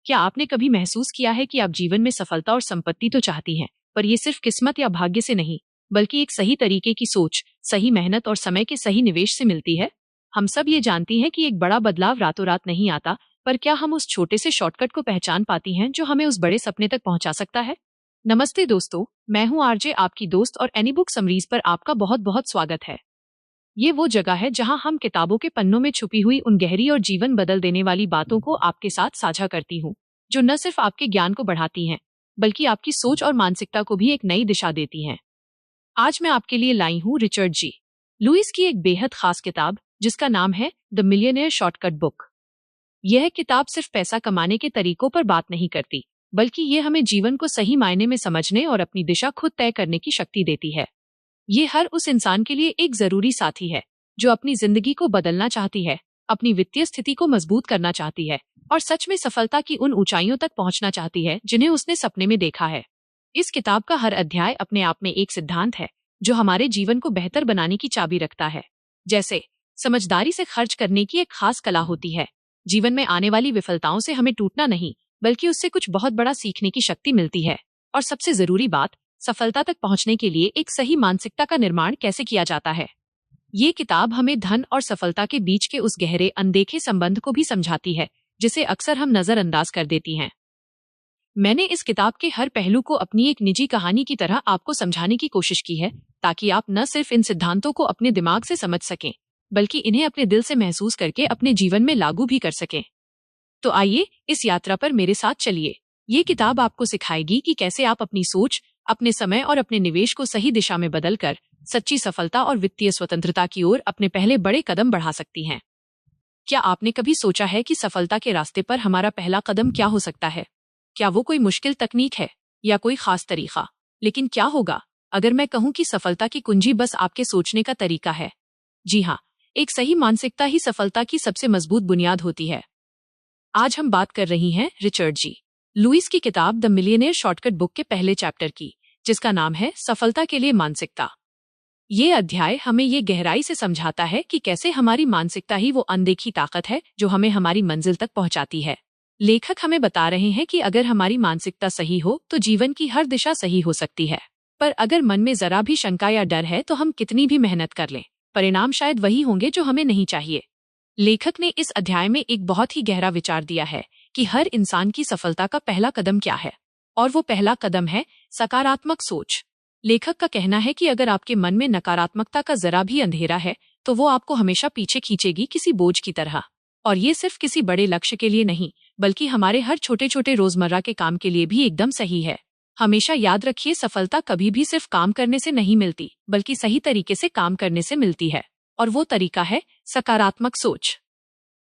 क्या आपने कभी महसूस किया है कि आप जीवन में सफलता और संपत्ति तो चाहती हैं, पर ये सिर्फ किस्मत या भाग्य से नहीं, बल्कि एक सही तरीके की सोच, सही मेहनत और समय के सही निवेश से मिलती है। हम सब ये जानती हैं कि एक बड़ा बदलाव रातों रात नहीं आता, पर क्या हम उस छोटे से शॉर्टकट को पहचान पाती हैं जो हमें उस बड़े सपने तक पहुंचा सकता है। नमस्ते दोस्तों, मैं हूं आरजे आपकी दोस्त और एनीबुक समरीज पर आपका बहुत बहुत स्वागत है। ये वो जगह है जहां हम किताबों के पन्नों में छुपी हुई उन गहरी और जीवन बदल देने वाली बातों को आपके साथ साझा करती हूँ, जो न सिर्फ आपके ज्ञान को बढ़ाती हैं, बल्कि आपकी सोच और मानसिकता को भी एक नई दिशा देती हैं। आज मैं आपके लिए लाई हूँ रिचर्ड जी लुइस की एक बेहद खास किताब, जिसका नाम है द मिलियनेयर शॉर्टकट बुक। यह किताब सिर्फ पैसा कमाने के तरीकों पर बात नहीं करती, बल्कि ये हमें जीवन को सही मायने में समझने और अपनी दिशा खुद तय करने की शक्ति देती है। ये हर उस इंसान के लिए एक जरूरी साथी है जो अपनी जिंदगी को बदलना चाहती है, अपनी वित्तीय स्थिति को मजबूत करना चाहती है और सच में सफलता की उन ऊंचाइयों तक पहुंचना चाहती है जिन्हें उसने सपने में देखा है। इस किताब का हर अध्याय अपने आप में एक सिद्धांत है जो हमारे जीवन को बेहतर बनाने की चाबी रखता है। जैसे समझदारी से खर्च करने की एक खास कला होती है। जीवन में आने वाली विफलताओं से हमें टूटना नहीं, बल्कि उससे कुछ बहुत बड़ा सीखने की शक्ति मिलती है। और सबसे जरूरी बात, सफलता तक पहुंचने के लिए एक सही मानसिकता का निर्माण कैसे किया जाता है। ये किताब हमें धन और सफलता के बीच के उस गहरे अनदेखे संबंध को भी समझाती है, जिसे अक्सर हम नजरअंदाज कर देती हैं। मैंने इस किताब के हर पहलू को अपनी एक निजी कहानी की तरह आपको समझाने की कोशिश की है, ताकि आप न सिर्फ इन सिद्धांतों को अपने दिमाग से समझ सकें, बल्कि इन्हें अपने दिल से महसूस करके अपने जीवन में लागू भी कर सकें। तो आइए इस यात्रा पर मेरे साथ चलिए। ये किताब आपको सिखाएगी कि कैसे आप अपनी सोच, अपने समय और अपने निवेश को सही दिशा में बदलकर सच्ची सफलता और वित्तीय स्वतंत्रता की ओर अपने पहले बड़े कदम बढ़ा सकती हैं। क्या आपने कभी सोचा है कि सफलता के रास्ते पर हमारा पहला कदम क्या हो सकता है? क्या वो कोई मुश्किल तकनीक है या कोई खास तरीका? लेकिन क्या होगा अगर मैं कहूँ कि सफलता की कुंजी बस आपके सोचने का तरीका है? जी हाँ, एक सही मानसिकता ही सफलता की सबसे मजबूत बुनियाद होती है। आज हम बात कर रही हैं रिचर्ड जी लुइस की किताब द मिलियनेयर शॉर्टकट बुक के पहले चैप्टर की, जिसका नाम है सफलता के लिए मानसिकता। ये अध्याय हमें ये गहराई से समझाता है कि कैसे हमारी मानसिकता ही वो अनदेखी ताकत है जो हमें हमारी मंजिल तक पहुंचाती है। लेखक हमें बता रहे हैं कि अगर हमारी मानसिकता सही हो तो जीवन की हर दिशा सही हो सकती है, पर अगर मन में जरा भी शंका या डर है तो हम कितनी भी मेहनत कर लें, परिणाम शायद वही होंगे जो हमें नहीं चाहिए। लेखक ने इस अध्याय में एक बहुत ही गहरा विचार दिया है कि हर इंसान की सफलता का पहला कदम क्या है, और वो पहला कदम है सकारात्मक सोच। लेखक का कहना है कि अगर आपके मन में नकारात्मकता का जरा भी अंधेरा है तो वो आपको हमेशा पीछे खींचेगी किसी बोझ की तरह। और ये सिर्फ किसी बड़े लक्ष्य के लिए नहीं, बल्कि हमारे हर छोटे छोटे रोजमर्रा के काम के लिए भी एकदम सही है। हमेशा याद रखिए, सफलता कभी भी सिर्फ काम करने से नहीं मिलती, बल्कि सही तरीके से काम करने से मिलती है, और वो तरीका है सकारात्मक सोच।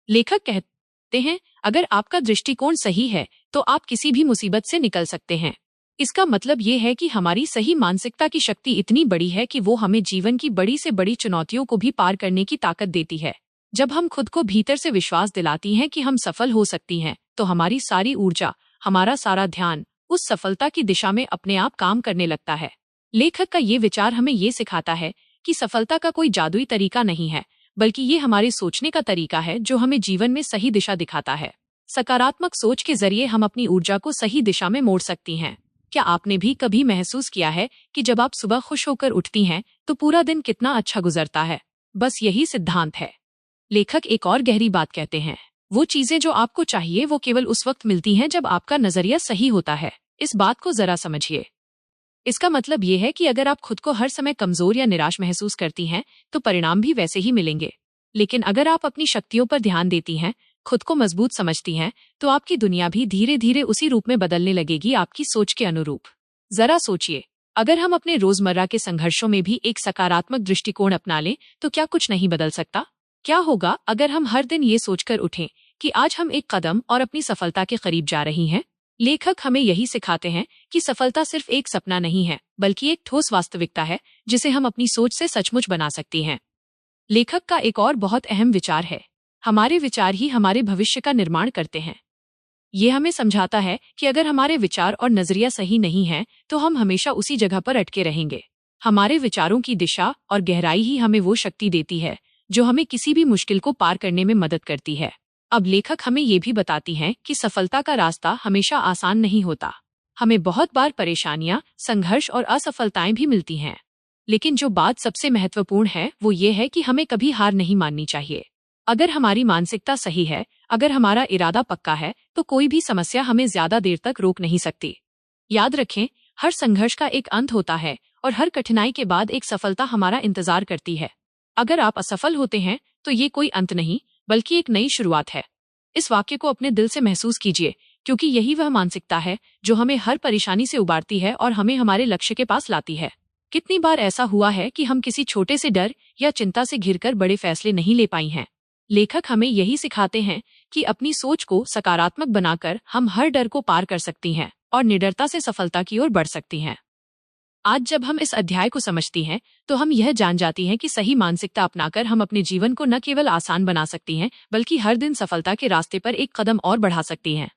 लेखक कहते हैं, अगर आपका दृष्टिकोण सही है तो आप किसी भी मुसीबत से निकल सकते हैं। इसका मतलब ये है कि हमारी सही मानसिकता की शक्ति इतनी बड़ी है कि वो हमें जीवन की बड़ी से बड़ी चुनौतियों को भी पार करने की ताकत देती है। जब हम खुद को भीतर से विश्वास दिलाती हैं कि हम सफल हो सकती हैं, तो हमारी सारी ऊर्जा, हमारा सारा ध्यान उस सफलता की दिशा में अपने आप काम करने लगता है। लेखक का ये विचार हमें ये सिखाता है कि सफलता का कोई जादुई तरीका नहीं है, बल्कि ये हमारे सोचने का तरीका है जो हमें जीवन में सही दिशा दिखाता है। सकारात्मक सोच के जरिए हम अपनी ऊर्जा को सही दिशा में मोड़ सकती हैं। क्या आपने भी कभी महसूस किया है कि जब आप सुबह खुश होकर उठती हैं तो पूरा दिन कितना अच्छा गुजरता है? बस यही सिद्धांत है। लेखक एक और गहरी बात कहते हैं, वो चीजें जो आपको चाहिए वो केवल उस वक्त मिलती हैं जब आपका नजरिया सही होता है। इस बात को जरा समझिए। इसका मतलब ये है कि अगर आप खुद को हर समय कमजोर या निराश महसूस करती हैं तो परिणाम भी वैसे ही मिलेंगे। लेकिन अगर आप अपनी शक्तियों पर ध्यान देती हैं, खुद को मजबूत समझती हैं, तो आपकी दुनिया भी धीरे धीरे उसी रूप में बदलने लगेगी, आपकी सोच के अनुरूप। जरा सोचिए, अगर हम अपने रोजमर्रा के संघर्षों में भी एक सकारात्मक दृष्टिकोण अपना लें तो क्या कुछ नहीं बदल सकता? क्या होगा अगर हम हर दिन ये सोचकर उठें कि आज हम एक कदम और अपनी सफलता के करीब जा रही हैं? लेखक हमें यही सिखाते हैं कि सफलता सिर्फ एक सपना नहीं है, बल्कि एक ठोस वास्तविकता है जिसे हम अपनी सोच से सचमुच बना सकती हैं। लेखक का एक और बहुत अहम विचार है, हमारे विचार ही हमारे भविष्य का निर्माण करते हैं। ये हमें समझाता है कि अगर हमारे विचार और नजरिया सही नहीं है तो हम हमेशा उसी जगह पर अटके रहेंगे। हमारे विचारों की दिशा और गहराई ही हमें वो शक्ति देती है जो हमें किसी भी मुश्किल को पार करने में मदद करती है। अब लेखक हमें ये भी बताती हैं कि सफलता का रास्ता हमेशा आसान नहीं होता। हमें बहुत बार परेशानियां, संघर्ष और असफलताएं भी मिलती हैं। लेकिन जो बात सबसे महत्वपूर्ण है वो ये है कि हमें कभी हार नहीं माननी चाहिए। अगर हमारी मानसिकता सही है, अगर हमारा इरादा पक्का है, तो कोई भी समस्या हमें ज्यादा देर तक रोक नहीं सकती। याद रखें, हर संघर्ष का एक अंत होता है और हर कठिनाई के बाद एक सफलता हमारा इंतजार करती है। अगर आप असफल होते हैं तो ये कोई अंत नहीं, बल्कि एक नई शुरुआत है। इस वाक्य को अपने दिल से महसूस कीजिए, क्योंकि यही वह मानसिकता है जो हमें हर परेशानी से उबारती है और हमें हमारे लक्ष्य के पास लाती है। कितनी बार ऐसा हुआ है कि हम किसी छोटे से डर या चिंता से घिरकर बड़े फैसले नहीं ले पाई हैं। लेखक हमें यही सिखाते हैं कि अपनी सोच को सकारात्मक बनाकर हम हर डर को पार कर सकती हैं और निडरता से सफलता की ओर बढ़ सकती हैं। आज जब हम इस अध्याय को समझती हैं, तो हम यह जान जाती हैं कि सही मानसिकता अपनाकर हम अपने जीवन को न केवल आसान बना सकती हैं, बल्कि हर दिन सफलता के रास्ते पर एक कदम और बढ़ा सकती हैं।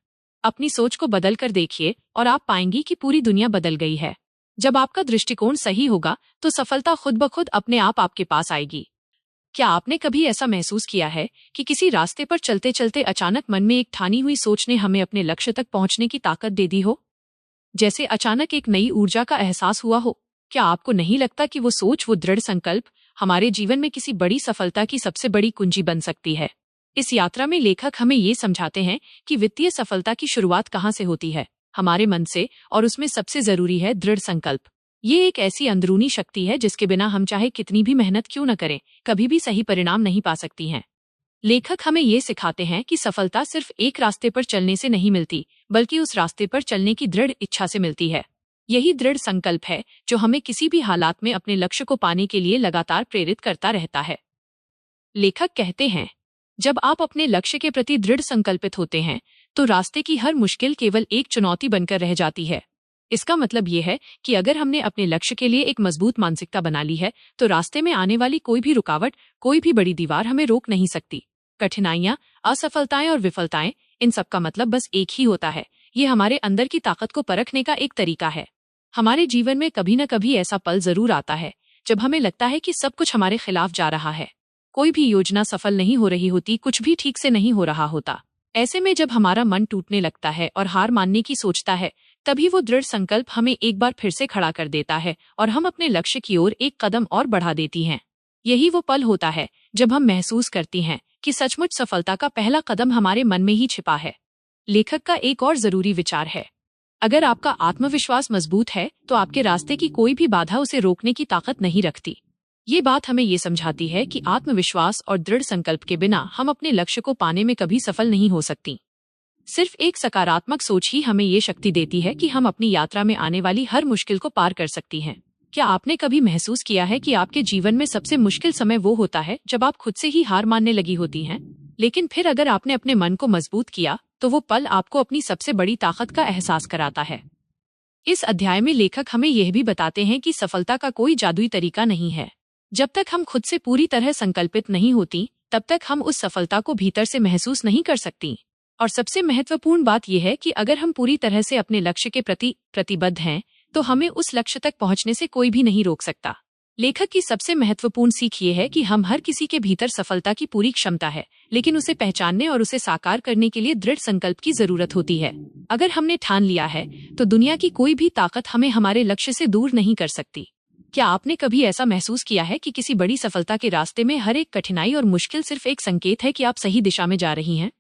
अपनी सोच को बदल कर देखिए और आप पाएंगी कि पूरी दुनिया बदल गई है। जब आपका दृष्टिकोण सही होगा, तो सफलता खुद ब खुद अपने आप आपके पास आएगी। क्या आपने कभी ऐसा महसूस किया है कि किसी रास्ते पर चलते चलते अचानक मन में एक ठानी हुई सोच ने हमें अपने लक्ष्य तक पहुंचने की ताकत दे दी हो? जैसे अचानक एक नई ऊर्जा का एहसास हुआ हो। क्या आपको नहीं लगता कि वो सोच, वो दृढ़ संकल्प हमारे जीवन में किसी बड़ी सफलता की सबसे बड़ी कुंजी बन सकती है? इस यात्रा में लेखक हमें ये समझाते हैं कि वित्तीय सफलता की शुरुआत कहाँ से होती है, हमारे मन से, और उसमें सबसे जरूरी है दृढ़ संकल्प। ये एक ऐसी अंदरूनी शक्ति है जिसके बिना हम चाहे कितनी भी मेहनत क्यों न करें, कभी भी सही परिणाम नहीं पा सकती हैं। लेखक हमें ये सिखाते हैं कि सफलता सिर्फ एक रास्ते पर चलने से नहीं मिलती, बल्कि उस रास्ते पर चलने की दृढ़ इच्छा से मिलती है। यही दृढ़ संकल्प है जो हमें किसी भी हालात में अपने लक्ष्य को पाने के लिए लगातार प्रेरित करता रहता है। लेखक कहते हैं, जब आप अपने लक्ष्य के प्रति दृढ़ संकल्पित होते हैं, तो रास्ते की हर मुश्किल केवल एक चुनौती बनकर रह जाती है। इसका मतलब ये है कि अगर हमने अपने लक्ष्य के लिए एक मजबूत मानसिकता बना ली है, तो रास्ते में आने वाली कोई भी रुकावट, कोई भी बड़ी दीवार हमें रोक नहीं सकती। कठिनाइयां, असफलताएं और विफलताएं, इन सब का मतलब बस एक ही होता है। ये हमारे अंदर की ताकत को परखने का एक तरीका है। हमारे जीवन में कभी न कभी ऐसा पल जरूर आता है जब हमें लगता है कि सब कुछ हमारे खिलाफ जा रहा है। कोई भी योजना सफल नहीं हो रही होती, कुछ भी ठीक से नहीं हो रहा होता। ऐसे में जब हमारा मन टूटने लगता है और हार मानने की सोचता है, तभी वो दृढ़ संकल्प हमें एक बार फिर से खड़ा कर देता है और हम अपने लक्ष्य की ओर एक कदम और बढ़ा देती हैं। यही वो पल होता है जब हम महसूस करती हैं कि सचमुच सफलता का पहला कदम हमारे मन में ही छिपा है। लेखक का एक और जरूरी विचार है, अगर आपका आत्मविश्वास मजबूत है, तो आपके रास्ते की कोई भी बाधा उसे रोकने की ताकत नहीं रखती। ये बात हमें ये समझाती है कि आत्मविश्वास और दृढ़ संकल्प के बिना हम अपने लक्ष्य को पाने में कभी सफल नहीं हो सकती। सिर्फ एक सकारात्मक सोच ही हमें ये शक्ति देती है कि हम अपनी यात्रा में आने वाली हर मुश्किल को पार कर सकती हैं। क्या आपने कभी महसूस किया है कि आपके जीवन में सबसे मुश्किल समय वो होता है जब आप खुद से ही हार मानने लगी होती हैं? लेकिन फिर अगर आपने अपने मन को मजबूत किया, तो वो पल आपको अपनी सबसे बड़ी ताकत का एहसास कराता है। इस अध्याय में लेखक हमें यह भी बताते हैं कि सफलता का कोई जादुई तरीका नहीं है। जब तक हम खुद से पूरी तरह संकल्पित नहीं होती, तब तक हम उस सफलता को भीतर से महसूस नहीं कर सकती। और सबसे महत्वपूर्ण बात यह है कि अगर हम पूरी तरह से अपने लक्ष्य के प्रति प्रतिबद्ध हैं, तो हमें उस लक्ष्य तक पहुंचने से कोई भी नहीं रोक सकता। लेखक की सबसे महत्वपूर्ण सीख ये है कि हम हर किसी के भीतर सफलता की पूरी क्षमता है, लेकिन उसे पहचानने और उसे साकार करने के लिए दृढ़ संकल्प की जरूरत होती है। अगर हमने ठान लिया है, तो दुनिया की कोई भी ताकत हमें हमारे लक्ष्य से दूर नहीं कर सकती। क्या आपने कभी ऐसा महसूस किया है कि किसी बड़ी सफलता के रास्ते में हर एक कठिनाई और मुश्किल सिर्फ एक संकेत है कि आप सही दिशा में जा रही हैं?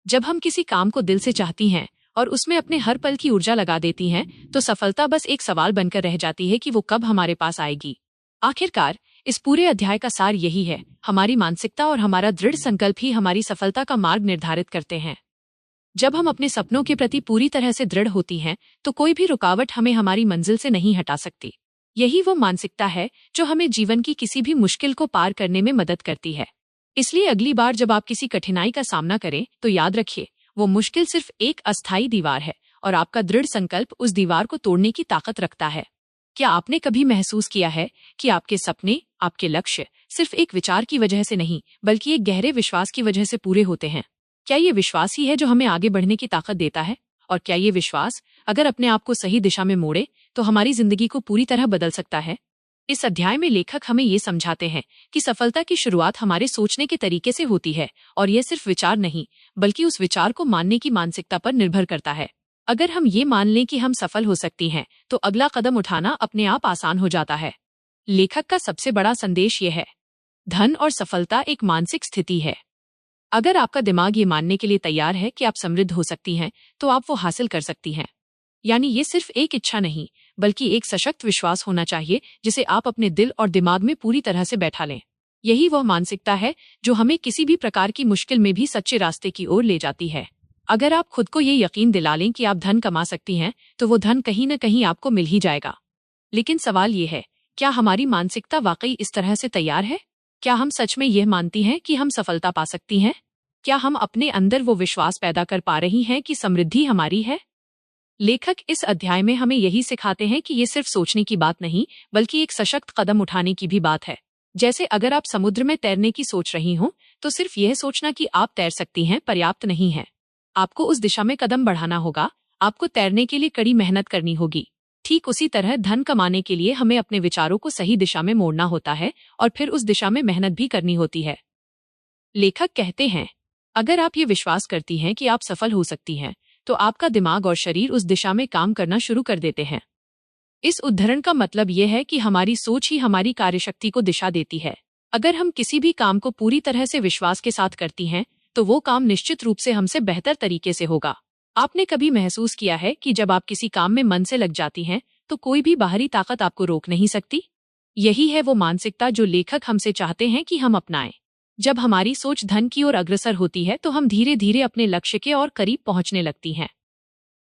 जब हम किसी काम को दिल से चाहती हैं और उसमें अपने हर पल की ऊर्जा लगा देती हैं, तो सफलता बस एक सवाल बनकर रह जाती है कि वो कब हमारे पास आएगी। आखिरकार इस पूरे अध्याय का सार यही है, हमारी मानसिकता और हमारा दृढ़ संकल्प ही हमारी सफलता का मार्ग निर्धारित करते हैं। जब हम अपने सपनों के प्रति पूरी तरह से दृढ़ होती हैं, तो कोई भी रुकावट हमें हमारी मंजिल से नहीं हटा सकती। यही वो मानसिकता है जो हमें जीवन की किसी भी मुश्किल को पार करने में मदद करती है। इसलिए अगली बार जब आप किसी कठिनाई का सामना करें, तो याद रखिए, वो मुश्किल सिर्फ एक अस्थायी दीवार है और आपका दृढ़ संकल्प उस दीवार को तोड़ने की ताकत रखता है। क्या आपने कभी महसूस किया है कि आपके सपने, आपके लक्ष्य सिर्फ एक विचार की वजह से नहीं, बल्कि एक गहरे विश्वास की वजह से पूरे होते हैं? क्या ये विश्वास ही है जो हमें आगे बढ़ने की ताकत देता है? और क्या ये विश्वास, अगर अपने आप को सही दिशा में मोड़े, तो हमारी जिंदगी को पूरी तरह बदल सकता है? इस अध्याय में लेखक हमें ये समझाते हैं कि सफलता की शुरुआत हमारे सोचने के तरीके से होती है, और यह सिर्फ विचार नहीं बल्कि उस विचार को मानने की मानसिकता पर निर्भर करता है। अगर हम ये मान लें कि हम सफल हो सकती हैं, तो अगला कदम उठाना अपने आप आसान हो जाता है। लेखक का सबसे बड़ा संदेश यह है, धन और सफलता एक मानसिक स्थिति है। अगर आपका दिमाग ये मानने के लिए तैयार है कि आप समृद्ध हो सकती हैं, तो आप वो हासिल कर सकती हैं। यानी ये सिर्फ एक इच्छा नहीं बल्कि एक सशक्त विश्वास होना चाहिए जिसे आप अपने दिल और दिमाग में पूरी तरह से बैठा लें। यही वह मानसिकता है जो हमें किसी भी प्रकार की मुश्किल में भी सच्चे रास्ते की ओर ले जाती है। अगर आप खुद को ये यकीन दिला लें कि आप धन कमा सकती हैं, तो वो धन कहीं न कहीं आपको मिल ही जाएगा। लेकिन सवाल ये है, क्या हमारी मानसिकता वाकई इस तरह से तैयार है? क्या हम सच में यह मानती हैं कि हम सफलता पा सकती हैं? क्या हम अपने अंदर वो विश्वास पैदा कर पा रही हैं कि समृद्धि हमारी है? लेखक इस अध्याय में हमें यही सिखाते हैं कि ये सिर्फ सोचने की बात नहीं बल्कि एक सशक्त कदम उठाने की भी बात है। जैसे अगर आप समुद्र में तैरने की सोच रही हो, तो सिर्फ यह सोचना कि आप तैर सकती हैं पर्याप्त नहीं है। आपको उस दिशा में कदम बढ़ाना होगा। आपको तैरने के लिए कड़ी मेहनत करनी होगी। ठीक उसी तरह धन कमाने के लिए हमें अपने विचारों को सही दिशा में मोड़ना होता है और फिर उस दिशा में मेहनत भी करनी होती है। लेखक कहते हैं, अगर आप ये विश्वास करती हैं कि आप सफल हो सकती हैं, तो आपका दिमाग और शरीर उस दिशा में काम करना शुरू कर देते हैं। इस उदाहरण का मतलब यह है कि हमारी सोच ही हमारी कार्यशक्ति को दिशा देती है। अगर हम किसी भी काम को पूरी तरह से विश्वास के साथ करती हैं, तो वो काम निश्चित रूप से हमसे बेहतर तरीके से होगा। आपने कभी महसूस किया है कि जब आप किसी काम में मन से लग जाती हैं, तो कोई भी बाहरी ताकत आपको रोक नहीं सकती? यही है वो मानसिकता जो लेखक हमसे चाहते हैं कि हम अपनाएं। जब हमारी सोच धन की ओर अग्रसर होती है, तो हम धीरे धीरे अपने लक्ष्य के और करीब पहुंचने लगती हैं।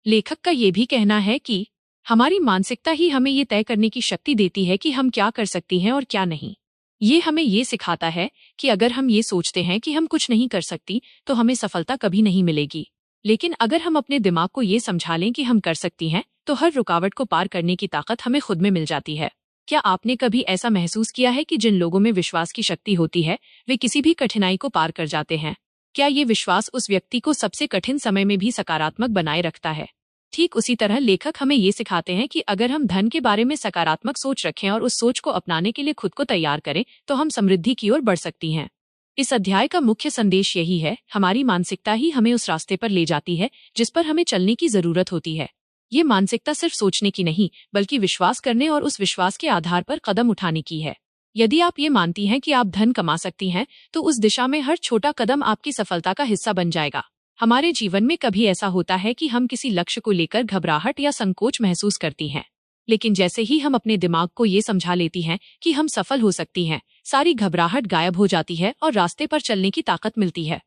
लेखक का ये भी कहना है कि हमारी मानसिकता ही हमें ये तय करने की शक्ति देती है कि हम क्या कर सकती हैं और क्या नहीं। ये हमें ये सिखाता है कि अगर हम ये सोचते हैं कि हम कुछ नहीं कर सकती, तो हमें सफलता कभी नहीं मिलेगी। लेकिन अगर हम अपने दिमाग को ये समझा लें कि हम कर सकती हैं, तो हर रुकावट को पार करने की ताकत हमें खुद में मिल जाती है। क्या आपने कभी ऐसा महसूस किया है कि जिन लोगों में विश्वास की शक्ति होती है, वे किसी भी कठिनाई को पार कर जाते हैं? क्या ये विश्वास उस व्यक्ति को सबसे कठिन समय में भी सकारात्मक बनाए रखता है? ठीक उसी तरह लेखक हमें ये सिखाते हैं कि अगर हम धन के बारे में सकारात्मक सोच रखें और उस सोच को अपनाने के लिए खुद को तैयार करें, तो हम समृद्धि की ओर बढ़ सकती हैं। इस अध्याय का मुख्य संदेश यही है, हमारी मानसिकता ही हमें उस रास्ते पर ले जाती है जिस पर हमें चलने की जरूरत होती है। ये मानसिकता सिर्फ सोचने की नहीं बल्कि विश्वास करने और उस विश्वास के आधार पर कदम उठाने की है। यदि आप ये मानती हैं कि आप धन कमा सकती हैं, तो उस दिशा में हर छोटा कदम आपकी सफलता का हिस्सा बन जाएगा। हमारे जीवन में कभी ऐसा होता है कि हम किसी लक्ष्य को लेकर घबराहट या संकोच महसूस करती हैं, लेकिन जैसे ही हम अपने दिमाग को ये समझा लेती हैं कि हम सफल हो सकती हैं, सारी घबराहट गायब हो जाती है और रास्ते पर चलने की ताकत मिलती है।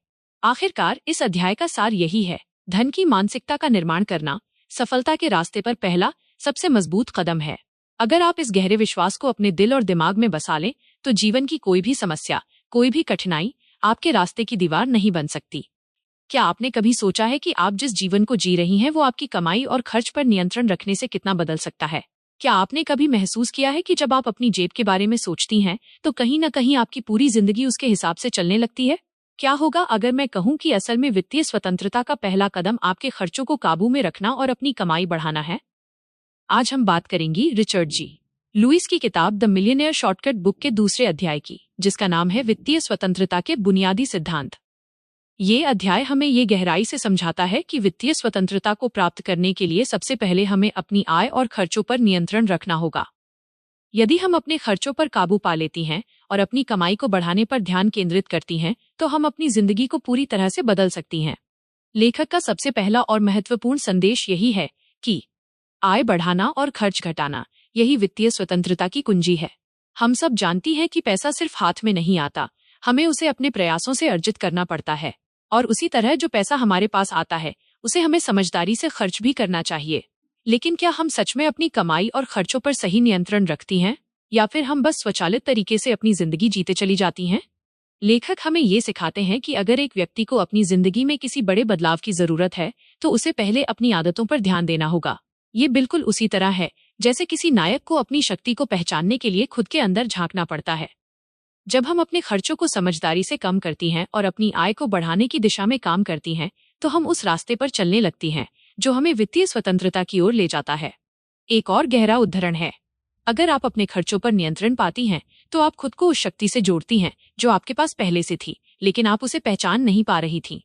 आखिरकार इस अध्याय का सार यही है, धन की मानसिकता का निर्माण करना सफलता के रास्ते पर पहला सबसे मजबूत कदम है। अगर आप इस गहरे विश्वास को अपने दिल और दिमाग में बसा लें, तो जीवन की कोई भी समस्या, कोई भी कठिनाई आपके रास्ते की दीवार नहीं बन सकती। क्या आपने कभी सोचा है कि आप जिस जीवन को जी रही हैं, वो आपकी कमाई और खर्च पर नियंत्रण रखने से कितना बदल सकता है? क्या आपने कभी महसूस किया है कि जब आप अपनी जेब के बारे में सोचती हैं, तो कहीं न कहीं आपकी पूरी जिंदगी उसके हिसाब से चलने लगती है? क्या होगा अगर मैं कहूं कि असल में वित्तीय स्वतंत्रता का पहला कदम आपके खर्चों को काबू में रखना और अपनी कमाई बढ़ाना है? आज हम बात करेंगी रिचर्ड जी लुइस की किताब द मिलियनेयर शॉर्टकट बुक के दूसरे अध्याय की, जिसका नाम है वित्तीय स्वतंत्रता के बुनियादी सिद्धांत। ये अध्याय हमें ये गहराई से समझाता है कि वित्तीय स्वतंत्रता को प्राप्त करने के लिए सबसे पहले हमें अपनी आय और खर्चों पर नियंत्रण रखना होगा। यदि हम अपने खर्चों पर काबू पा लेती हैं और अपनी कमाई को बढ़ाने पर ध्यान केंद्रित करती हैं, तो हम अपनी जिंदगी को पूरी तरह से बदल सकती हैं। लेखक का सबसे पहला और महत्वपूर्ण संदेश यही है कि आय बढ़ाना और खर्च घटाना, यही वित्तीय स्वतंत्रता की कुंजी है। हम सब जानती हैं कि पैसा सिर्फ हाथ में नहीं आता, हमें उसे अपने प्रयासों से अर्जित करना पड़ता है। और उसी तरह जो पैसा हमारे पास आता है, उसे हमें समझदारी से खर्च भी करना चाहिए। लेकिन क्या हम सच में अपनी कमाई और खर्चों पर सही नियंत्रण रखती हैं, या फिर हम बस स्वचालित तरीके से अपनी जिंदगी जीते चली जाती हैं? लेखक हमें ये सिखाते हैं कि अगर एक व्यक्ति को अपनी जिंदगी में किसी बड़े बदलाव की जरूरत है, तो उसे पहले अपनी आदतों पर ध्यान देना होगा। ये बिल्कुल उसी तरह है जैसे किसी नायक को अपनी शक्ति को पहचानने के लिए खुद के अंदर झांकना पड़ता है। जब हम अपने खर्चों को समझदारी से कम करती हैं और अपनी आय को बढ़ाने की दिशा में काम करती हैं, तो हम उस रास्ते पर चलने लगती हैं जो हमें वित्तीय स्वतंत्रता की ओर ले जाता है। एक और गहरा उदाहरण है, अगर आप अपने खर्चों पर नियंत्रण पाती हैं, तो आप खुद को उस शक्ति से जोड़ती हैं जो आपके पास पहले से थी, लेकिन आप उसे पहचान नहीं पा रही थी।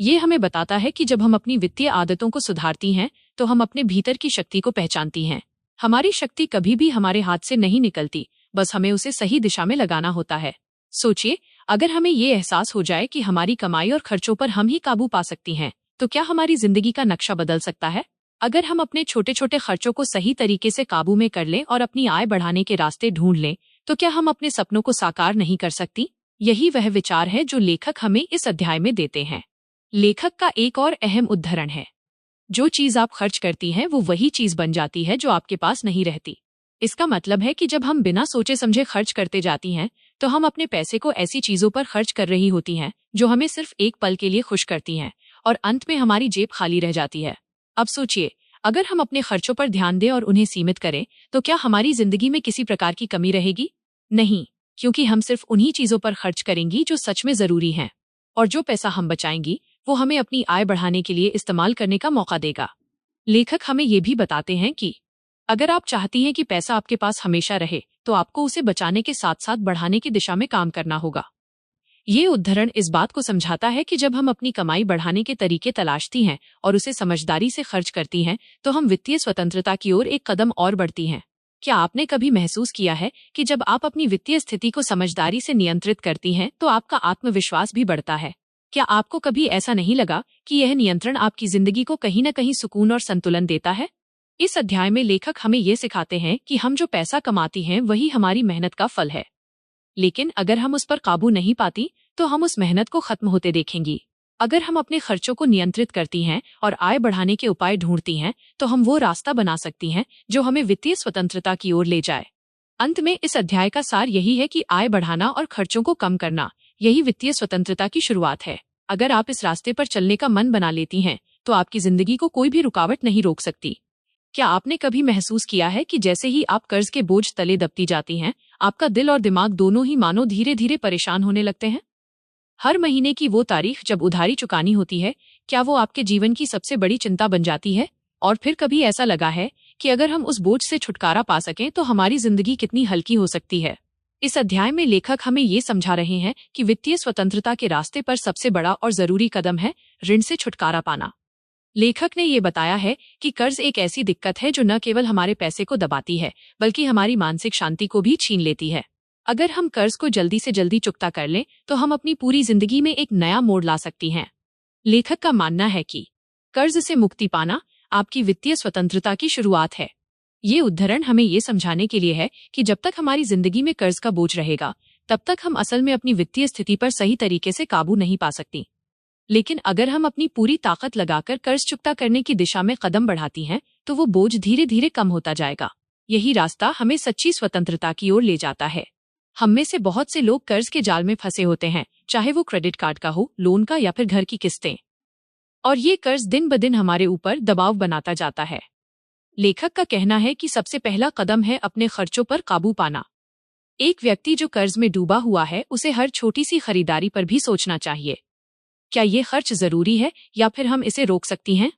ये हमें बताता है कि जब हम अपनी वित्तीय आदतों को सुधारती हैं, तो हम अपने भीतर की शक्ति को पहचानती हैं। हमारी शक्ति कभी भी हमारे हाथ से नहीं निकलती, बस हमें उसे सही दिशा में लगाना होता है। सोचिए, अगर हमें ये एहसास हो जाए कि हमारी कमाई और खर्चों पर हम ही काबू पा सकती हैं, तो क्या हमारी जिंदगी का नक्शा बदल सकता है? अगर हम अपने छोटे छोटे खर्चों को सही तरीके से काबू में कर लें और अपनी आय बढ़ाने के रास्ते ढूंढ लें, तो क्या हम अपने सपनों को साकार नहीं कर सकती? यही वह विचार है जो लेखक हमें इस अध्याय में देते हैं। लेखक का एक और अहम उदाहरण है, जो चीज आप खर्च करती हैं वो वही चीज बन जाती है जो आपके पास नहीं रहती। इसका मतलब है कि जब हम बिना सोचे समझे खर्च करते जाती हैं, तो हम अपने पैसे को ऐसी चीजों पर खर्च कर रही होती हैं जो हमें सिर्फ एक पल के लिए खुश करती हैं, और अंत में हमारी जेब खाली रह जाती है। अब सोचिए, अगर हम अपने खर्चों पर ध्यान दें और उन्हें सीमित करें, तो क्या हमारी जिंदगी में किसी प्रकार की कमी रहेगी? नहीं, क्योंकि हम सिर्फ उन्हीं चीजों पर खर्च करेंगी जो सच में जरूरी हैं, और जो पैसा हम बचाएंगी वो हमें अपनी आय बढ़ाने के लिए इस्तेमाल करने का मौका देगा। लेखक हमें ये भी बताते हैं कि अगर आप चाहती हैं कि पैसा आपके पास हमेशा रहे, तो आपको उसे बचाने के साथ साथ बढ़ाने की दिशा में काम करना होगा। ये उदाहरण इस बात को समझाता है कि जब हम अपनी कमाई बढ़ाने के तरीके तलाशती हैं और उसे समझदारी से खर्च करती हैं, तो हम वित्तीय स्वतंत्रता की ओर एक कदम और बढ़ती हैं। क्या आपने कभी महसूस किया है कि जब आप अपनी वित्तीय स्थिति को समझदारी से नियंत्रित करती हैं, तो आपका आत्मविश्वास भी बढ़ता है? क्या आपको कभी ऐसा नहीं लगा कि यह नियंत्रण आपकी जिंदगी को कहीं न कहीं सुकून और संतुलन देता है? इस अध्याय में लेखक हमें ये सिखाते हैं कि हम जो पैसा कमाती हैं वही हमारी मेहनत का फल है, लेकिन अगर हम उस पर काबू नहीं पाती, तो हम उस मेहनत को खत्म होते देखेंगी। अगर हम अपने खर्चों को नियंत्रित करती हैं और आय बढ़ाने के उपाय ढूंढती हैं, तो हम वो रास्ता बना सकती हैं जो हमें वित्तीय स्वतंत्रता की ओर ले जाए। अंत में इस अध्याय का सार यही है कि आय बढ़ाना और खर्चों को कम करना, यही वित्तीय स्वतंत्रता की शुरुआत है। अगर आप इस रास्ते पर चलने का मन बना लेती हैं, तो आपकी जिंदगी को कोई भी रुकावट नहीं रोक सकती। क्या आपने कभी महसूस किया है कि जैसे ही आप कर्ज के बोझ तले दबती जाती हैं, आपका दिल और दिमाग दोनों ही मानो धीरे धीरे परेशान होने लगते हैं? हर महीने की वो तारीख जब उधारी चुकानी होती है, क्या वो आपके जीवन की सबसे बड़ी चिंता बन जाती है? और फिर कभी ऐसा लगा है कि अगर हम उस बोझ से छुटकारा पा सकें तो हमारी जिंदगी कितनी हल्की हो सकती है? इस अध्याय में लेखक हमें ये समझा रहे हैं कि वित्तीय स्वतंत्रता के रास्ते पर सबसे बड़ा और जरूरी कदम है ऋण से छुटकारा पाना। लेखक ने ये बताया है कि कर्ज एक ऐसी दिक्कत है जो न केवल हमारे पैसे को दबाती है, बल्कि हमारी मानसिक शांति को भी छीन लेती है। अगर हम कर्ज को जल्दी से जल्दी चुकता कर लें, तो हम अपनी पूरी जिंदगी में एक नया मोड़ ला सकती हैं। लेखक का मानना है कि कर्ज से मुक्ति पाना आपकी वित्तीय स्वतंत्रता की शुरुआत है। ये उदाहरण हमें ये समझाने के लिए है कि जब तक हमारी जिंदगी में कर्ज का बोझ रहेगा, तब तक हम असल में अपनी वित्तीय स्थिति पर सही तरीके से काबू नहीं पा सकती। लेकिन अगर हम अपनी पूरी ताकत लगाकर कर्ज चुकता करने की दिशा में कदम बढ़ाती हैं, तो वो बोझ धीरे धीरे कम होता जाएगा। यही रास्ता हमें सच्ची स्वतंत्रता की ओर ले जाता है। हम में से बहुत से लोग कर्ज के जाल में फंसे होते हैं, चाहे वो क्रेडिट कार्ड का हो, लोन का या फिर घर की किस्तें। और ये कर्ज दिन ब दिन हमारे ऊपर दबाव बनाता जाता है। लेखक का कहना है कि सबसे पहला कदम है अपने खर्चों पर काबू पाना। एक व्यक्ति जो कर्ज में डूबा हुआ है, उसे हर छोटी सी खरीदारी पर भी सोचना चाहिए। क्या ये खर्च जरूरी है या फिर हम इसे रोक सकती हैं?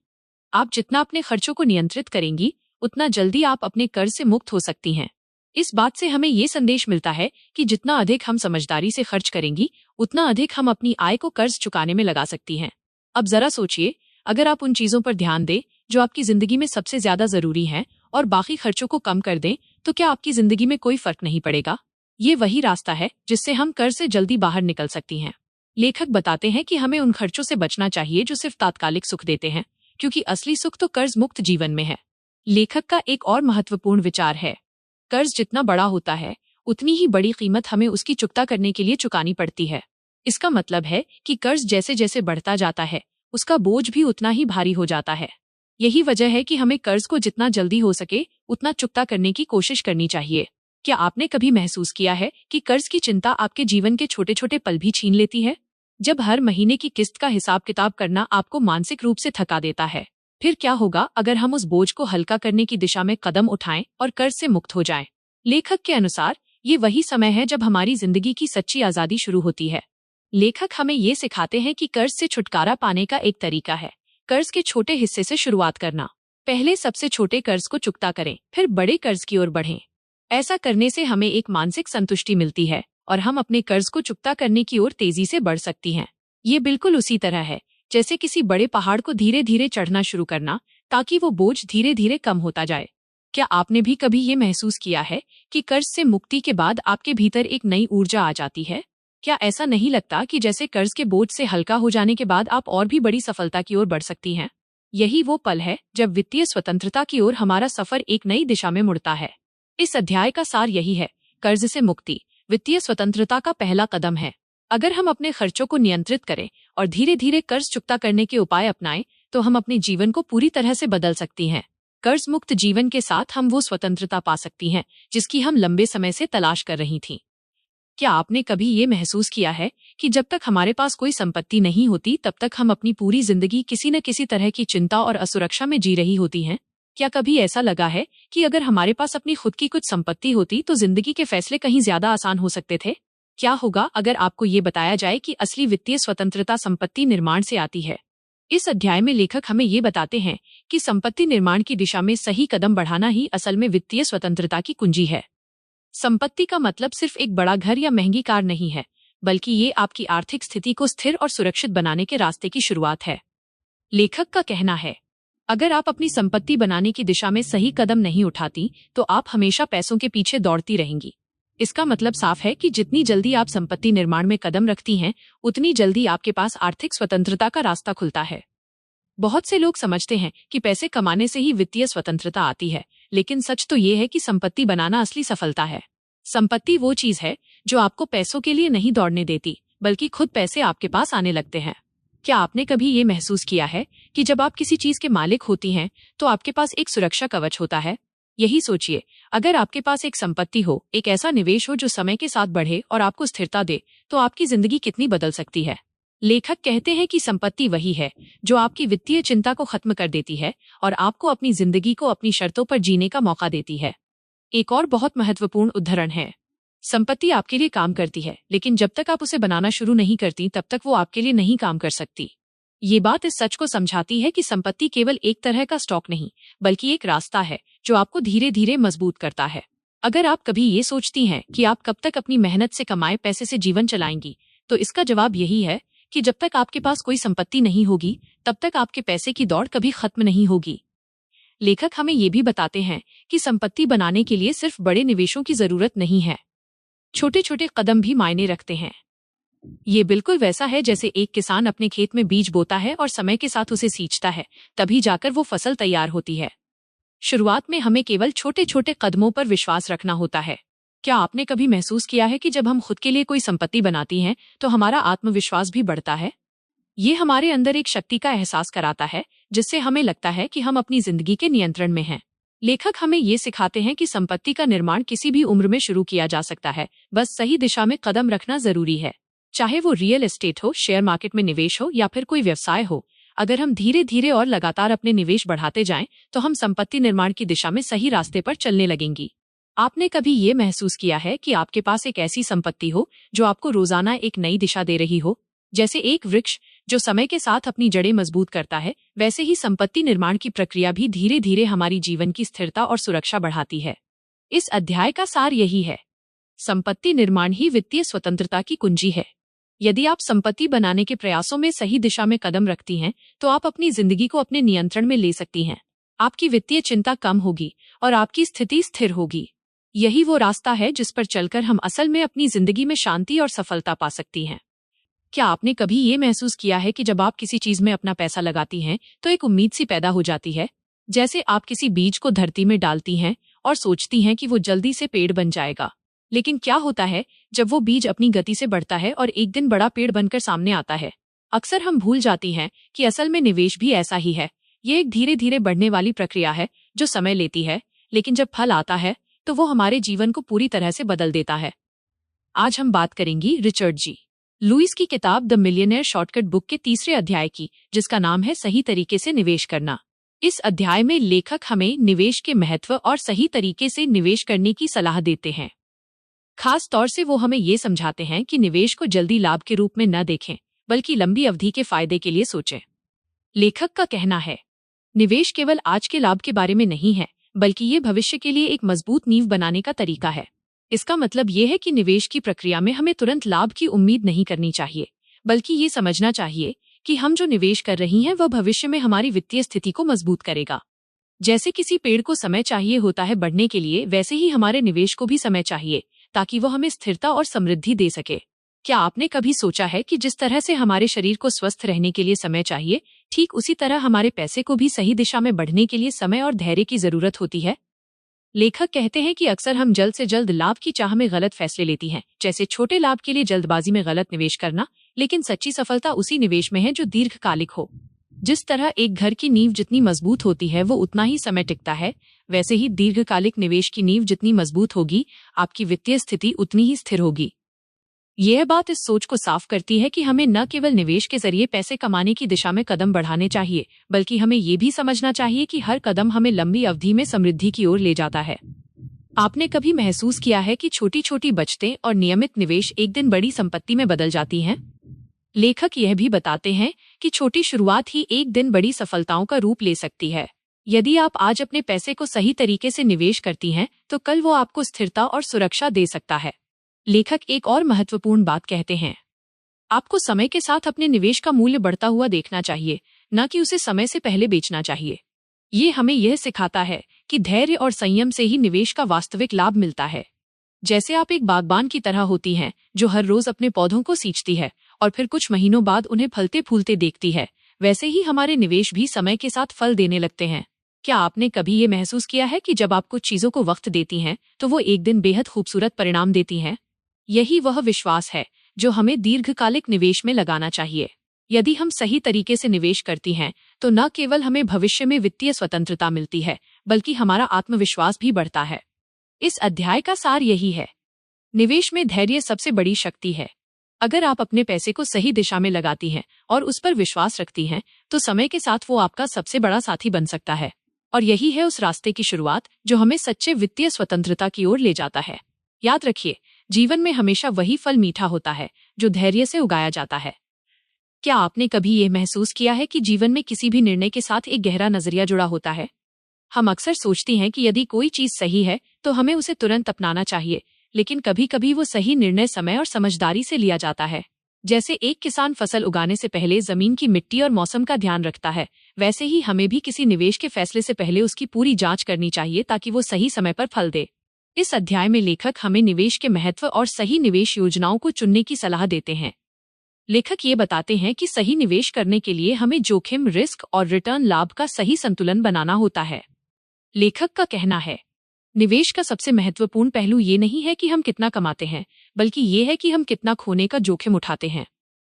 आप जितना अपने खर्चों को नियंत्रित करेंगी, उतना जल्दी आप अपने कर्ज से मुक्त हो सकती हैं। इस बात से हमें ये संदेश मिलता है कि जितना अधिक हम समझदारी से खर्च करेंगी, उतना अधिक हम अपनी आय को कर्ज चुकाने में लगा सकती हैं। अब जरा सोचिए, अगर आप उन चीजों पर ध्यान दें जो आपकी जिंदगी में सबसे ज्यादा जरूरी हैं और बाकी खर्चों को कम कर दें, तो क्या आपकी जिंदगी में कोई फर्क नहीं पड़ेगा? ये वही रास्ता है जिससे हम कर्ज से जल्दी बाहर निकल सकती हैं। लेखक बताते हैं कि हमें उन खर्चों से बचना चाहिए जो सिर्फ तात्कालिक सुख देते हैं, क्योंकि असली सुख तो कर्ज मुक्त जीवन में है। लेखक का एक और महत्वपूर्ण विचार है, कर्ज जितना बड़ा होता है, उतनी ही बड़ी कीमत हमें उसकी चुकता करने के लिए चुकानी पड़ती है। इसका मतलब है कि कर्ज जैसे जैसे बढ़ता जाता है, उसका बोझ भी उतना ही भारी हो जाता है। यही वजह है कि हमें कर्ज को जितना जल्दी हो सके उतना चुकता करने की कोशिश करनी चाहिए। क्या आपने कभी महसूस किया है कि कर्ज की चिंता आपके जीवन के छोटे छोटे पल भी छीन लेती है? जब हर महीने की किस्त का हिसाब किताब करना आपको मानसिक रूप से थका देता है, फिर क्या होगा अगर हम उस बोझ को हल्का करने की दिशा में कदम उठाएं और कर्ज से मुक्त हो जाएं? लेखक के अनुसार ये वही समय है जब हमारी जिंदगी की सच्ची आजादी शुरू होती है। लेखक हमें ये सिखाते हैं कि कर्ज से छुटकारा पाने का एक तरीका है कर्ज के छोटे हिस्से से शुरुआत करना। पहले सबसे छोटे कर्ज को चुकता करें, फिर बड़े कर्ज की ओर बढ़ें। ऐसा करने से हमें एक मानसिक संतुष्टि मिलती है और हम अपने कर्ज को चुकता करने की ओर तेजी से बढ़ सकती हैं। ये बिल्कुल उसी तरह है जैसे किसी बड़े पहाड़ को धीरे धीरे चढ़ना शुरू करना, ताकि वो बोझ धीरे धीरे कम होता जाए। क्या आपने भी कभी ये महसूस किया है कि कर्ज से मुक्ति के बाद आपके भीतर एक नई ऊर्जा आ जाती है? क्या ऐसा नहीं लगता कि जैसे कर्ज के बोझ से हल्का हो जाने के बाद आप और भी बड़ी सफलता की ओर बढ़ सकती हैं? यही वो पल है जब वित्तीय स्वतंत्रता की ओर हमारा सफर एक नई दिशा में मुड़ता है। इस अध्याय का सार यही है, कर्ज से मुक्ति वित्तीय स्वतंत्रता का पहला कदम है। अगर हम अपने खर्चों को नियंत्रित करें और धीरे धीरे कर्ज चुकता करने के उपाय अपनाएं, तो हम अपने जीवन को पूरी तरह से बदल सकती हैं। कर्ज मुक्त जीवन के साथ हम वो स्वतंत्रता पा सकती हैं जिसकी हम लंबे समय से तलाश कर रही थीं। क्या आपने कभी ये महसूस किया है कि जब तक हमारे पास कोई संपत्ति नहीं होती तब तक हम अपनी पूरी जिंदगी किसी न किसी तरह की चिंता और असुरक्षा में जी रही होती हैं? क्या कभी ऐसा लगा है कि अगर हमारे पास अपनी खुद की कुछ संपत्ति होती तो जिंदगी के फैसले कहीं ज्यादा आसान हो सकते थे? क्या होगा अगर आपको ये बताया जाए कि असली वित्तीय स्वतंत्रता संपत्ति निर्माण से आती है? इस अध्याय में लेखक हमें ये बताते हैं कि संपत्ति निर्माण की दिशा में सही कदम बढ़ाना ही असल में वित्तीय स्वतंत्रता की कुंजी है। संपत्ति का मतलब सिर्फ एक बड़ा घर या महंगी कार नहीं है, बल्कि ये आपकी आर्थिक स्थिति को स्थिर और सुरक्षित बनाने के रास्ते की शुरुआत है। लेखक का कहना है, अगर आप अपनी संपत्ति बनाने की दिशा में सही कदम नहीं उठाती तो आप हमेशा पैसों के पीछे दौड़ती रहेंगी। इसका मतलब साफ है कि जितनी जल्दी आप संपत्ति निर्माण में कदम रखती हैं, उतनी जल्दी आपके पास आर्थिक स्वतंत्रता का रास्ता खुलता है। बहुत से लोग समझते हैं कि पैसे कमाने से ही वित्तीय स्वतंत्रता आती है, लेकिन सच तो ये है कि संपत्ति बनाना असली सफलता है। संपत्ति वो चीज है जो आपको पैसों के लिए नहीं दौड़ने देती, बल्कि खुद पैसे आपके पास आने लगते हैं। क्या आपने कभी ये महसूस किया है कि जब आप किसी चीज के मालिक होती हैं, तो आपके पास एक सुरक्षा कवच होता है? यही सोचिए, अगर आपके पास एक संपत्ति हो, एक ऐसा निवेश हो जो समय के साथ बढ़े और आपको स्थिरता दे, तो आपकी जिंदगी कितनी बदल सकती है। लेखक कहते हैं कि संपत्ति वही है जो आपकी वित्तीय चिंता को खत्म कर देती है और आपको अपनी जिंदगी को अपनी शर्तों पर जीने का मौका देती है। एक और बहुत महत्वपूर्ण उदाहरण है, संपत्ति आपके लिए काम करती है, लेकिन जब तक आप उसे बनाना शुरू नहीं करती तब तक वो आपके लिए नहीं काम कर सकती। ये बात इस सच को समझाती है कि संपत्ति केवल एक तरह का स्टॉक नहीं, बल्कि एक रास्ता है जो आपको धीरे धीरे मजबूत करता है। अगर आप कभी ये सोचती हैं कि आप कब तक अपनी मेहनत से कमाए पैसे से जीवन चलाएंगी, तो इसका जवाब यही है कि जब तक आपके पास कोई संपत्ति नहीं होगी, तब तक आपके पैसे की दौड़ कभी खत्म नहीं होगी। लेखक हमें ये भी बताते हैं कि संपत्ति बनाने के लिए सिर्फ बड़े निवेशों की जरूरत नहीं है, छोटे छोटे कदम भी मायने रखते हैं। ये बिल्कुल वैसा है जैसे एक किसान अपने खेत में बीज बोता है और समय के साथ उसे सींचता है, तभी जाकर वो फसल तैयार होती है। शुरुआत में हमें केवल छोटे छोटे कदमों पर विश्वास रखना होता है। क्या आपने कभी महसूस किया है कि जब हम खुद के लिए कोई संपत्ति बनाती हैं, तो हमारा आत्मविश्वास भी बढ़ता है? ये हमारे अंदर एक शक्ति का एहसास कराता है, जिससे हमें लगता है कि हम अपनी जिंदगी के नियंत्रण में हैं। लेखक हमें ये सिखाते हैं कि संपत्ति का निर्माण किसी भी उम्र में शुरू किया जा सकता है, बस सही दिशा में कदम रखना जरूरी है। चाहे वो रियल एस्टेट हो, शेयर मार्केट में निवेश हो या फिर कोई व्यवसाय हो, अगर हम धीरे धीरे और लगातार अपने निवेश बढ़ाते जाएं, तो हम संपत्ति निर्माण की दिशा में सही रास्ते पर चलने लगेंगी। आपने कभी ये महसूस किया है कि आपके पास एक ऐसी संपत्ति हो जो आपको रोजाना एक नई दिशा दे रही हो? जैसे एक वृक्ष जो समय के साथ अपनी जड़ें मजबूत करता है, वैसे ही संपत्ति निर्माण की प्रक्रिया भी धीरे धीरे हमारी जीवन की स्थिरता और सुरक्षा बढ़ाती है। इस अध्याय का सार यही है, संपत्ति निर्माण ही वित्तीय स्वतंत्रता की कुंजी है। यदि आप संपत्ति बनाने के प्रयासों में सही दिशा में कदम रखती हैं, तो आप अपनी जिंदगी को अपने नियंत्रण में ले सकती हैं। आपकी वित्तीय चिंता कम होगी और आपकी स्थिति स्थिर होगी। यही वो रास्ता है जिस पर चलकर हम असल में अपनी जिंदगी में शांति और सफलता पा सकती हैं। क्या आपने कभी ये महसूस किया है कि जब आप किसी चीज में अपना पैसा लगाती हैं, तो एक उम्मीद सी पैदा हो जाती है? जैसे आप किसी बीज को धरती में डालती हैं और सोचती हैं कि वो जल्दी से पेड़ बन जाएगा। लेकिन क्या होता है जब वो बीज अपनी गति से बढ़ता है और एक दिन बड़ा पेड़ बनकर सामने आता है? अक्सर हम भूल जाती हैं कि असल में निवेश भी ऐसा ही है। ये एक धीरे धीरे बढ़ने वाली प्रक्रिया है जो समय लेती है, लेकिन जब फल आता है तो वो हमारे जीवन को पूरी तरह से बदल देता है। आज हम बात करेंगी रिचर्ड जी लुइस की किताब द मिलियनेयर शॉर्टकट बुक के तीसरे अध्याय की, जिसका नाम है सही तरीके से निवेश करना। इस अध्याय में लेखक हमें निवेश के महत्व और सही तरीके से निवेश करने की सलाह देते हैं। खास तौर से वो हमें ये समझाते हैं कि निवेश को जल्दी लाभ के रूप में न देखें, बल्कि लंबी अवधि के फायदे के लिए सोचें। लेखक का कहना है, निवेश केवल आज के लाभ के बारे में नहीं है, बल्कि ये भविष्य के लिए एक मजबूत नींव बनाने का तरीका है। इसका मतलब ये है कि निवेश की प्रक्रिया में हमें तुरंत लाभ की उम्मीद नहीं करनी चाहिए, बल्कि ये समझना चाहिए कि हम जो निवेश कर रही हैं वह भविष्य में हमारी वित्तीय स्थिति को मजबूत करेगा। जैसे किसी पेड़ को समय चाहिए होता है बढ़ने के लिए, वैसे ही हमारे निवेश को भी समय चाहिए ताकि वह हमें स्थिरता और समृद्धि दे सके। क्या आपने कभी सोचा है कि जिस तरह से हमारे शरीर को स्वस्थ रहने के लिए समय चाहिए, ठीक उसी तरह हमारे पैसे को भी सही दिशा में बढ़ने के लिए समय और धैर्य की जरूरत होती है? लेखक कहते हैं कि अक्सर हम जल्द से जल्द लाभ की चाह में गलत फैसले लेती हैं, जैसे छोटे लाभ के लिए जल्दबाजी में गलत निवेश करना, लेकिन सच्ची सफलता उसी निवेश में है जो दीर्घकालिक हो। जिस तरह एक घर की नींव जितनी मजबूत होती है वो उतना ही समय टिकता है, वैसे ही दीर्घकालिक निवेश की नींव जितनी मजबूत होगी, आपकी वित्तीय स्थिति उतनी ही स्थिर होगी। यह बात इस सोच को साफ करती है कि हमें न केवल निवेश के जरिए पैसे कमाने की दिशा में कदम बढ़ाने चाहिए, बल्कि हमें ये भी समझना चाहिए कि हर कदम हमें लंबी अवधि में समृद्धि की ओर ले जाता है। आपने कभी महसूस किया है कि छोटी छोटी बचतें और नियमित निवेश एक दिन बड़ी संपत्ति में बदल जाती हैं? लेखक यह भी बताते हैं कि छोटी शुरुआत ही एक दिन बड़ी सफलताओं का रूप ले सकती है। यदि आप आज अपने पैसे को सही तरीके से निवेश करती हैं, तो कल वो आपको स्थिरता और सुरक्षा दे सकता है। लेखक एक और महत्वपूर्ण बात कहते हैं, आपको समय के साथ अपने निवेश का मूल्य बढ़ता हुआ देखना चाहिए, न कि उसे समय से पहले बेचना चाहिए। ये हमें यह सिखाता है कि धैर्य और संयम से ही निवेश का वास्तविक लाभ मिलता है। जैसे आप एक बागबान की तरह होती हैं जो हर रोज अपने पौधों को सींचती है और फिर कुछ महीनों बाद उन्हें फलते फूलते देखती है, वैसे ही हमारे निवेश भी समय के साथ फल देने लगते हैं। क्या आपने कभी ये महसूस किया है कि जब आप कुछ चीजों को वक्त देती हैं तो वो एक दिन बेहद खूबसूरत परिणाम देती हैं? यही वह विश्वास है जो हमें दीर्घकालिक निवेश में लगाना चाहिए। यदि हम सही तरीके से निवेश करती हैं तो न केवल हमें भविष्य में वित्तीय स्वतंत्रता मिलती है, बल्कि हमारा आत्मविश्वास भी बढ़ता है। इस अध्याय का सार यही है, निवेश में धैर्य सबसे बड़ी शक्ति है। अगर आप अपने पैसे को सही दिशा में लगाती हैं और उस पर विश्वास रखती हैं, तो समय के साथ वो आपका सबसे बड़ा साथी बन सकता है। और यही है उस रास्ते की शुरुआत जो हमें सच्चे वित्तीय स्वतंत्रता की ओर ले जाता है। याद रखिए, जीवन में हमेशा वही फल मीठा होता है जो धैर्य से उगाया जाता है। क्या आपने कभी ये महसूस किया है कि जीवन में किसी भी निर्णय के साथ एक गहरा नजरिया जुड़ा होता है? हम अक्सर सोचते हैं कि यदि कोई चीज सही है तो हमें उसे तुरंत अपनाना चाहिए, लेकिन कभी कभी वो सही निर्णय समय और समझदारी से लिया जाता है। जैसे एक किसान फसल उगाने से पहले जमीन की मिट्टी और मौसम का ध्यान रखता है, वैसे ही हमें भी किसी निवेश के फैसले से पहले उसकी पूरी जांच करनी चाहिए ताकि वो सही समय पर फल दे। इस अध्याय में लेखक हमें निवेश के महत्व और सही निवेश योजनाओं को चुनने की सलाह देते हैं। लेखक ये बताते हैं कि सही निवेश करने के लिए हमें जोखिम, रिस्क और रिटर्न लाभ का सही संतुलन बनाना होता है। लेखक का कहना है, निवेश का सबसे महत्वपूर्ण पहलू ये नहीं है कि हम कितना कमाते हैं, बल्कि ये है कि हम कितना खोने का जोखिम उठाते हैं।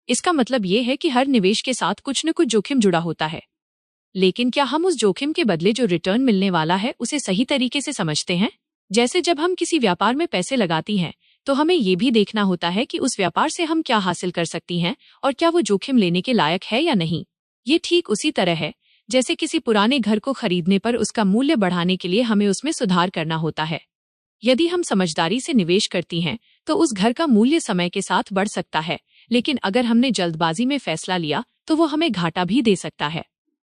इसका मतलब ये है कि हर निवेश के साथ कुछ न कुछ जोखिम जुड़ा होता है, लेकिन क्या हम उस जोखिम के बदले जो रिटर्न मिलने वाला है उसे सही तरीके से समझते हैं? जैसे जब हम किसी व्यापार में पैसे लगाती हैं, तो हमें ये भी देखना होता है कि उस व्यापार से हम क्या हासिल कर सकती हैं और क्या वो जोखिम लेने के लायक है या नहीं। ये ठीक उसी तरह है जैसे किसी पुराने घर को खरीदने पर उसका मूल्य बढ़ाने के लिए हमें उसमें सुधार करना होता है। यदि हम समझदारी से निवेश करती हैं तो उस घर का मूल्य समय के साथ बढ़ सकता है, लेकिन अगर हमने जल्दबाजी में फैसला लिया तो वो हमें घाटा भी दे सकता है।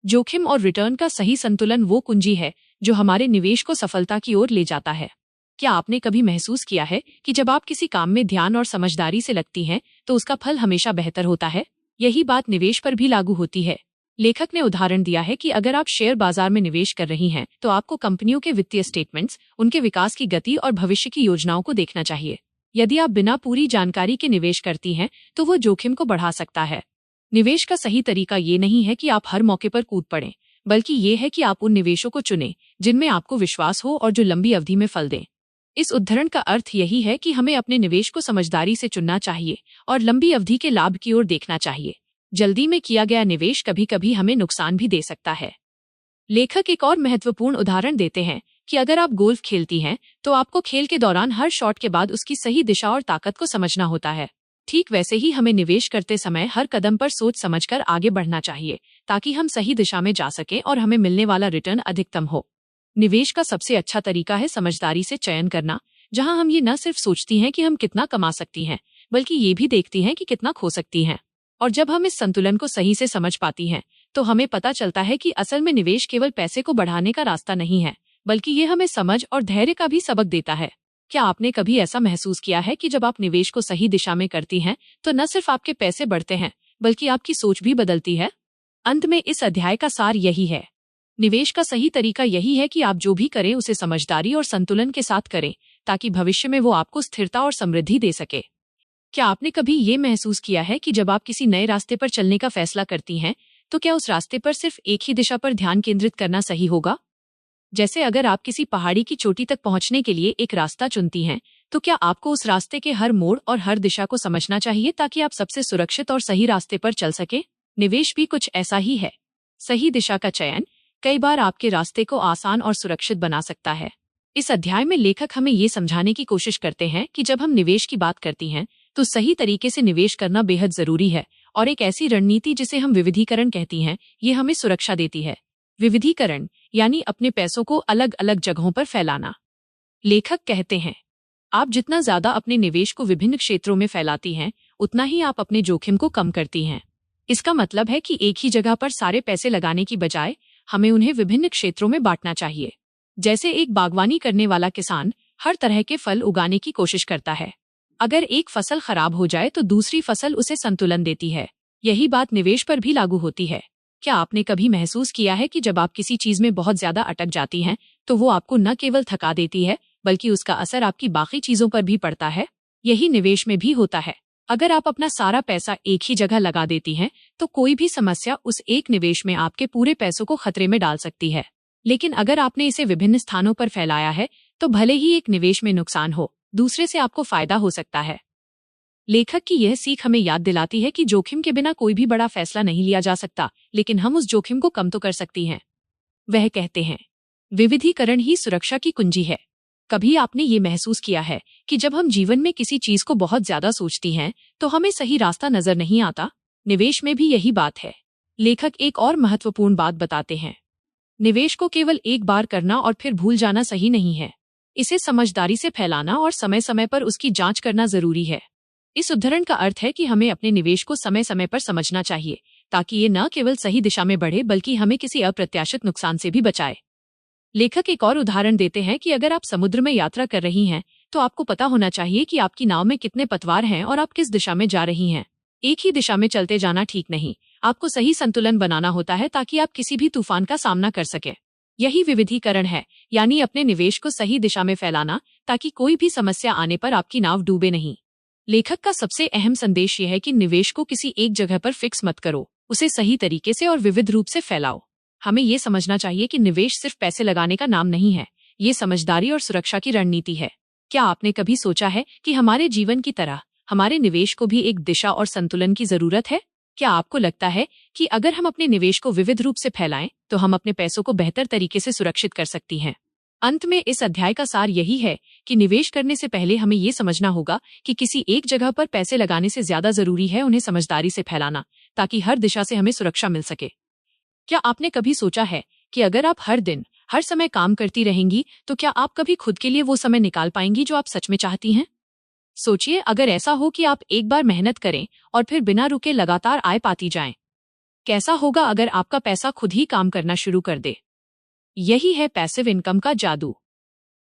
जोखिम और रिटर्न का सही संतुलन वो कुंजी है जो हमारे निवेश को सफलता की ओर ले जाता है। क्या आपने कभी महसूस किया है कि जब आप किसी काम में ध्यान और समझदारी से लगती हैं तो उसका फल हमेशा बेहतर होता है? यही बात निवेश पर भी लागू होती है। लेखक ने उदाहरण दिया है कि अगर आप शेयर बाजार में निवेश कर रही हैं तो आपको कंपनियों के वित्तीय स्टेटमेंट्स, उनके विकास की गति और भविष्य की योजनाओं को देखना चाहिए। यदि आप बिना पूरी जानकारी के निवेश करती हैं तो वो जोखिम को बढ़ा सकता है। निवेश का सही तरीका ये नहीं है कि आप हर मौके पर कूद पड़ें, बल्कि ये है कि आप उन निवेशों को चुनें जिनमें आपको विश्वास हो और जो लंबी अवधि में फल दें। इस उदाहरण का अर्थ यही है कि हमें अपने निवेश को समझदारी से चुनना चाहिए और लंबी अवधि के लाभ की ओर देखना चाहिए। जल्दी में किया गया निवेश कभी कभी हमें नुकसान भी दे सकता है। लेखक एक और महत्वपूर्ण उदाहरण देते हैं कि अगर आप गोल्फ खेलती हैं तो आपको खेल के दौरान हर शॉट के बाद उसकी सही दिशा और ताकत को समझना होता है। ठीक वैसे ही हमें निवेश करते समय हर कदम पर सोच समझकर आगे बढ़ना चाहिए ताकि हम सही दिशा में जा सकें और हमें मिलने वाला रिटर्न अधिकतम हो। निवेश का सबसे अच्छा तरीका है समझदारी से चयन करना, जहां हम ये न सिर्फ सोचती हैं कि हम कितना कमा सकती हैं, बल्कि ये भी देखती हैं कि कितना खो सकती हैं। और जब हम इस संतुलन को सही से समझ पाती हैं तो हमें पता चलता है कि असल में निवेश केवल पैसे को बढ़ाने का रास्ता नहीं है, बल्कि ये हमें समझ और धैर्य का भी सबक देता है। क्या आपने कभी ऐसा महसूस किया है कि जब आप निवेश को सही दिशा में करती हैं, तो न सिर्फ आपके पैसे बढ़ते हैं, बल्कि आपकी सोच भी बदलती है? अंत में इस अध्याय का सार यही है। निवेश का सही तरीका यही है कि आप जो भी करें उसे समझदारी और संतुलन के साथ करें, ताकि भविष्य में वो आपको स्थिरता और समृद्धि दे सके। क्या आपने कभी ये महसूस किया है कि जब आप किसी नए रास्ते पर चलने का फैसला करती हैं, तो क्या उस रास्ते पर सिर्फ एक ही दिशा पर ध्यान केंद्रित करना सही होगा? जैसे अगर आप किसी पहाड़ी की चोटी तक पहुंचने के लिए एक रास्ता चुनती हैं, तो क्या आपको उस रास्ते के हर मोड़ और हर दिशा को समझना चाहिए ताकि आप सबसे सुरक्षित और सही रास्ते पर चल सके? निवेश भी कुछ ऐसा ही है। सही दिशा का चयन कई बार आपके रास्ते को आसान और सुरक्षित बना सकता है। इस अध्याय में लेखक हमें ये समझाने की कोशिश करते हैं कि जब हम निवेश की बात करती हैं, तो सही तरीके से निवेश करना बेहद जरूरी है, और एक ऐसी रणनीति जिसे हम विविधीकरण कहती हैं, ये हमें सुरक्षा देती है। विविधीकरण यानी अपने पैसों को अलग अलग जगहों पर फैलाना। लेखक कहते हैं, आप जितना ज्यादा अपने निवेश को विभिन्न क्षेत्रों में फैलाती हैं, उतना ही आप अपने जोखिम को कम करती हैं। इसका मतलब है कि एक ही जगह पर सारे पैसे लगाने की बजाय हमें उन्हें विभिन्न क्षेत्रों में बांटना चाहिए। जैसे एक बागवानी करने वाला किसान हर तरह के फल उगाने की कोशिश करता है। अगर एक फसल खराब हो जाए तो दूसरी फसल उसे संतुलन देती है। यही बात निवेश पर भी लागू होती है। क्या आपने कभी महसूस किया है कि जब आप किसी चीज में बहुत ज्यादा अटक जाती हैं, तो वो आपको न केवल थका देती है, बल्कि उसका असर आपकी बाकी चीजों पर भी पड़ता है? यही निवेश में भी होता है। अगर आप अपना सारा पैसा एक ही जगह लगा देती हैं, तो कोई भी समस्या उस एक निवेश में आपके पूरे पैसों को खतरे में डाल सकती है। लेकिन अगर आपने इसे विभिन्न स्थानों पर फैलाया है, तो भले ही एक निवेश में नुकसान हो, दूसरे से आपको फायदा हो सकता है। लेखक की यह सीख हमें याद दिलाती है कि जोखिम के बिना कोई भी बड़ा फैसला नहीं लिया जा सकता, लेकिन हम उस जोखिम को कम तो कर सकती हैं। वह कहते हैं, विविधीकरण ही सुरक्षा की कुंजी है। कभी आपने ये महसूस किया है कि जब हम जीवन में किसी चीज को बहुत ज्यादा सोचती हैं, तो हमें सही रास्ता नजर नहीं आता? निवेश में भी यही बात है। लेखक एक और महत्वपूर्ण बात बताते हैं, निवेश को केवल एक बार करना और फिर भूल जाना सही नहीं है। इसे समझदारी से फैलाना और समय समय पर उसकी जांच करना जरूरी है। इस उदाहरण का अर्थ है कि हमें अपने निवेश को समय समय पर समझना चाहिए, ताकि ये न केवल सही दिशा में बढ़े, बल्कि हमें किसी अप्रत्याशित नुकसान से भी बचाए। लेखक एक और उदाहरण देते हैं कि अगर आप समुद्र में यात्रा कर रही हैं, तो आपको पता होना चाहिए कि आपकी नाव में कितने पतवार हैं और आप किस दिशा में जा रही हैं। एक ही दिशा में चलते जाना ठीक नहीं। आपको सही संतुलन बनाना होता है ताकि आप किसी भी तूफान का सामना कर सके। यही विविधीकरण है, यानी अपने निवेश को सही दिशा में फैलाना, ताकि कोई भी समस्या आने पर आपकी नाव डूबे नहीं। लेखक का सबसे अहम संदेश यह है कि निवेश को किसी एक जगह पर फिक्स मत करो, उसे सही तरीके से और विविध रूप से फैलाओ। हमें ये समझना चाहिए कि निवेश सिर्फ पैसे लगाने का नाम नहीं है, ये समझदारी और सुरक्षा की रणनीति है। क्या आपने कभी सोचा है कि हमारे जीवन की तरह हमारे निवेश को भी एक दिशा और संतुलन की जरूरत है? क्या आपको लगता है कि अगर हम अपने निवेश को विविध रूप से फैलाएं, तो हम अपने पैसों को बेहतर तरीके से सुरक्षित कर सकती हैं? अंत में इस अध्याय का सार यही है कि निवेश करने से पहले हमें ये समझना होगा कि किसी एक जगह पर पैसे लगाने से ज्यादा जरूरी है उन्हें समझदारी से फैलाना, ताकि हर दिशा से हमें सुरक्षा मिल सके। क्या आपने कभी सोचा है कि अगर आप हर दिन हर समय काम करती रहेंगी, तो क्या आप कभी खुद के लिए वो समय निकाल पाएंगी जो आप सच में चाहती हैं? सोचिए, अगर ऐसा हो कि आप एक बार मेहनत करें और फिर बिना रुके लगातार आय पाती जाएं। कैसा होगा अगर आपका पैसा खुद ही काम करना शुरू कर दे? यही है पैसिव इनकम का जादू।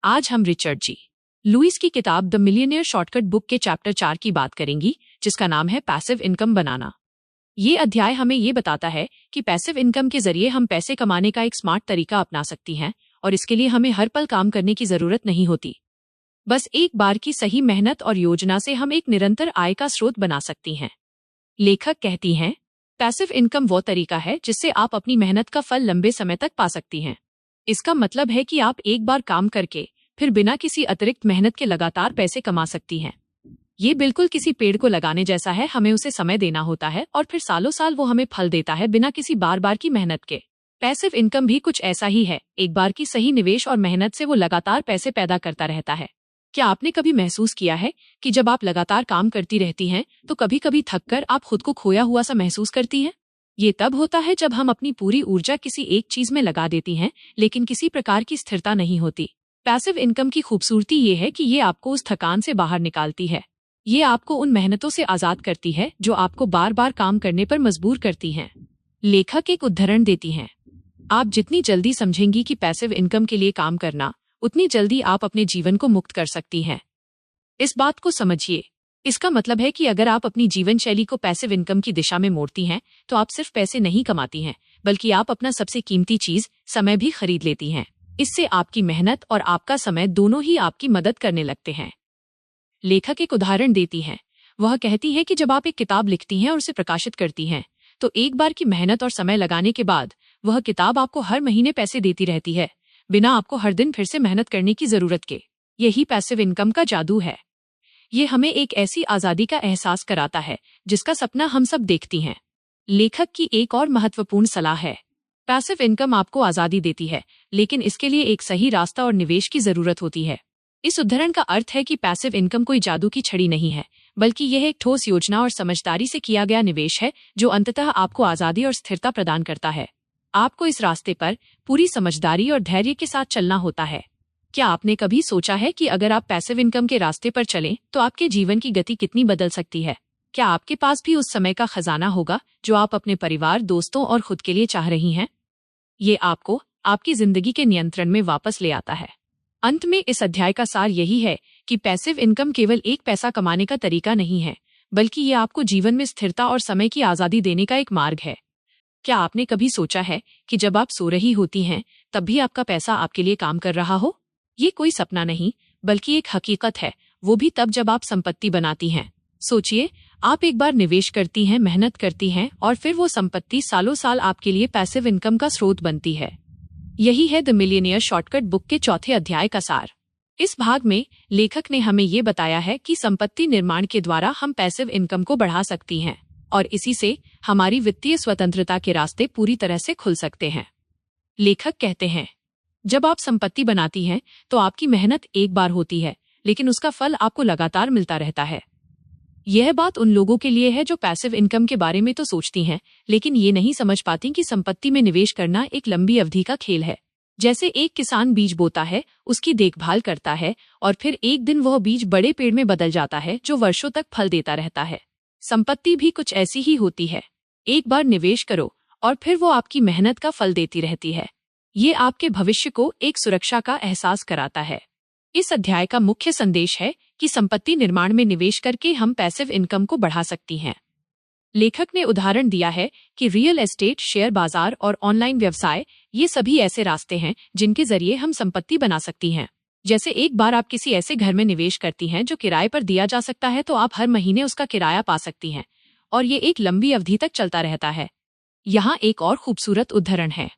आज हम रिचर्ड जी लुइस की किताब द मिलियनेयर शॉर्टकट बुक के चैप्टर 4 की बात करेंगी, जिसका नाम है पैसिव इनकम बनाना। ये अध्याय हमें ये बताता है कि पैसिव इनकम के जरिए हम पैसे कमाने का एक स्मार्ट तरीका अपना सकती हैं, और इसके लिए हमें हर पल काम करने की जरूरत नहीं होती। बस एक बार की सही मेहनत और योजना से हम एक निरंतर आय का स्रोत बना सकती हैं। लेखक कहती हैं, पैसिव इनकम वो तरीका है जिससे आप अपनी मेहनत का फल लंबे समय तक पा सकती हैं। इसका मतलब है कि आप एक बार काम करके फिर बिना किसी अतिरिक्त मेहनत के लगातार पैसे कमा सकती हैं। ये बिल्कुल किसी पेड़ को लगाने जैसा है, हमें उसे समय देना होता है और फिर सालों साल वो हमें फल देता है बिना किसी बार बार की मेहनत के। पैसिव इनकम भी कुछ ऐसा ही है, एक बार की सही निवेश और मेहनत से वो लगातार पैसे पैदा करता रहता है। क्या आपने कभी महसूस किया है कि जब आप लगातार काम करती रहती हैं, तो कभी कभी थककर आप खुद को खोया हुआ सा महसूस करती हैं? ये तब होता है जब हम अपनी पूरी ऊर्जा किसी एक चीज में लगा देती हैं, लेकिन किसी प्रकार की स्थिरता नहीं होती। पैसिव इनकम की खूबसूरती ये है कि ये आपको उस थकान से बाहर निकालती है। ये आपको उन मेहनतों से आजाद करती है जो आपको बार बार काम करने पर मजबूर करती हैं। लेखक एक उदाहरण देती हैं। आप जितनी जल्दी समझेंगी कि पैसिव इनकम के लिए काम करना, उतनी जल्दी आप अपने जीवन को मुक्त कर सकती हैं। इस बात को समझिए। इसका मतलब है कि अगर आप अपनी जीवन शैली को पैसिव इनकम की दिशा में मोड़ती हैं, तो आप सिर्फ पैसे नहीं कमाती हैं, बल्कि आप अपना सबसे कीमती चीज समय भी खरीद लेती हैं। इससे आपकी मेहनत और आपका समय दोनों ही आपकी मदद करने लगते हैं। लेखक एक उदाहरण देती हैं। वह कहती है कि जब आप एक किताब लिखती हैं और उसे प्रकाशित करती हैं, तो एक बार की मेहनत और समय लगाने के बाद वह किताब आपको हर महीने पैसे देती रहती है, बिना आपको हर दिन फिर से मेहनत करने की जरूरत के। यही पैसिव इनकम का जादू है। ये हमें एक ऐसी आजादी का एहसास कराता है जिसका सपना हम सब देखती हैं। लेखक की एक और महत्वपूर्ण सलाह है। पैसिव इनकम आपको आजादी देती है, लेकिन इसके लिए एक सही रास्ता और निवेश की जरूरत होती है। इस उदाहरण का अर्थ है कि पैसिव इनकम कोई जादू की छड़ी नहीं है, बल्कि यह एक ठोस योजना और समझदारी से किया गया निवेश है जो अंततः आपको आजादी और स्थिरता प्रदान करता है। आपको इस रास्ते पर पूरी समझदारी और धैर्य के साथ चलना होता है। क्या आपने कभी सोचा है कि अगर आप पैसिव इनकम के रास्ते पर चलें तो आपके जीवन की गति कितनी बदल सकती है? क्या आपके पास भी उस समय का खजाना होगा जो आप अपने परिवार, दोस्तों और खुद के लिए चाह रही हैं? ये आपको आपकी जिंदगी के नियंत्रण में वापस ले आता है। अंत में इस अध्याय का सार यही है कि पैसिव इनकम केवल एक पैसा कमाने का तरीका नहीं है, बल्कि ये आपको जीवन में स्थिरता और समय की आजादी देने का एक मार्ग है। क्या आपने कभी सोचा है कि जब आप सो रही होती हैं, तब भी आपका पैसा आपके लिए काम कर रहा हो? ये कोई सपना नहीं, बल्कि एक हकीकत है, वो भी तब जब आप संपत्ति बनाती हैं। सोचिए, आप एक बार निवेश करती हैं, मेहनत करती हैं और फिर वो संपत्ति सालों साल आपके लिए पैसिव इनकम का स्रोत बनती है। यही है द मिलियनियर शॉर्टकट बुक के चौथे अध्याय का सार। इस भाग में लेखक ने हमें ये बताया है कि संपत्ति निर्माण के द्वारा हम पैसिव इनकम को बढ़ा सकती हैं और इसी से हमारी वित्तीय स्वतंत्रता के रास्ते पूरी तरह से खुल सकते हैं। लेखक कहते हैं, जब आप संपत्ति बनाती हैं तो आपकी मेहनत एक बार होती है, लेकिन उसका फल आपको लगातार मिलता रहता है। यह बात उन लोगों के लिए है जो पैसिव इनकम के बारे में तो सोचती हैं, लेकिन ये नहीं समझ पाती कि संपत्ति में निवेश करना एक लंबी अवधि का खेल है। जैसे एक किसान बीज बोता है, उसकी देखभाल करता है और फिर एक दिन वह बीज बड़े पेड़ में बदल जाता है जो वर्षों तक फल देता रहता है। संपत्ति भी कुछ ऐसी ही होती है। एक बार निवेश करो और फिर वो आपकी मेहनत का फल देती रहती है। ये आपके भविष्य को एक सुरक्षा का एहसास कराता है। इस अध्याय का मुख्य संदेश है कि संपत्ति निर्माण में निवेश करके हम पैसिव इनकम को बढ़ा सकती हैं। लेखक ने उदाहरण दिया है कि रियल एस्टेट, शेयर बाजार और ऑनलाइन व्यवसाय, ये सभी ऐसे रास्ते हैं जिनके जरिए हम संपत्ति बना सकती हैं। जैसे एक बार आप किसी ऐसे घर में निवेश करती हैं जो किराए पर दिया जा सकता है, तो आप हर महीने उसका किराया पा सकती हैं और ये एक लंबी अवधि तक चलता रहता है। यहाँ एक और खूबसूरत उदाहरण है।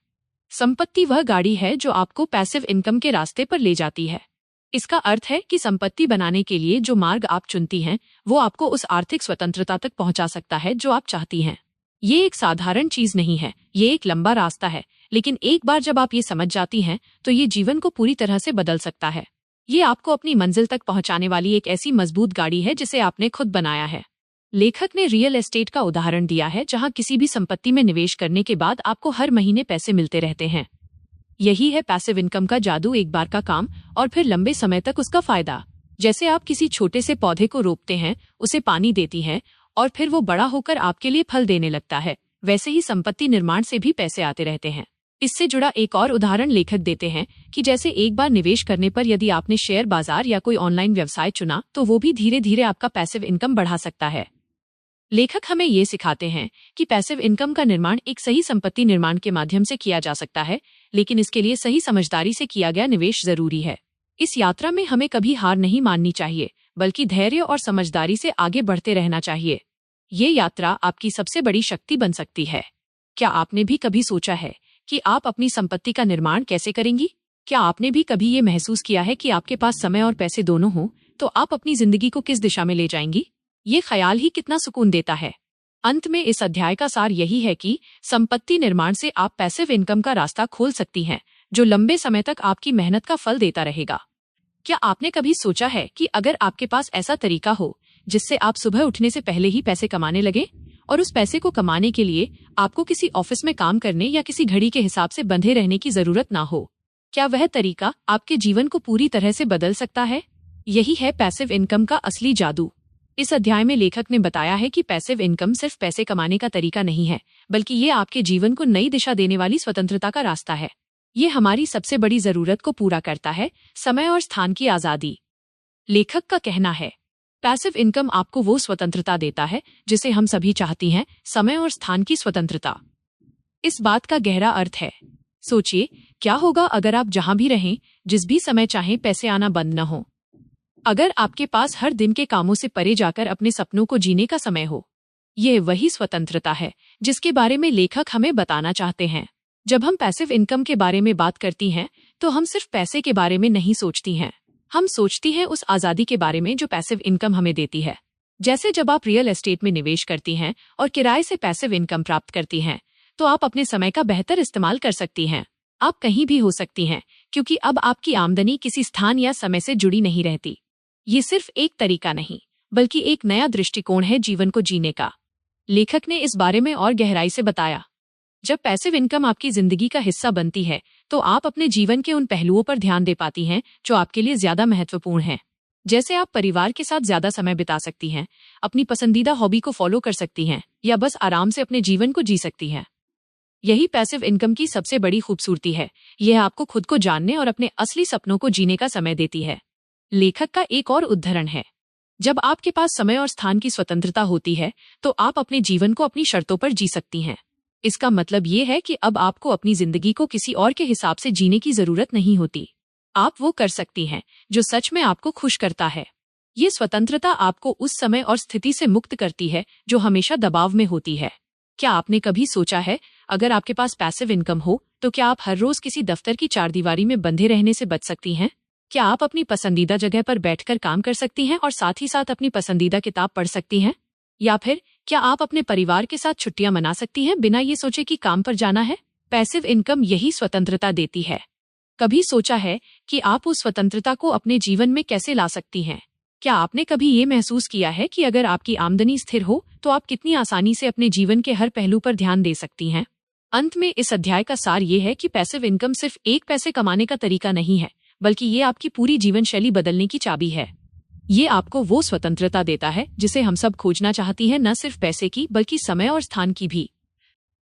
संपत्ति वह गाड़ी है जो आपको पैसिव इनकम के रास्ते पर ले जाती है। इसका अर्थ है कि संपत्ति बनाने के लिए जो मार्ग आप चुनती हैं, वो आपको उस आर्थिक स्वतंत्रता तक पहुंचा सकता है जो आप चाहती हैं। ये एक साधारण चीज नहीं है, ये एक लंबा रास्ता है, लेकिन एक बार जब आप ये समझ जाती हैं, तो ये जीवन को पूरी तरह से बदल सकता है। ये आपको अपनी मंजिल तक पहुंचाने वाली एक ऐसी मजबूत गाड़ी है जिसे आपने खुद बनाया है। लेखक ने रियल एस्टेट का उदाहरण दिया है, जहां किसी भी संपत्ति में निवेश करने के बाद आपको हर महीने पैसे मिलते रहते हैं। यही है पैसिव इनकम का जादू, एक बार का काम और फिर लंबे समय तक उसका फायदा। जैसे आप किसी छोटे से पौधे को रोपते हैं, उसे पानी देती हैं और फिर वो बड़ा होकर आपके लिए फल देने लगता है, वैसे ही संपत्ति निर्माण से भी पैसे आते रहते हैं। इससे जुड़ा एक और उदाहरण लेखक देते हैं कि जैसे एक बार निवेश करने पर यदि आपने शेयर बाजार या कोई ऑनलाइन व्यवसाय चुना, तो वो भी धीरे धीरे आपका पैसिव इनकम बढ़ा सकता है। लेखक हमें ये सिखाते हैं कि पैसिव इनकम का निर्माण एक सही संपत्ति निर्माण के माध्यम से किया जा सकता है, लेकिन इसके लिए सही समझदारी से किया गया निवेश जरूरी है। इस यात्रा में हमें कभी हार नहीं माननी चाहिए, बल्कि धैर्य और समझदारी से आगे बढ़ते रहना चाहिए। ये यात्रा आपकी सबसे बड़ी शक्ति बन सकती है। क्या आपने भी कभी सोचा है कि आप अपनी संपत्ति का निर्माण कैसे करेंगी? क्या आपने भी कभी ये महसूस किया है कि आपके पास समय और पैसे दोनों हों, तो आप अपनी जिंदगी को किस दिशा में ले जाएंगी? ये ख्याल ही कितना सुकून देता है। अंत में इस अध्याय का सार यही है कि संपत्ति निर्माण से आप पैसिव इनकम का रास्ता खोल सकती हैं, जो लंबे समय तक आपकी मेहनत का फल देता रहेगा। क्या आपने कभी सोचा है कि अगर आपके पास ऐसा तरीका हो जिससे आप सुबह उठने से पहले ही पैसे कमाने लगे, और उस पैसे को कमाने के लिए आपको किसी ऑफिस में काम करने या किसी घड़ी के हिसाब से बंधे रहने की जरूरत ना हो? क्या वह तरीका आपके जीवन को पूरी तरह से बदल सकता है? यही है पैसिव इनकम का असली जादू। इस अध्याय में लेखक ने बताया है कि पैसिव इनकम सिर्फ पैसे कमाने का तरीका नहीं है, बल्कि ये आपके जीवन को नई दिशा देने वाली स्वतंत्रता का रास्ता है। ये हमारी सबसे बड़ी जरूरत को पूरा करता है, समय और स्थान की आजादी। लेखक का कहना है, पैसिव इनकम आपको वो स्वतंत्रता देता है जिसे हम सभी चाहती हैं, समय और स्थान की स्वतंत्रता। इस बात का गहरा अर्थ है, सोचिए क्या होगा अगर आप जहां भी रहें, जिस भी समय चाहें, पैसे आना बंद न हो। अगर आपके पास हर दिन के कामों से परे जाकर अपने सपनों को जीने का समय हो। यह वही स्वतंत्रता है जिसके बारे में लेखक हमें बताना चाहते हैं। जब हम पैसिव इनकम के बारे में बात करती हैं, तो हम सिर्फ पैसे के बारे में नहीं सोचती हैं। हम सोचती हैं उस आजादी के बारे में जो पैसिव इनकम हमें देती है। जैसे जब आप रियल एस्टेट में निवेश करती हैं और किराए से पैसिव इनकम प्राप्त करती हैं, तो आप अपने समय का बेहतर इस्तेमाल कर सकती हैं। आप कहीं भी हो सकती हैं, क्योंकि अब आपकी आमदनी किसी स्थान या समय से जुड़ी नहीं रहती। ये सिर्फ एक तरीका नहीं, बल्कि एक नया दृष्टिकोण है जीवन को जीने का। लेखक ने इस बारे में और गहराई से बताया, जब पैसिव इनकम आपकी जिंदगी का हिस्सा बनती है, तो आप अपने जीवन के उन पहलुओं पर ध्यान दे पाती हैं जो आपके लिए ज्यादा महत्वपूर्ण हैं। जैसे आप परिवार के साथ ज्यादा समय बिता सकती हैं, अपनी पसंदीदा हॉबी को फॉलो कर सकती हैं, या बस आराम से अपने जीवन को जी सकती हैं। यही पैसिव इनकम की सबसे बड़ी खूबसूरती है। यह आपको खुद को जानने और अपने असली सपनों को जीने का समय देती है। लेखक का एक और उदाहरण है, जब आपके पास समय और स्थान की स्वतंत्रता होती है, तो आप अपने जीवन को अपनी शर्तों पर जी सकती हैं। इसका मतलब ये है कि अब आपको अपनी जिंदगी को किसी और के हिसाब से जीने की जरूरत नहीं होती। आप वो कर सकती हैं जो सच में आपको खुश करता है। ये स्वतंत्रता आपको उस समय और स्थिति से मुक्त करती है जो हमेशा दबाव में होती है। क्या आपने कभी सोचा है, अगर आपके पास पैसिव इनकम हो, तो क्या आप हर रोज किसी दफ्तर की चारदीवारी में बंधे रहने से बच सकती हैं? क्या आप अपनी पसंदीदा जगह पर बैठकर काम कर सकती हैं और साथ ही साथ अपनी पसंदीदा किताब पढ़ सकती हैं? या फिर क्या आप अपने परिवार के साथ छुट्टियां मना सकती हैं बिना ये सोचे कि काम पर जाना है? पैसिव इनकम यही स्वतंत्रता देती है। कभी सोचा है कि आप उस स्वतंत्रता को अपने जीवन में कैसे ला सकती हैं? क्या आपने कभी ये महसूस किया है कि अगर आपकी आमदनी स्थिर हो, तो आप कितनी आसानी से अपने जीवन के हर पहलू पर ध्यान दे सकती हैं? अंत में इस अध्याय का सार ये है कि पैसिव इनकम सिर्फ एक पैसे कमाने का तरीका नहीं है, बल्कि ये आपकी पूरी जीवन शैली बदलने की चाबी है। ये आपको वो स्वतंत्रता देता है जिसे हम सब खोजना चाहती हैं, न सिर्फ पैसे की बल्कि समय और स्थान की भी।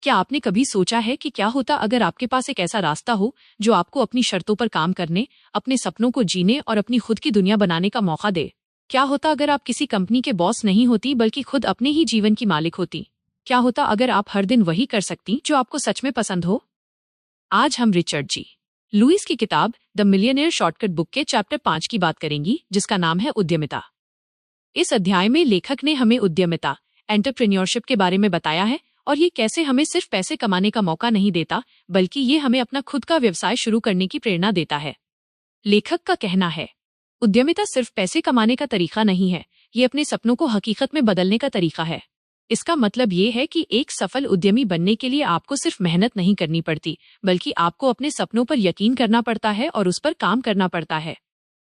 क्या आपने कभी सोचा है कि क्या होता अगर आपके पास एक ऐसा रास्ता हो जो आपको अपनी शर्तों पर काम करने, अपने सपनों को जीने और अपनी खुद की दुनिया बनाने का मौका दे? क्या होता अगर आप किसी कंपनी के बॉस नहीं होती, बल्कि खुद अपने ही जीवन की मालिक होती? क्या होता अगर आप हर दिन वही कर सकती जो आपको सच में पसंद हो? आज हम रिचर्ड जी लुइस की किताब द मिलियनेयर शॉर्टकट बुक के चैप्टर 5 की बात करेंगी, जिसका नाम है उद्यमिता। इस अध्याय में लेखक ने हमें उद्यमिता, एंटरप्रेन्योरशिप के बारे में बताया है, और ये कैसे हमें सिर्फ पैसे कमाने का मौका नहीं देता, बल्कि ये हमें अपना खुद का व्यवसाय शुरू करने की प्रेरणा देता है। लेखक का कहना है, उद्यमिता सिर्फ पैसे कमाने का तरीका नहीं है, ये अपने सपनों को हकीकत में बदलने का तरीका है। इसका मतलब ये है कि एक सफल उद्यमी बनने के लिए आपको सिर्फ मेहनत नहीं करनी पड़ती, बल्कि आपको अपने सपनों पर यकीन करना पड़ता है और उस पर काम करना पड़ता है।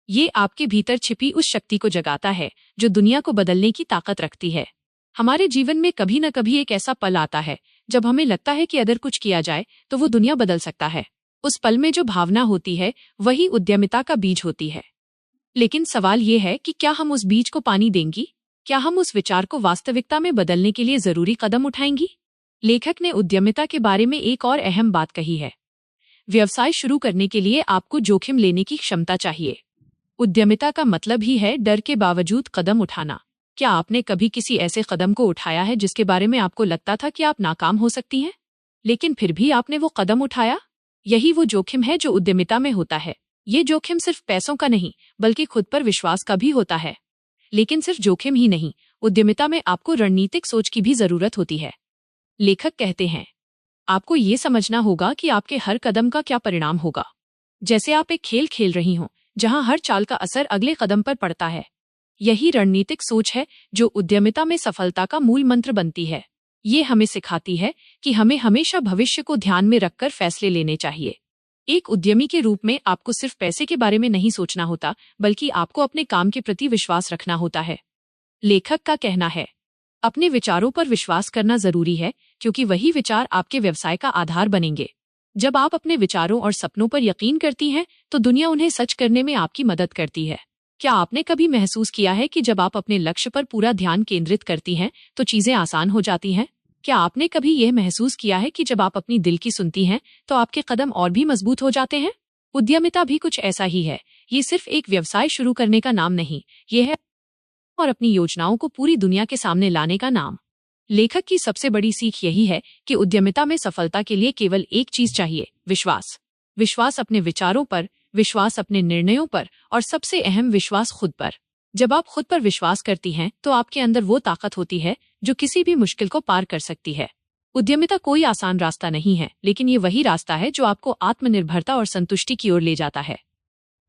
ये आपके भीतर छिपी उस शक्ति को जगाता है जो दुनिया को बदलने की ताकत रखती है। हमारे जीवन में कभी न कभी एक ऐसा पल आता है जब हमें लगता है कि अगर कुछ किया जाए तो वो दुनिया बदल सकता है। उस पल में जो भावना होती है, वही उद्यमिता का बीज होती है। लेकिन सवाल ये है कि क्या हम उस बीज को पानी देंगी? क्या हम उस विचार को वास्तविकता में बदलने के लिए जरूरी कदम उठाएंगी? लेखक ने उद्यमिता के बारे में एक और अहम बात कही है। व्यवसाय शुरू करने के लिए आपको जोखिम लेने की क्षमता चाहिए। उद्यमिता का मतलब ही है डर के बावजूद कदम उठाना। क्या आपने कभी किसी ऐसे कदम को उठाया है जिसके बारे में आपको लगता था कि आप नाकाम हो सकती हैं, लेकिन फिर भी आपने वो कदम उठाया? यही वो जोखिम है जो उद्यमिता में होता है। ये जोखिम सिर्फ पैसों का नहीं, बल्कि खुद पर विश्वास का भी होता है। लेकिन सिर्फ जोखिम ही नहीं, उद्यमिता में आपको रणनीतिक सोच की भी जरूरत होती है। लेखक कहते हैं, आपको ये समझना होगा कि आपके हर कदम का क्या परिणाम होगा। जैसे आप एक खेल खेल रही हों, जहां हर चाल का असर अगले कदम पर पड़ता है। यही रणनीतिक सोच है जो उद्यमिता में सफलता का मूल मंत्र बनती है। ये हमें सिखाती है कि हमें हमेशा भविष्य को ध्यान में रखकर फैसले लेने चाहिए। एक उद्यमी के रूप में आपको सिर्फ पैसे के बारे में नहीं सोचना होता, बल्कि आपको अपने काम के प्रति विश्वास रखना होता है। लेखक का कहना है, अपने विचारों पर विश्वास करना जरूरी है, क्योंकि वही विचार आपके व्यवसाय का आधार बनेंगे। जब आप अपने विचारों और सपनों पर यकीन करती हैं, तो दुनिया उन्हें सच करने में आपकी मदद करती है। क्या आपने कभी महसूस किया है कि जब आप अपने लक्ष्य पर पूरा ध्यान केंद्रित करती हैं तो चीजें आसान हो जाती हैं? क्या आपने कभी यह महसूस किया है कि जब आप अपनी दिल की सुनती हैं तो आपके कदम और भी मजबूत हो जाते हैं? उद्यमिता भी कुछ ऐसा ही है। ये सिर्फ एक व्यवसाय शुरू करने का नाम नहीं, ये है और अपनी योजनाओं को पूरी दुनिया के सामने लाने का नाम। लेखक की सबसे बड़ी सीख यही है कि उद्यमिता में सफलता के लिए केवल एक चीज चाहिए, विश्वास। विश्वास अपने विचारों पर, विश्वास अपने निर्णयों पर और सबसे अहम विश्वास खुद पर। जब आप खुद पर विश्वास करती हैं तो आपके अंदर वो ताकत होती है जो किसी भी मुश्किल को पार कर सकती है। उद्यमिता कोई आसान रास्ता नहीं है, लेकिन ये वही रास्ता है जो आपको आत्मनिर्भरता और संतुष्टि की ओर ले जाता है।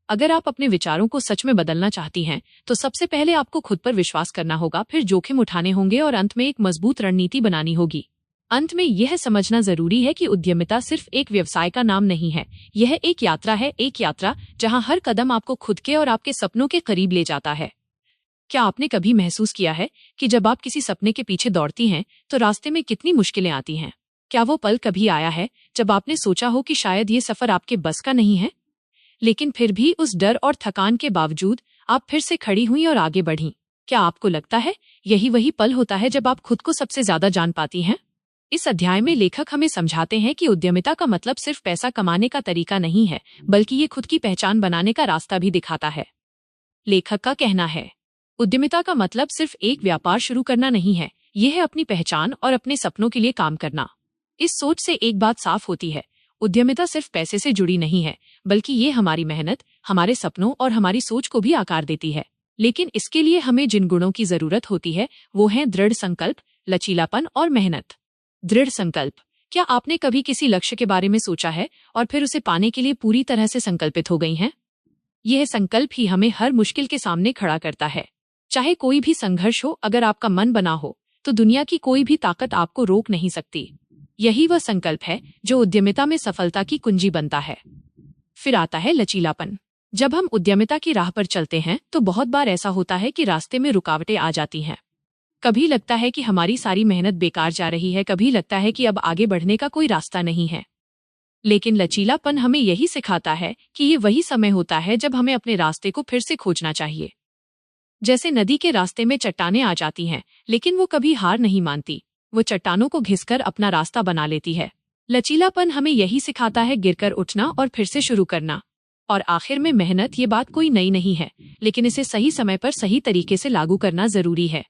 अगर आप अपने विचारों को सच में बदलना चाहती हैं तो सबसे पहले आपको खुद पर विश्वास करना होगा, फिर जोखिम उठाने होंगे और अंत में एक मजबूत रणनीति बनानी होगी। अंत में यह समझना जरूरी है कि उद्यमिता सिर्फ एक व्यवसाय का नाम नहीं है, यह एक यात्रा है, एक यात्रा जहां हर कदम आपको खुद के और आपके सपनों के करीब ले जाता है। क्या आपने कभी महसूस किया है कि जब आप किसी सपने के पीछे दौड़ती हैं तो रास्ते में कितनी मुश्किलें आती हैं? क्या वो पल कभी आया है जब आपने सोचा हो कि शायद ये सफर आपके बस का नहीं है, लेकिन फिर भी उस डर और थकान के बावजूद आप फिर से खड़ी हुई और आगे बढ़ी? क्या आपको लगता है यही वही पल होता है जब आप खुद को सबसे ज्यादा जान पाती हैं? इस अध्याय में लेखक हमें समझाते हैं कि उद्यमिता का मतलब सिर्फ पैसा कमाने का तरीका नहीं है, बल्कि ये खुद की पहचान बनाने का रास्ता भी दिखाता है। लेखक का कहना है, उद्यमिता का मतलब सिर्फ एक व्यापार शुरू करना नहीं है, यह है अपनी पहचान और अपने सपनों के लिए काम करना। इस सोच से एक बात साफ होती है, उद्यमिता सिर्फ पैसे से जुड़ी नहीं है, बल्कि ये हमारी मेहनत, हमारे सपनों और हमारी सोच को भी आकार देती है। लेकिन इसके लिए हमें जिन गुणों की जरूरत होती है वो है दृढ़ संकल्प, लचीलापन और मेहनत। दृढ़ संकल्प। क्या आपने कभी किसी लक्ष्य के बारे में सोचा है और फिर उसे पाने के लिए पूरी तरह से संकल्पित हो गई हैं? यह संकल्प ही हमें हर मुश्किल के सामने खड़ा करता है। चाहे कोई भी संघर्ष हो, अगर आपका मन बना हो तो दुनिया की कोई भी ताकत आपको रोक नहीं सकती। यही वह संकल्प है जो उद्यमिता में सफलता की कुंजी बनता है। फिर आता है लचीलापन। जब हम उद्यमिता की राह पर चलते हैं तो बहुत बार ऐसा होता है कि रास्ते में रुकावटें आ जाती हैं। कभी लगता है कि हमारी सारी मेहनत बेकार जा रही है, कभी लगता है कि अब आगे बढ़ने का कोई रास्ता नहीं है। लेकिन लचीलापन हमें यही सिखाता है कि ये वही समय होता है जब हमें अपने रास्ते को फिर से खोजना चाहिए। जैसे नदी के रास्ते में चट्टानें आ जाती हैं, लेकिन वो कभी हार नहीं मानती, वो चट्टानों को घिसकर अपना रास्ता बना लेती है। लचीलापन हमें यही सिखाता है गिरकर उठना और फिर से शुरू करना। और आखिर में मेहनत, ये बात कोई नई नहीं है, लेकिन इसे सही समय पर सही तरीके से लागू करना जरूरी है।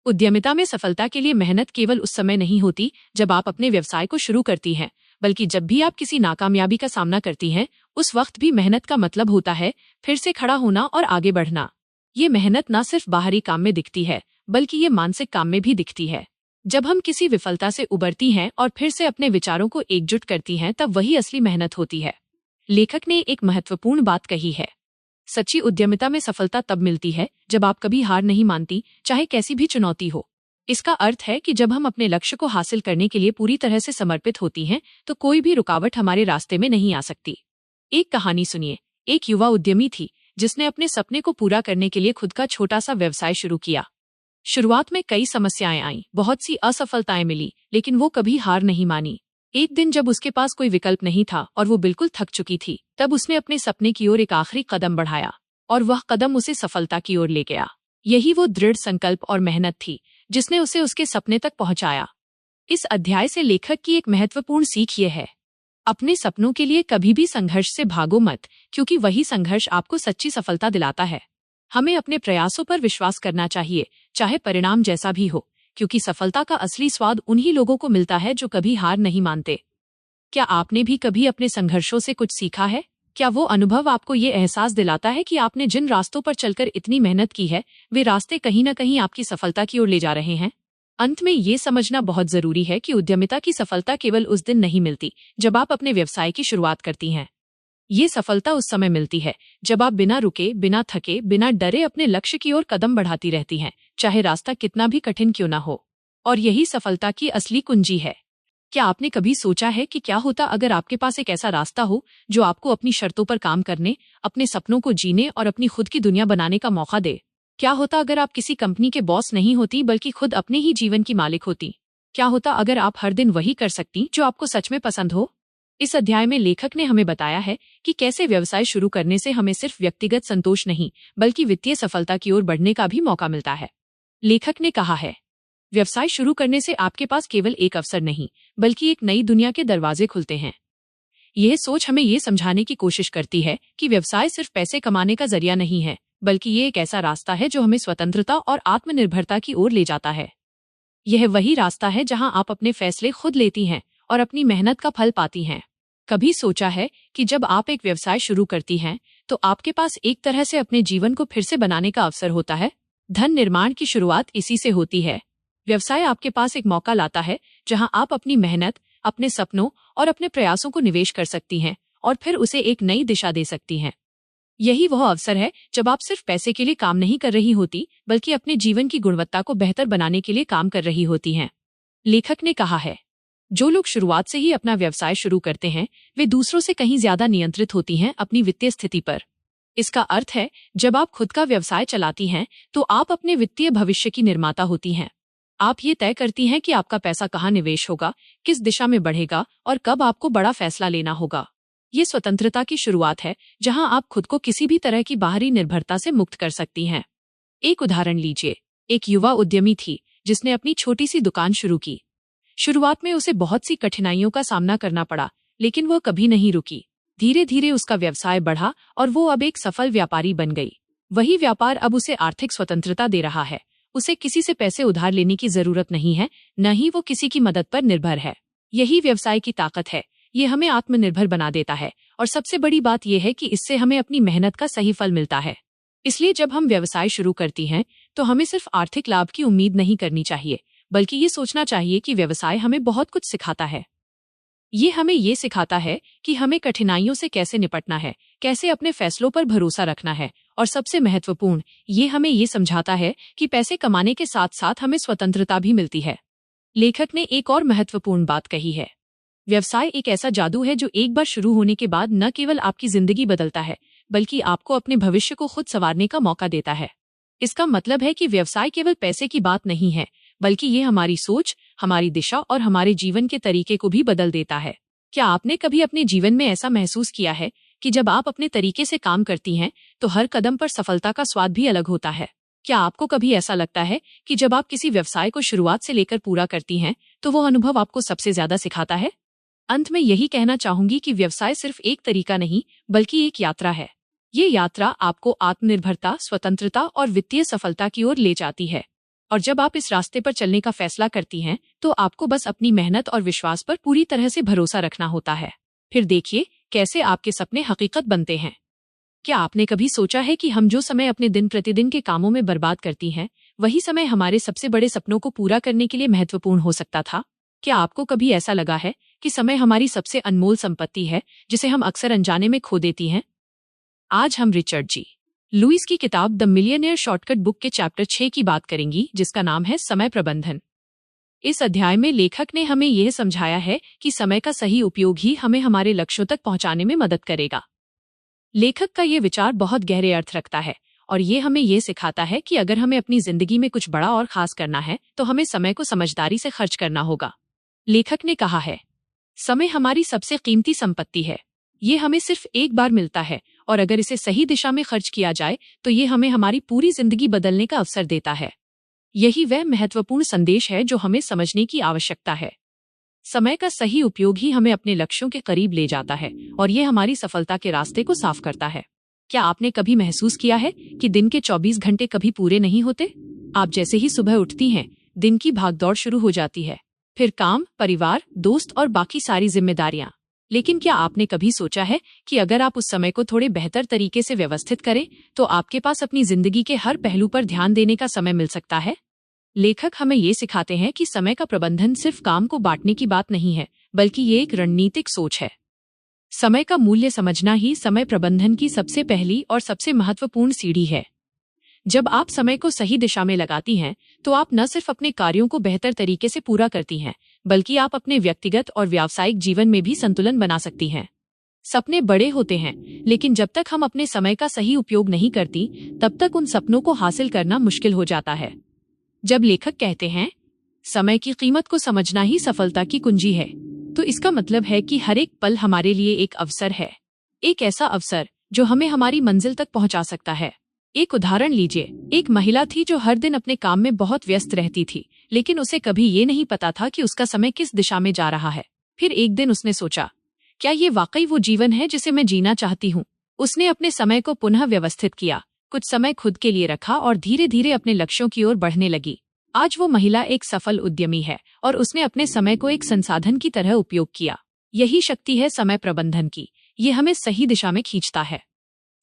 उद्यमिता में सफलता के लिए मेहनत केवल उस समय नहीं होती जब आप अपने व्यवसाय को शुरू करती हैं, बल्कि जब भी आप किसी नाकामयाबी का सामना करती हैं, उस वक्त भी मेहनत का मतलब होता है फिर से खड़ा होना और आगे बढ़ना। ये मेहनत न सिर्फ बाहरी काम में दिखती है, बल्कि ये मानसिक काम में भी दिखती है। जब हम किसी विफलता से उबरती हैं और फिर से अपने विचारों को एकजुट करती हैं, तब वही असली मेहनत होती है। लेखक ने एक महत्वपूर्ण बात कही है, सच्ची उद्यमिता में सफलता तब मिलती है जब आप कभी हार नहीं मानती, चाहे कैसी भी चुनौती हो। इसका अर्थ है कि जब हम अपने लक्ष्य को हासिल करने के लिए पूरी तरह से समर्पित होती हैं, तो कोई भी रुकावट हमारे रास्ते में नहीं आ सकती। एक कहानी सुनिए। एक युवा उद्यमी थी जिसने अपने सपने को पूरा करने के लिए खुद का छोटा सा व्यवसाय शुरू किया। शुरुआत में कई समस्याएं आईं, बहुत सी असफलताएं मिली, लेकिन वो कभी हार नहीं मानी। एक दिन जब उसके पास कोई विकल्प नहीं था और वो बिल्कुल थक चुकी थी, तब उसने अपने सपने की ओर एक आखिरी कदम बढ़ाया और वह कदम उसे सफलता की ओर ले गया। यही वो दृढ़ संकल्प और मेहनत थी जिसने उसे उसके सपने तक पहुंचाया। इस अध्याय से लेखक की एक महत्वपूर्ण सीख ये है, अपने सपनों के लिए कभी भी संघर्ष से भागो मत, क्योंकि वही संघर्ष आपको सच्ची सफलता दिलाता है। हमें अपने प्रयासों पर विश्वास करना चाहिए, चाहे परिणाम जैसा भी हो, क्योंकि सफलता का असली स्वाद उन्हीं लोगों को मिलता है जो कभी हार नहीं मानते। क्या आपने भी कभी अपने संघर्षों से कुछ सीखा है? क्या वो अनुभव आपको ये एहसास दिलाता है कि आपने जिन रास्तों पर चलकर इतनी मेहनत की है, वे रास्ते कहीं न कहीं आपकी सफलता की ओर ले जा रहे हैं? अंत में ये समझना बहुत जरूरी है कि उद्यमिता की सफलता केवल उस दिन नहीं मिलती जब आप अपने व्यवसाय की शुरुआत करती हैं। ये सफलता उस समय मिलती है जब आप बिना रुके, बिना थके, बिना डरे अपने लक्ष्य की ओर कदम बढ़ाती रहती हैं, चाहे रास्ता कितना भी कठिन क्यों ना हो। और यही सफलता की असली कुंजी है। क्या आपने कभी सोचा है कि क्या होता अगर आपके पास एक ऐसा रास्ता हो जो आपको अपनी शर्तों पर काम करने, अपने सपनों को जीने और अपनी खुद की दुनिया बनाने का मौका दे? क्या होता अगर आप किसी कंपनी के बॉस नहीं होती, बल्कि खुद अपने ही जीवन की मालिक होती? क्या होता अगर आप हर दिन वही कर सकती जो आपको सच में पसंद हो? इस अध्याय में लेखक ने हमें बताया है कि कैसे व्यवसाय शुरू करने से हमें सिर्फ व्यक्तिगत संतोष नहीं बल्कि वित्तीय सफलता की ओर बढ़ने का भी मौका मिलता है। लेखक ने कहा है, व्यवसाय शुरू करने से आपके पास केवल एक अवसर नहीं बल्कि एक नई दुनिया के दरवाजे खुलते हैं। यह सोच हमें ये समझाने की कोशिश करती है कि व्यवसाय सिर्फ पैसे कमाने का जरिया नहीं है, बल्कि ये एक ऐसा रास्ता है जो हमें स्वतंत्रता और आत्मनिर्भरता की ओर ले जाता है। यह वही रास्ता है जहां आप अपने फैसले खुद लेती हैं और अपनी मेहनत का फल पाती हैं। कभी सोचा है कि जब आप एक व्यवसाय शुरू करती हैं तो आपके पास एक तरह से अपने जीवन को फिर से बनाने का अवसर होता है। धन निर्माण की शुरुआत इसी से होती है। व्यवसाय आपके पास एक मौका लाता है जहां आप अपनी मेहनत, अपने सपनों और अपने प्रयासों को निवेश कर सकती हैं और फिर उसे एक नई दिशा दे सकती हैं। यही वह अवसर है जब आप सिर्फ पैसे के लिए काम नहीं कर रही होती बल्कि अपने जीवन की गुणवत्ता को बेहतर बनाने के लिए काम कर रही होती हैं। लेखक ने कहा है, जो लोग शुरुआत से ही अपना व्यवसाय शुरू करते हैं वे दूसरों से कहीं ज्यादा नियंत्रित होती हैं अपनी वित्तीय स्थिति पर। इसका अर्थ है, जब आप खुद का व्यवसाय चलाती हैं तो आप अपने वित्तीय भविष्य की निर्माता होती हैं। आप ये तय करती हैं कि आपका पैसा कहाँ निवेश होगा, किस दिशा में बढ़ेगा और कब आपको बड़ा फैसला लेना होगा। ये स्वतंत्रता की शुरुआत है जहां आप खुद को किसी भी तरह की बाहरी निर्भरता से मुक्त कर सकती हैं। एक उदाहरण लीजिए, एक युवा उद्यमी थी जिसने अपनी छोटी सी दुकान शुरू की। शुरुआत में उसे बहुत सी कठिनाइयों का सामना करना पड़ा, लेकिन वह कभी नहीं रुकी। धीरे धीरे उसका व्यवसाय बढ़ा और वो अब एक सफल व्यापारी बन गई। वही व्यापार अब उसे आर्थिक स्वतंत्रता दे रहा है। उसे किसी से पैसे उधार लेने की जरूरत नहीं है, न ही वो किसी की मदद पर निर्भर है। यही व्यवसाय की ताकत है। ये हमें आत्मनिर्भर बना देता है और सबसे बड़ी बात यह है कि इससे हमें अपनी मेहनत का सही फल मिलता है। इसलिए जब हम व्यवसाय शुरू करती हैं तो हमें सिर्फ आर्थिक लाभ की उम्मीद नहीं करनी चाहिए, बल्कि ये सोचना चाहिए कि व्यवसाय हमें बहुत कुछ सिखाता है। ये हमें ये सिखाता है कि हमें कठिनाइयों से कैसे निपटना है, कैसे अपने फैसलों पर भरोसा रखना है और सबसे महत्वपूर्ण, ये हमें ये समझाता है कि पैसे कमाने के साथ साथ हमें स्वतंत्रता भी मिलती है। लेखक ने एक और महत्वपूर्ण बात कही है, व्यवसाय एक ऐसा जादू है जो एक बार शुरू होने के बाद न केवल आपकी जिंदगी बदलता है बल्कि आपको अपने भविष्य को खुद संवारने का मौका देता है। इसका मतलब है कि व्यवसाय केवल पैसे की बात नहीं है, बल्कि ये हमारी सोच, हमारी दिशा और हमारे जीवन के तरीके को भी बदल देता है। क्या आपने कभी अपने जीवन में ऐसा महसूस किया है कि जब आप अपने तरीके से काम करती हैं तो हर कदम पर सफलता का स्वाद भी अलग होता है? क्या आपको कभी ऐसा लगता है कि जब आप किसी व्यवसाय को शुरुआत से लेकर पूरा करती हैं तो वो अनुभव आपको सबसे ज्यादा सिखाता है? अंत में यही कहना चाहूंगी कि व्यवसाय सिर्फ एक तरीका नहीं बल्कि एक यात्रा है। ये यात्रा आपको आत्मनिर्भरता, स्वतंत्रता और वित्तीय सफलता की ओर ले जाती है। और जब आप इस रास्ते पर चलने का फैसला करती हैं तो आपको बस अपनी मेहनत और विश्वास पर पूरी तरह से भरोसा रखना होता है। फिर देखिए कैसे आपके सपने हकीकत बनते हैं। क्या आपने कभी सोचा है कि हम जो समय अपने दिन प्रतिदिन के कामों में बर्बाद करती हैं वही समय हमारे सबसे बड़े सपनों को पूरा करने के लिए महत्वपूर्ण हो सकता था? क्या आपको कभी ऐसा लगा है कि समय हमारी सबसे अनमोल संपत्ति है जिसे हम अक्सर अनजाने में खो देती हैं? आज हम रिचर्ड जी लुइस की किताब द मिलियनेयर शॉर्टकट बुक के चैप्टर 6 की बात करेंगी, जिसका नाम है समय प्रबंधन। इस अध्याय में लेखक ने हमें यह समझाया है कि समय का सही उपयोग ही हमें हमारे लक्ष्यों तक पहुंचाने में मदद करेगा। लेखक का ये विचार बहुत गहरे अर्थ रखता है और ये हमें ये सिखाता है कि अगर हमें अपनी जिंदगी में कुछ बड़ा और खास करना है तो हमें समय को समझदारी से खर्च करना होगा। लेखक ने कहा है, समय हमारी सबसे कीमती संपत्ति है। ये हमें सिर्फ एक बार मिलता है और अगर इसे सही दिशा में खर्च किया जाए तो ये हमें हमारी पूरी जिंदगी बदलने का अवसर देता है। यही वह महत्वपूर्ण संदेश है जो हमें समझने की आवश्यकता है। समय का सही उपयोग ही हमें अपने लक्ष्यों के करीब ले जाता है और ये हमारी सफलता के रास्ते को साफ करता है। क्या आपने कभी महसूस किया है कि दिन के 24 घंटे कभी पूरे नहीं होते? आप जैसे ही सुबह उठती हैं, दिन की भागदौड़ शुरू हो जाती है, फिर काम, परिवार, दोस्त और बाकी सारी जिम्मेदारियां। लेकिन क्या आपने कभी सोचा है कि अगर आप उस समय को थोड़े बेहतर तरीके से व्यवस्थित करें तो आपके पास अपनी जिंदगी के हर पहलू पर ध्यान देने का समय मिल सकता है? लेखक हमें ये सिखाते हैं कि समय का प्रबंधन सिर्फ काम को बांटने की बात नहीं है, बल्कि ये एक रणनीतिक सोच है। समय का मूल्य समझना ही समय प्रबंधन की सबसे पहली और सबसे महत्वपूर्ण सीढ़ी है। जब आप समय को सही दिशा में लगाती हैं तो आप न सिर्फ अपने कार्यों को बेहतर तरीके से पूरा करती हैं, बल्कि आप अपने व्यक्तिगत और व्यावसायिक जीवन में भी संतुलन बना सकती हैं। सपने बड़े होते हैं, लेकिन जब तक हम अपने समय का सही उपयोग नहीं करती तब तक उन सपनों को हासिल करना मुश्किल हो जाता है। जब लेखक कहते हैं समय की कीमत को समझना ही सफलता की कुंजी है, तो तो इसका मतलब है कि हर एक पल हमारे लिए एक अवसर है, एक ऐसा अवसर जो हमें हमारी मंजिल तक पहुंचा सकता है। एक उदाहरण लीजिए, एक महिला थी जो हर दिन अपने काम में बहुत व्यस्त रहती थी, लेकिन उसे कभी ये नहीं पता था कि उसका समय किस दिशा में जा रहा है। फिर एक दिन उसने सोचा, क्या ये वाकई वो जीवन है जिसे मैं जीना चाहती हूँ? उसने अपने समय को पुनः व्यवस्थित किया, कुछ समय खुद के लिए रखा और धीरे धीरे अपने लक्ष्यों की ओर बढ़ने लगी। आज वो महिला एक सफल उद्यमी है और उसने अपने समय को एक संसाधन की तरह उपयोग किया। यही शक्ति है समय प्रबंधन की, ये हमें सही दिशा में खींचता है।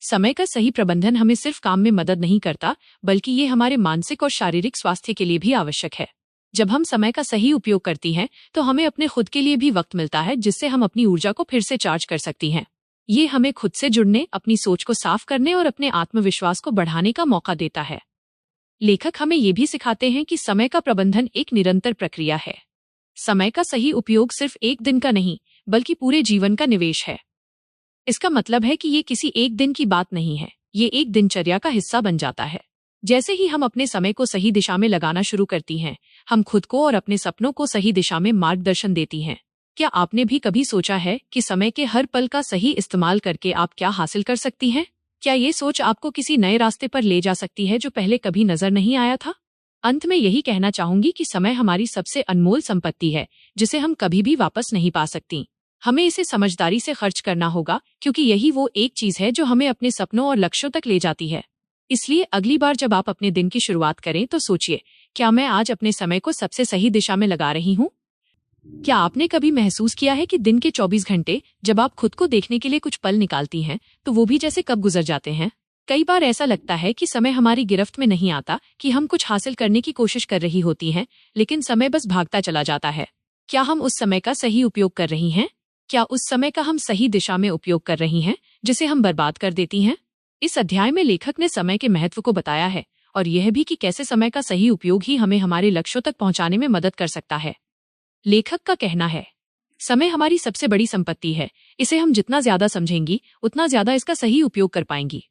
समय का सही प्रबंधन हमें सिर्फ काम में मदद नहीं करता, बल्कि ये हमारे मानसिक और शारीरिक स्वास्थ्य के लिए भी आवश्यक है। जब हम समय का सही उपयोग करती हैं, तो हमें अपने खुद के लिए भी वक्त मिलता है, जिससे हम अपनी ऊर्जा को फिर से चार्ज कर सकती हैं। ये हमें खुद से जुड़ने, अपनी सोच को साफ करने और अपने आत्मविश्वास को बढ़ाने का मौका देता है। लेखक हमें ये भी सिखाते हैं कि समय का प्रबंधन एक निरंतर प्रक्रिया है। समय का सही उपयोग सिर्फ एक दिन का नहीं, बल्कि पूरे जीवन का निवेश है। इसका मतलब है कि ये किसी एक दिन की बात नहीं है, ये एक दिनचर्या का हिस्सा बन जाता है। जैसे ही हम अपने समय को सही दिशा में लगाना शुरू करती हैं, हम खुद को और अपने सपनों को सही दिशा में मार्गदर्शन देती हैं। क्या आपने भी कभी सोचा है कि समय के हर पल का सही इस्तेमाल करके आप क्या हासिल कर सकती हैं? क्या ये सोच आपको किसी नए रास्ते पर ले जा सकती है जो पहले कभी नजर नहीं आया था? अंत में यही कहना चाहूंगी कि समय हमारी सबसे अनमोल संपत्ति है, जिसे हम कभी भी वापस नहीं पा सकती। हमें इसे समझदारी से खर्च करना होगा, क्योंकि यही वो एक चीज है जो हमें अपने सपनों और लक्ष्यों तक ले जाती है। इसलिए अगली बार जब आप अपने दिन की शुरुआत करें, तो सोचिए, क्या मैं आज अपने समय को सबसे सही दिशा में लगा रही हूँ? क्या आपने कभी महसूस किया है कि दिन के 24 घंटे जब आप खुद को देखने के लिए कुछ पल निकालती हैं, तो वो भी जैसे कब गुजर जाते हैं? कई बार ऐसा लगता है कि समय हमारी गिरफ्त में नहीं आता, कि हम कुछ हासिल करने की कोशिश कर रही होती हैं, लेकिन समय बस भागता चला जाता है। क्या हम उस समय का सही उपयोग कर रही हैं? क्या उस समय का हम सही दिशा में उपयोग कर रही हैं, जिसे हम बर्बाद कर देती हैं? इस अध्याय में लेखक ने समय के महत्व को बताया है, और यह भी कि कैसे समय का सही उपयोग ही हमें हमारे लक्ष्यों तक पहुंचाने में मदद कर सकता है। लेखक का कहना है, समय हमारी सबसे बड़ी संपत्ति है। इसे हम जितना ज्यादा समझेंगी, उतना ज्यादा इसका सही उपयोग कर पाएंगी।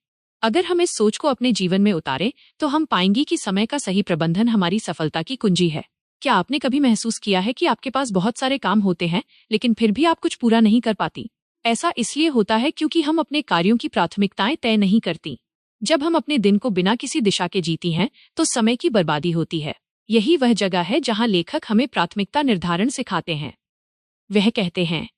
अगर हम इस सोच को अपने जीवन में उतारें, तो हम पाएंगी कि समय का सही प्रबंधन हमारी सफलता की कुंजी है। क्या आपने कभी महसूस किया है कि आपके पास बहुत सारे काम होते हैं, लेकिन फिर भी आप कुछ पूरा नहीं कर पाती? ऐसा इसलिए होता है क्योंकि हम अपने कार्यों की प्राथमिकताएं तय नहीं करती। जब हम अपने दिन को बिना किसी दिशा के जीती हैं, तो समय की बर्बादी होती है। यही वह जगह है जहां लेखक हमें प्राथमिकता निर्धारण सिखाते हैं। वह कहते हैं,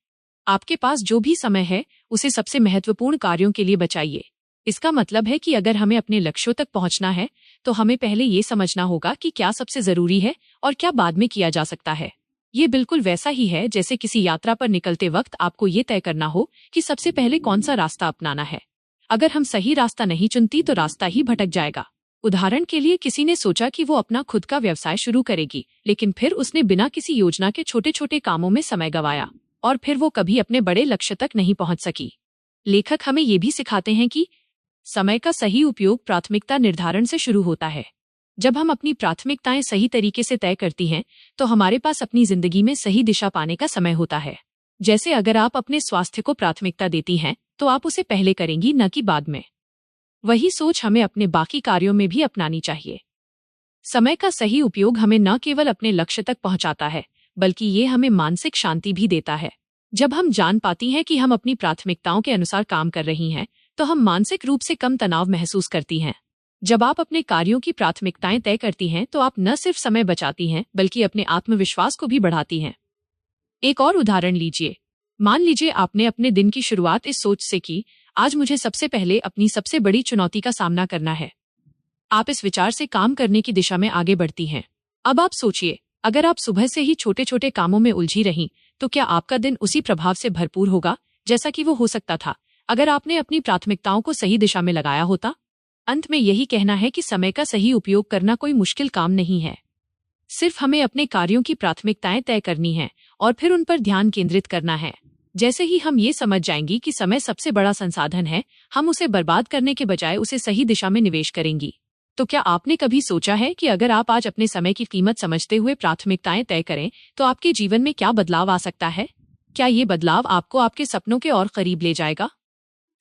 आपके पास जो भी समय है, उसे सबसे महत्वपूर्ण कार्यों के लिए बचाइए। इसका मतलब है कि अगर हमें अपने लक्ष्यों तक पहुंचना है, तो हमें पहले ये समझना होगा कि क्या सबसे जरूरी है और क्या बाद में किया जा सकता है। ये बिल्कुल वैसा ही है जैसे किसी यात्रा पर निकलते वक्त आपको ये तय करना हो कि सबसे पहले कौन सा रास्ता अपनाना है। अगर हम सही रास्ता नहीं चुनती, तो रास्ता ही भटक जाएगा। उदाहरण के लिए, किसी ने सोचा कि वो अपना खुद का व्यवसाय शुरू करेगी, लेकिन फिर उसने बिना किसी योजना के छोटे छोटे कामों में समय गंवाया, और फिर वो कभी अपने बड़े लक्ष्य तक नहीं पहुंच सकी। लेखक हमें ये भी सिखाते हैं कि समय का सही उपयोग प्राथमिकता निर्धारण से शुरू होता है। जब हम अपनी प्राथमिकताएं सही तरीके से तय करती हैं, तो हमारे पास अपनी जिंदगी में सही दिशा पाने का समय होता है। जैसे अगर आप अपने स्वास्थ्य को प्राथमिकता देती हैं, तो आप उसे पहले करेंगी, न कि बाद में। वही सोच हमें अपने बाकी कार्यों में भी अपनानी चाहिए। समय का सही उपयोग हमें न केवल अपने लक्ष्य तक पहुंचाता है, बल्कि ये हमें मानसिक शांति भी देता है। जब हम जान पाती हैं कि हम अपनी प्राथमिकताओं के अनुसार काम कर रही हैं, तो हम मानसिक रूप से कम तनाव महसूस करती हैं। जब आप अपने कार्यों की प्राथमिकताएं तय करती हैं, तो आप न सिर्फ समय बचाती हैं, बल्कि अपने आत्मविश्वास को भी बढ़ाती हैं। एक और उदाहरण लीजिए। मान लीजिए आपने अपने दिन की शुरुआत इस सोच से की, आज मुझे सबसे पहले अपनी सबसे बड़ी चुनौती का सामना करना है। आप इस विचार से काम करने की दिशा में आगे बढ़ती हैं। अब आप सोचिए, अगर आप सुबह से ही छोटे छोटे कामों में उलझी रहीं, तो क्या आपका दिन उसी प्रभाव से भरपूर होगा जैसा कि वो हो सकता था अगर आपने अपनी प्राथमिकताओं को सही दिशा में लगाया होता? अंत में यही कहना है कि समय का सही उपयोग करना कोई मुश्किल काम नहीं है। सिर्फ हमें अपने कार्यों की प्राथमिकताएं तय करनी है और फिर उन पर ध्यान केंद्रित करना है। जैसे ही हम ये समझ जाएंगी कि समय सबसे बड़ा संसाधन है, हम उसे बर्बाद करने के बजाय उसे सही दिशा में निवेश करेंगी। तो क्या आपने कभी सोचा है कि अगर आप आज अपने समय की कीमत समझते हुए प्राथमिकताएं तय करें, तो आपके जीवन में क्या बदलाव आ सकता है? क्या ये बदलाव आपको आपके सपनों के और करीब ले जाएगा?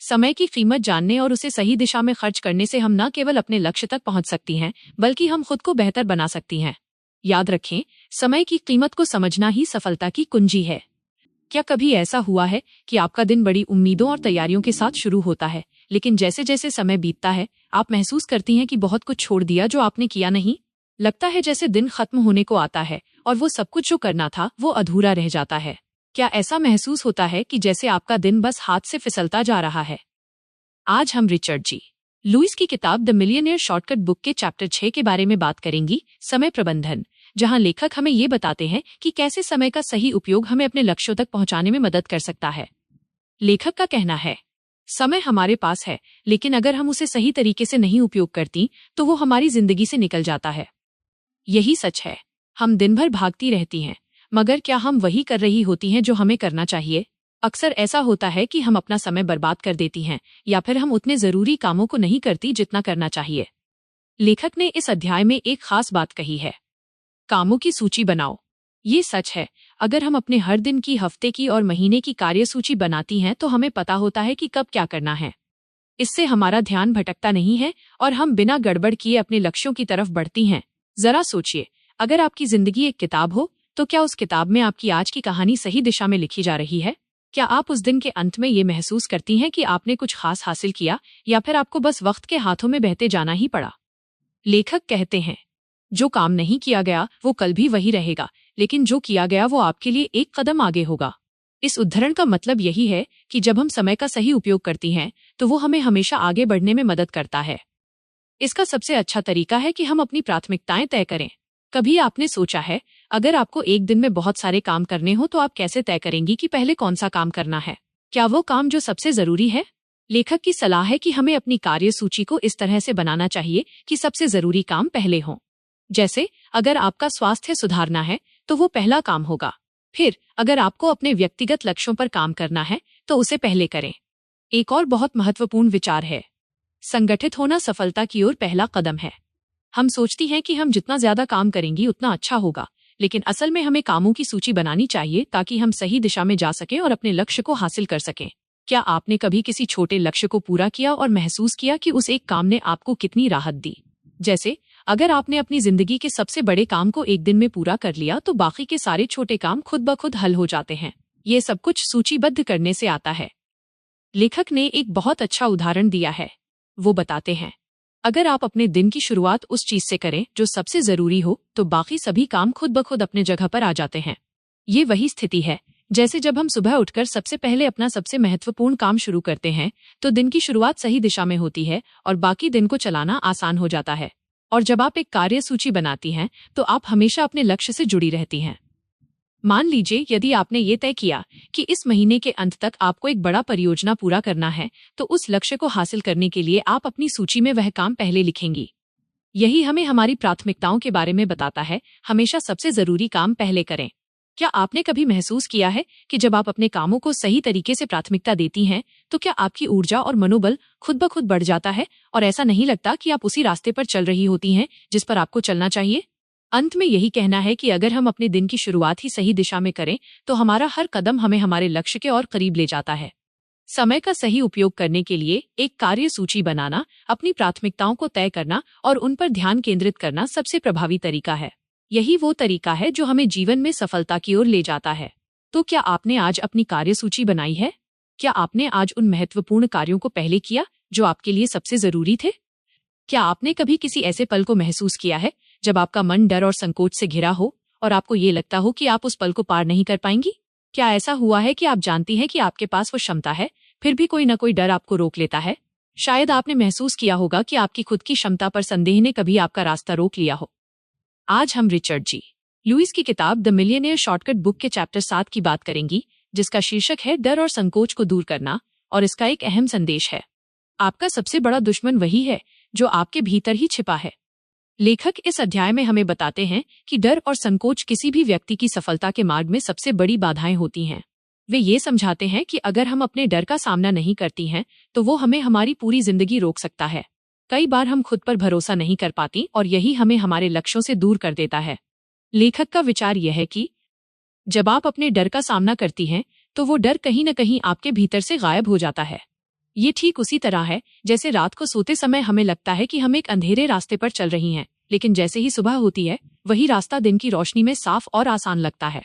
समय की कीमत जानने और उसे सही दिशा में खर्च करने से हम न केवल अपने लक्ष्य तक पहुंच सकती हैं, बल्कि हम खुद को बेहतर बना सकती हैं। याद रखें, समय की कीमत को समझना ही सफलता की कुंजी है। क्या कभी ऐसा हुआ है कि आपका दिन बड़ी उम्मीदों और तैयारियों के साथ शुरू होता है, लेकिन जैसे जैसे समय बीतता है आप महसूस करती हैं कि बहुत कुछ छोड़ दिया जो आपने किया नहीं? लगता है जैसे दिन खत्म होने को आता है और वो सब कुछ जो करना था वो अधूरा रह जाता है। क्या ऐसा महसूस होता है कि जैसे आपका दिन बस हाथ से फिसलता जा रहा है? आज हम रिचर्ड जी लुइस की किताब द मिलियनेयर शॉर्टकट बुक के चैप्टर 6 के बारे में बात करेंगी, समय प्रबंधन, जहां लेखक हमें ये बताते हैं कि कैसे समय का सही उपयोग हमें अपने लक्ष्यों तक पहुंचाने में मदद कर सकता है। लेखक का कहना है, समय हमारे पास है, लेकिन अगर हम उसे सही तरीके से नहीं उपयोग करती तो वो हमारी जिंदगी से निकल जाता है। यही सच है, हम दिन भर भागती रहती हैं, मगर क्या हम वही कर रही होती हैं जो हमें करना चाहिए? अक्सर ऐसा होता है कि हम अपना समय बर्बाद कर देती हैं या फिर हम उतने जरूरी कामों को नहीं करती जितना करना चाहिए। लेखक ने इस अध्याय में एक खास बात कही है, कामों की सूची बनाओ। ये सच है, अगर हम अपने हर दिन की, हफ्ते की और महीने की कार्यसूची बनाती हैं तो हमें पता होता है कि कब क्या करना है। इससे हमारा ध्यान भटकता नहीं है और हम बिना गड़बड़ किए अपने लक्ष्यों की तरफ बढ़ती हैं। जरा सोचिए, अगर आपकी जिंदगी एक किताब हो तो क्या उस किताब में आपकी आज की कहानी सही दिशा में लिखी जा रही है? क्या आप उस दिन के अंत में ये महसूस करती हैं कि आपने कुछ खास हासिल किया, या फिर आपको बस वक्त के हाथों में बहते जाना ही पड़ा? लेखक कहते हैं, जो काम नहीं किया गया वो कल भी वही रहेगा, लेकिन जो किया गया वो आपके लिए एक कदम आगे होगा। इस उद्धरण का मतलब यही है कि जब हम समय का सही उपयोग करती हैं तो वो हमें हमेशा आगे बढ़ने में मदद करता है। इसका सबसे अच्छा तरीका है कि हम अपनी प्राथमिकताएं तय करें। कभी आपने सोचा है, अगर आपको एक दिन में बहुत सारे काम करने हो तो आप कैसे तय करेंगी कि पहले कौन सा काम करना है? क्या वो काम जो सबसे जरूरी है? लेखक की सलाह है कि हमें अपनी कार्य सूची को इस तरह से बनाना चाहिए कि सबसे जरूरी काम पहले हों। जैसे, अगर आपका स्वास्थ्य सुधारना है तो वो पहला काम होगा। फिर अगर आपको अपने व्यक्तिगत लक्ष्यों पर काम करना है तो उसे पहले करें। एक और बहुत महत्वपूर्ण विचार है, संगठित होना सफलता की ओर पहला कदम है। हम सोचती हैं कि हम जितना ज्यादा काम करेंगी उतना अच्छा होगा, लेकिन असल में हमें कामों की सूची बनानी चाहिए ताकि हम सही दिशा में जा सकें और अपने लक्ष्य को हासिल कर सकें। क्या आपने कभी किसी छोटे लक्ष्य को पूरा किया और महसूस किया कि उस एक काम ने आपको कितनी राहत दी? जैसे, अगर आपने अपनी जिंदगी के सबसे बड़े काम को एक दिन में पूरा कर लिया तो बाकी के सारे छोटे काम खुद ब खुद हल हो जाते हैं। ये सब कुछ सूचीबद्ध करने से आता है। लेखक ने एक बहुत अच्छा उदाहरण दिया है। वो बताते हैं, अगर आप अपने दिन की शुरुआत उस चीज से करें जो सबसे जरूरी हो तो बाकी सभी काम खुद ब खुद अपने जगह पर आ जाते हैं। ये वही स्थिति है जैसे जब हम सुबह उठकर सबसे पहले अपना सबसे महत्वपूर्ण काम शुरू करते हैं तो दिन की शुरुआत सही दिशा में होती है और बाकी दिन को चलाना आसान हो जाता है। और जब आप एक कार्य सूची बनाती हैं तो आप हमेशा अपने लक्ष्य से जुड़ी रहती हैं। मान लीजिए, यदि आपने ये तय किया कि इस महीने के अंत तक आपको एक बड़ा परियोजना पूरा करना है तो उस लक्ष्य को हासिल करने के लिए आप अपनी सूची में वह काम पहले लिखेंगी। यही हमें हमारी प्राथमिकताओं के बारे में बताता है, हमेशा सबसे जरूरी काम पहले करें। क्या आपने कभी महसूस किया है कि जब आप अपने कामों को सही तरीके से प्राथमिकता देती हैं तो क्या आपकी ऊर्जा और मनोबल खुद ब खुद बढ़ जाता है और ऐसा नहीं लगता कि आप उसी रास्ते पर चल रही होती हैं जिस पर आपको चलना चाहिए? अंत में यही कहना है कि अगर हम अपने दिन की शुरुआत ही सही दिशा में करें तो हमारा हर कदम हमें हमारे लक्ष्य के और करीब ले जाता है। समय का सही उपयोग करने के लिए एक कार्य सूची बनाना, अपनी प्राथमिकताओं को तय करना और उन पर ध्यान केंद्रित करना सबसे प्रभावी तरीका है। यही वो तरीका है जो हमें जीवन में सफलता की ओर ले जाता है। तो क्या आपने आज अपनी कार्य सूची बनाई है? क्या आपने आज उन महत्वपूर्ण कार्यों को पहले किया जो आपके लिए सबसे जरूरी थे? क्या आपने कभी किसी ऐसे पल को महसूस किया है जब आपका मन डर और संकोच से घिरा हो और आपको ये लगता हो कि आप उस पल को पार नहीं कर पाएंगी? क्या ऐसा हुआ है कि आप जानती हैं कि आपके पास वो क्षमता है, फिर भी कोई न कोई डर आपको रोक लेता है? शायद आपने महसूस किया होगा कि आपकी खुद की क्षमता पर संदेह ने कभी आपका रास्ता रोक लिया हो। आज हम रिचर्ड जी लुइस की किताब द मिलियनेयर शॉर्टकट बुक के चैप्टर 7 की बात करेंगी, जिसका शीर्षक है डर और संकोच को दूर करना, और इसका एक अहम संदेश है, आपका सबसे बड़ा दुश्मन वही है जो आपके भीतर ही छिपा है। लेखक इस अध्याय में हमें बताते हैं कि डर और संकोच किसी भी व्यक्ति की सफलता के मार्ग में सबसे बड़ी बाधाएं होती हैं। वे ये समझाते हैं कि अगर हम अपने डर का सामना नहीं करती हैं तो वो हमें हमारी पूरी जिंदगी रोक सकता है। कई बार हम खुद पर भरोसा नहीं कर पाती और यही हमें हमारे लक्ष्यों से दूर कर देता है। लेखक का विचार यह है कि जब आप अपने डर का सामना करती हैं तो वो डर कहीं न कहीं आपके भीतर से गायब हो जाता है। ये ठीक उसी तरह है जैसे रात को सोते समय हमें लगता है कि हम एक अंधेरे रास्ते पर चल रही हैं, लेकिन जैसे ही सुबह होती है वही रास्ता दिन की रोशनी में साफ और आसान लगता है।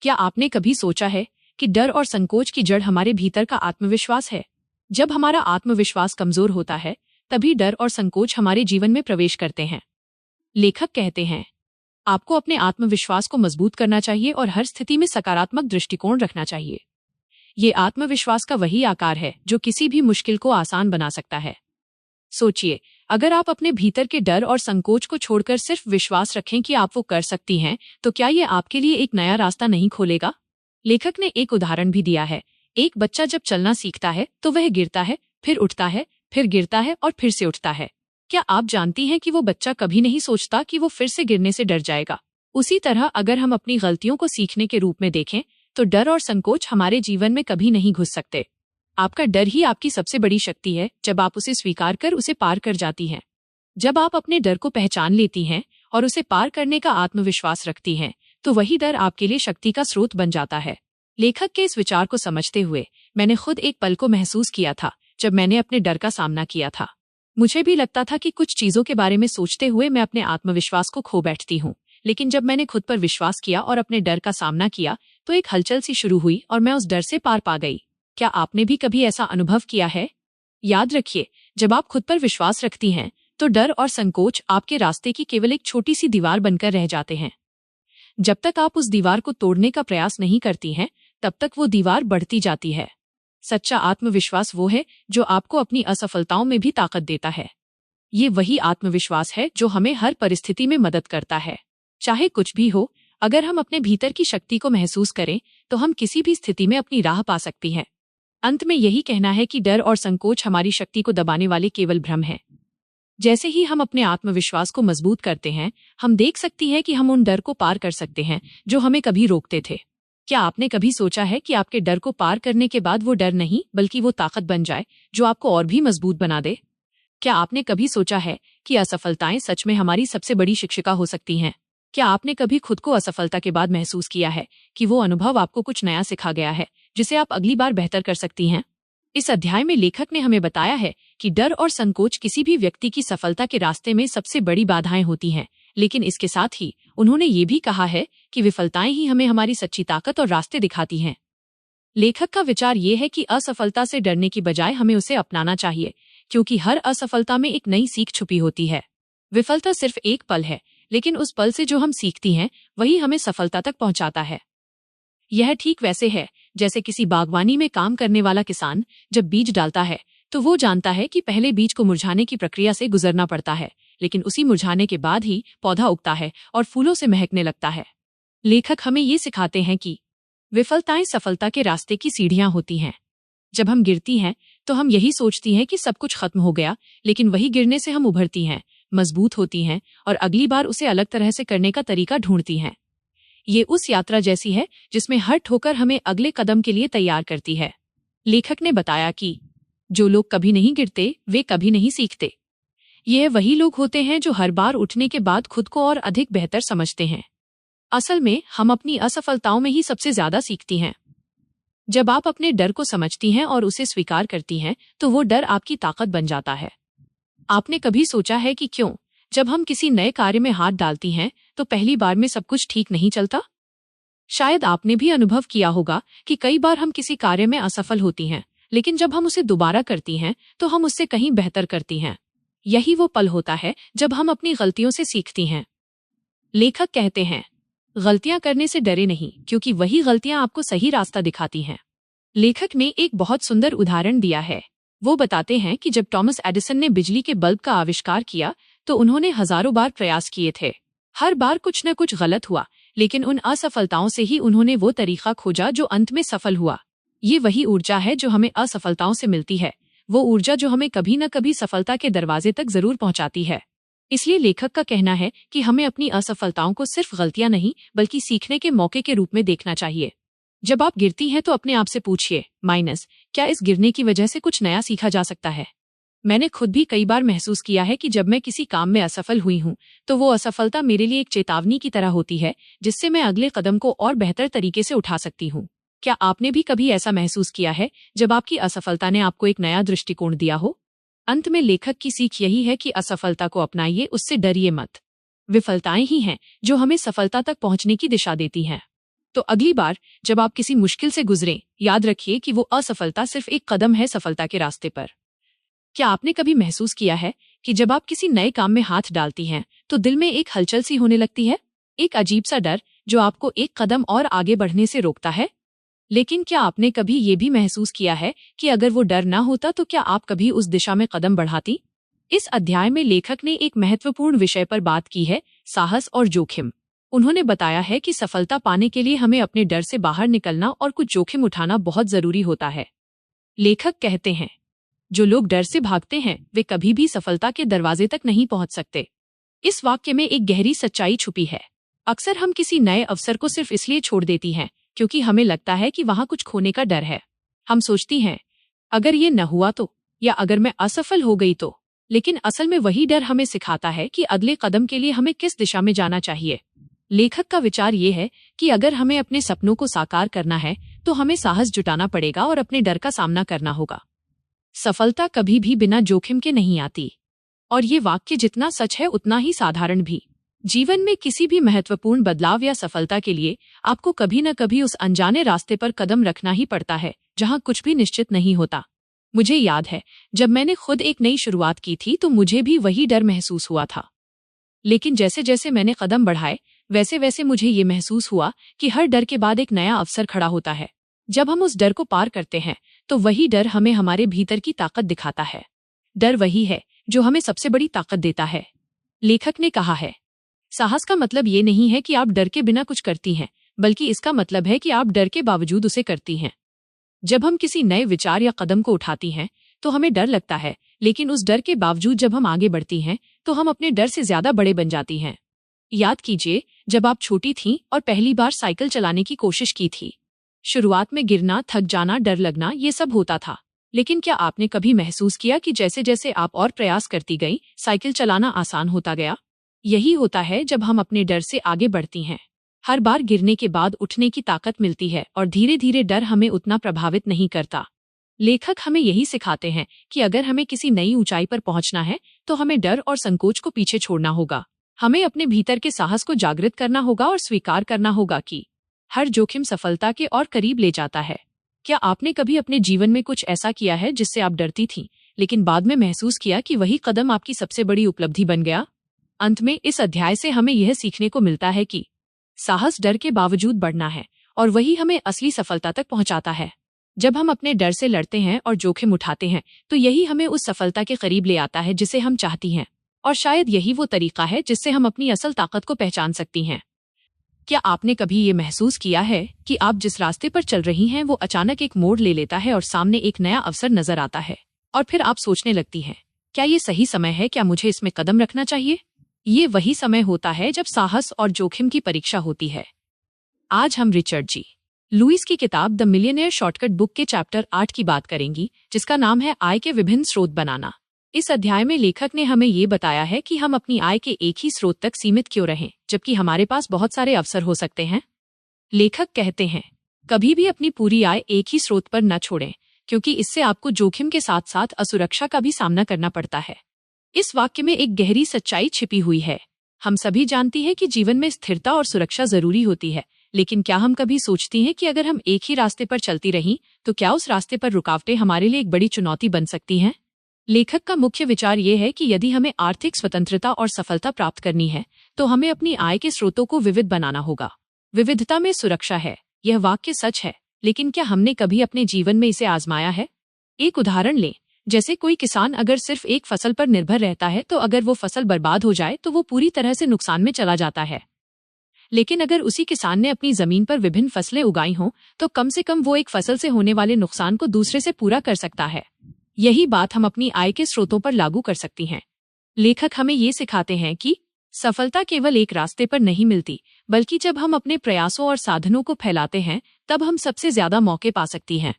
क्या आपने कभी सोचा है कि डर और संकोच की जड़ हमारे भीतर का आत्मविश्वास है। जब हमारा आत्मविश्वास कमजोर होता है, तभी डर और संकोच हमारे जीवन में प्रवेश करते हैं। लेखक कहते हैं, आपको अपने आत्मविश्वास को मजबूत करना चाहिए और हर स्थिति में सकारात्मक दृष्टिकोण रखना चाहिए। ये आत्मविश्वास का वही आकार है जो किसी भी मुश्किल को आसान बना सकता है। सोचिए, अगर आप अपने भीतर के डर और संकोच को छोड़कर सिर्फ विश्वास रखें कि आप वो कर सकती हैं, तो क्या ये आपके लिए एक नया रास्ता नहीं खोलेगा? लेखक ने एक उदाहरण भी दिया है। एक बच्चा जब चलना सीखता है तो वह गिरता है, फिर उठता है, फिर गिरता है और फिर से उठता है। क्या आप जानती हैं कि वो बच्चा कभी नहीं सोचता कि वो फिर से गिरने से डर जाएगा? उसी तरह अगर हम अपनी गलतियों को सीखने के रूप में देखें, तो डर और संकोच हमारे जीवन में कभी नहीं घुस सकते। आपका डर ही आपकी सबसे बड़ी शक्ति है जब आप उसे स्वीकार कर उसे पार कर जाती हैं। जब आप अपने डर को पहचान लेती हैं और उसे पार करने का आत्मविश्वास रखती हैं, तो वही डर आपके लिए शक्ति का स्रोत बन जाता है। लेखक के इस विचार को समझते हुए मैंने खुद एक पल को महसूस किया था जब मैंने अपने डर का सामना किया था। मुझे भी लगता था कि कुछ चीजों के बारे में सोचते हुए मैं अपने आत्मविश्वास को खो बैठती हूँ, लेकिन जब मैंने खुद पर विश्वास किया और अपने डर का सामना किया, तो एक हलचल सी शुरू हुई और मैं उस डर से पार पा गई। क्या आपने भी कभी ऐसा अनुभव किया है? याद रखिए, जब आप खुद पर विश्वास रखती हैं, तो डर और संकोच आपके रास्ते की केवल एक छोटी सी दीवार बनकर रह जाते हैं। जब तक आप उस दीवार को तोड़ने का प्रयास नहीं करती हैं, तब तक वो दीवार बढ़ती जाती है। सच्चा आत्मविश्वास वो है जो आपको अपनी असफलताओं में भी ताकत देता है। ये वही आत्मविश्वास है जो हमें हर परिस्थिति में मदद करता है। चाहे कुछ भी हो, अगर हम अपने भीतर की शक्ति को महसूस करें, तो हम किसी भी स्थिति में अपनी राह पा सकती हैं। अंत में यही कहना है कि डर और संकोच हमारी शक्ति को दबाने वाले केवल भ्रम हैं। जैसे ही हम अपने आत्मविश्वास को मजबूत करते हैं, हम देख सकती हैं कि हम उन डर को पार कर सकते हैं जो हमें कभी रोकते थे। क्या आपने कभी सोचा है कि आपके डर को पार करने के बाद वो डर नहीं बल्कि वो ताकत बन जाए जो आपको और भी मजबूत बना दे? क्या आपने कभी सोचा है कि असफलताएं सच में हमारी सबसे बड़ी शिक्षिका हो सकती हैं? क्या आपने कभी खुद को असफलता के बाद महसूस किया है कि वो अनुभव आपको कुछ नया सिखा गया है जिसे आप अगली बार बेहतर कर सकती हैं? इस अध्याय में लेखक ने हमें बताया है कि डर और संकोच किसी भी व्यक्ति की सफलता के रास्ते में सबसे बड़ी बाधाएं होती हैं, लेकिन इसके साथ ही उन्होंने ये भी कहा है कि विफलताएं ही हमें हमारी सच्ची ताकत और रास्ते दिखाती हैं। लेखक का विचार ये है कि असफलता से डरने की बजाय हमें उसे अपनाना चाहिए, क्योंकि हर असफलता में एक नई सीख छुपी होती है। विफलता सिर्फ एक पल है, लेकिन उस पल से जो हम सीखती हैं वही हमें सफलता तक पहुंचाता है। यह ठीक वैसे है जैसे किसी बागवानी में काम करने वाला किसान जब बीज डालता है तो वो जानता है कि पहले बीज को मुरझाने की प्रक्रिया से गुजरना पड़ता है, लेकिन उसी मुरझाने के बाद ही पौधा उगता है और फूलों से महकने लगता है। लेखक हमें ये सिखाते हैं कि विफलताएं सफलता के रास्ते की सीढ़ियां होती हैं। जब हम गिरती हैं तो हम यही सोचती हैं कि सब कुछ खत्म हो गया, लेकिन वही गिरने से हम उभरती हैं, मजबूत होती हैं और अगली बार उसे अलग तरह से करने का तरीका ढूंढती हैं। ये उस यात्रा जैसी है जिसमें हर ठोकर हमें अगले कदम के लिए तैयार करती है। लेखक ने बताया कि जो लोग कभी नहीं गिरते वे कभी नहीं सीखते। यह वही लोग होते हैं जो हर बार उठने के बाद खुद को और अधिक बेहतर समझते हैं। असल में हम अपनी असफलताओं में ही सबसे ज्यादा सीखती हैं। जब आप अपने डर को समझती हैं और उसे स्वीकार करती हैं, तो वो डर आपकी ताकत बन जाता है। आपने कभी सोचा है कि क्यों जब हम किसी नए कार्य में हाथ डालती हैं तो पहली बार में सब कुछ ठीक नहीं चलता? शायद आपने भी अनुभव किया होगा कि कई बार हम किसी कार्य में असफल होती हैं, लेकिन जब हम उसे दोबारा करती हैं तो हम उससे कहीं बेहतर करती हैं। यही वो पल होता है जब हम अपनी गलतियों से सीखती हैं। लेखक कहते हैं, गलतियां करने से डरे नहीं, क्योंकि वही गलतियां आपको सही रास्ता दिखाती हैं। लेखक ने एक बहुत सुंदर उदाहरण दिया है। वो बताते हैं कि जब टॉमस एडिसन ने बिजली के बल्ब का आविष्कार किया तो उन्होंने हजारों बार प्रयास किए थे। हर बार कुछ न कुछ गलत हुआ, लेकिन उन असफलताओं से ही उन्होंने वो तरीका खोजा जो अंत में सफल हुआ। ये वही ऊर्जा है जो हमें असफलताओं से मिलती है, वो ऊर्जा जो हमें कभी न कभी सफलता के दरवाजे तक जरूर पहुंचाती है। इसलिए लेखक का कहना है कि हमें अपनी असफलताओं को सिर्फ गलतियां नहीं बल्कि सीखने के मौके के रूप में देखना चाहिए। जब आप गिरती हैं तो अपने आप से पूछिए, क्या इस गिरने की वजह से कुछ नया सीखा जा सकता है? मैंने खुद भी कई बार महसूस किया है कि जब मैं किसी काम में असफल हुई हूँ तो वो असफलता मेरे लिए एक चेतावनी की तरह होती है, जिससे मैं अगले कदम को और बेहतर तरीके से उठा सकती हूँ। क्या आपने भी कभी ऐसा महसूस किया है जब आपकी असफलता ने आपको एक नया दृष्टिकोण दिया हो? अंत में लेखक की सीख यही है कि असफलता को अपनाइए, उससे डरिए मत। विफलताएं ही हैं जो हमें सफलता तक पहुंचने की दिशा देती हैं। तो अगली बार जब आप किसी मुश्किल से गुजरें, याद रखिए कि वो असफलता सिर्फ एक कदम है सफलता के रास्ते पर। क्या आपने कभी महसूस किया है कि जब आप किसी नए काम में हाथ डालती हैं तो दिल में एक हलचल सी होने लगती है, एक अजीब सा डर जो आपको एक कदम और आगे बढ़ने से रोकता है? लेकिन क्या आपने कभी ये भी महसूस किया है कि अगर वो डर ना होता तो क्या आप कभी उस दिशा में कदम बढ़ाती? इस अध्याय में लेखक ने एक महत्वपूर्ण विषय पर बात की है, साहस और जोखिम। उन्होंने बताया है कि सफलता पाने के लिए हमें अपने डर से बाहर निकलना और कुछ जोखिम उठाना बहुत जरूरी होता है। लेखक कहते हैं, जो लोग डर से भागते हैं वे कभी भी सफलता के दरवाजे तक नहीं पहुंच सकते। इस वाक्य में एक गहरी सच्चाई छुपी है। अक्सर हम किसी नए अवसर को सिर्फ इसलिए छोड़ देती हैं क्योंकि हमें लगता है कि वहां कुछ खोने का डर है। हम सोचती हैं, अगर ये न हुआ तो, या अगर मैं असफल हो गई तो। लेकिन असल में वही डर हमें सिखाता है कि अगले कदम के लिए हमें किस दिशा में जाना चाहिए। लेखक का विचार ये है कि अगर हमें अपने सपनों को साकार करना है तो हमें साहस जुटाना पड़ेगा और अपने डर का सामना करना होगा। सफलता कभी भी बिना जोखिम के नहीं आती, और ये वाक्य जितना सच है उतना ही साधारण भी। जीवन में किसी भी महत्वपूर्ण बदलाव या सफलता के लिए आपको कभी न कभी उस अनजाने रास्ते पर कदम रखना ही पड़ता है जहां कुछ भी निश्चित नहीं होता। मुझे याद है जब मैंने खुद एक नई शुरुआत की थी तो मुझे भी वही डर महसूस हुआ था। लेकिन जैसे जैसे मैंने कदम बढ़ाए वैसे वैसे मुझे ये महसूस हुआ कि हर डर के बाद एक नया अवसर खड़ा होता है। जब हम उस डर को पार करते हैं तो वही डर हमें हमारे भीतर की ताकत दिखाता है। डर वही है जो हमें सबसे बड़ी ताकत देता है। लेखक ने कहा है, साहस का मतलब ये नहीं है कि आप डर के बिना कुछ करती हैं, बल्कि इसका मतलब है कि आप डर के बावजूद उसे करती हैं। जब हम किसी नए विचार या कदम को उठाती हैं तो हमें डर लगता है, लेकिन उस डर के बावजूद जब हम आगे बढ़ती हैं तो हम अपने डर से ज्यादा बड़े बन जाती हैं। याद कीजिए, जब आप छोटी थीं और पहली बार साइकिल चलाने की कोशिश की थी। शुरुआत में गिरना, थक जाना, डर लगना, ये सब होता था। लेकिन क्या आपने कभी महसूस किया कि जैसे जैसे आप और प्रयास करती गई, साइकिल चलाना आसान होता गया? यही होता है जब हम अपने डर से आगे बढ़ती हैं। हर बार गिरने के बाद उठने की ताकत मिलती है और धीरे धीरे डर हमें उतना प्रभावित नहीं करता। लेखक हमें यही सिखाते हैं कि अगर हमें किसी नई ऊंचाई पर पहुंचना है तो हमें डर और संकोच को पीछे छोड़ना होगा। हमें अपने भीतर के साहस को जागृत करना होगा और स्वीकार करना होगा कि हर जोखिम सफलता के और करीब ले जाता है। क्या आपने कभी अपने जीवन में कुछ ऐसा किया है जिससे आप डरती थीं, लेकिन बाद में महसूस किया कि वही कदम आपकी सबसे बड़ी उपलब्धि बन गया? अंत में इस अध्याय से हमें यह सीखने को मिलता है कि साहस डर के बावजूद बढ़ना है और वही हमें असली सफलता तक पहुंचाता है। जब हम अपने डर से लड़ते हैं और जोखिम उठाते हैं तो यही हमें उस सफलता के करीब ले आता है जिसे हम चाहती हैं, और शायद यही वो तरीका है जिससे हम अपनी असल ताकत को पहचान सकती हैं। क्या आपने कभी ये महसूस किया है कि आप जिस रास्ते पर चल रही हैं वो अचानक एक मोड़ ले लेता है और सामने एक नया अवसर नजर आता है, और फिर आप सोचने लगती हैं, क्या ये सही समय है, क्या मुझे इसमें कदम रखना चाहिए? ये वही समय होता है जब साहस और जोखिम की परीक्षा होती है। आज हम रिचर्ड जी लुइस की किताब द मिलियनेयर शॉर्टकट बुक के चैप्टर 8 की बात करेंगी, जिसका नाम है आय के विभिन्न स्रोत बनाना। इस अध्याय में लेखक ने हमें ये बताया है कि हम अपनी आय के एक ही स्रोत तक सीमित क्यों रहें, जबकि हमारे पास बहुत सारे अवसर हो सकते हैं। लेखक कहते हैं, कभी भी अपनी पूरी आय एक ही स्रोत पर न छोड़ें, क्योंकि इससे आपको जोखिम के साथ साथ असुरक्षा का भी सामना करना पड़ता है। इस वाक्य में एक गहरी सच्चाई छिपी हुई है। हम सभी जानती हैं कि जीवन में स्थिरता और सुरक्षा जरूरी होती है, लेकिन क्या हम कभी सोचती हैं कि अगर हम एक ही रास्ते पर चलती रहीं तो क्या उस रास्ते पर रुकावटें हमारे लिए एक बड़ी चुनौती बन सकती हैं? लेखक का मुख्य विचार ये है कि यदि हमें आर्थिक स्वतंत्रता और सफलता प्राप्त करनी है तो हमें अपनी आय के स्रोतों को विविध बनाना होगा। विविधता में सुरक्षा है, यह वाक्य सच है, लेकिन क्या हमने कभी अपने जीवन में इसे आजमाया है? एक उदाहरण लें, जैसे कोई किसान अगर सिर्फ एक फसल पर निर्भर रहता है तो अगर वो फसल बर्बाद हो जाए तो वो पूरी तरह से नुकसान में चला जाता है। लेकिन अगर उसी किसान ने अपनी जमीन पर विभिन्न फसलें उगाई हों तो कम से कम वो एक फसल से होने वाले नुकसान को दूसरे से पूरा कर सकता है। यही बात हम अपनी आय के स्रोतों पर लागू कर सकती हैं। लेखक हमें ये सिखाते हैं कि सफलता केवल एक रास्ते पर नहीं मिलती, बल्कि जब हम अपने प्रयासों और साधनों को फैलाते हैं तब हम सबसे ज्यादा मौके पा सकती हैं।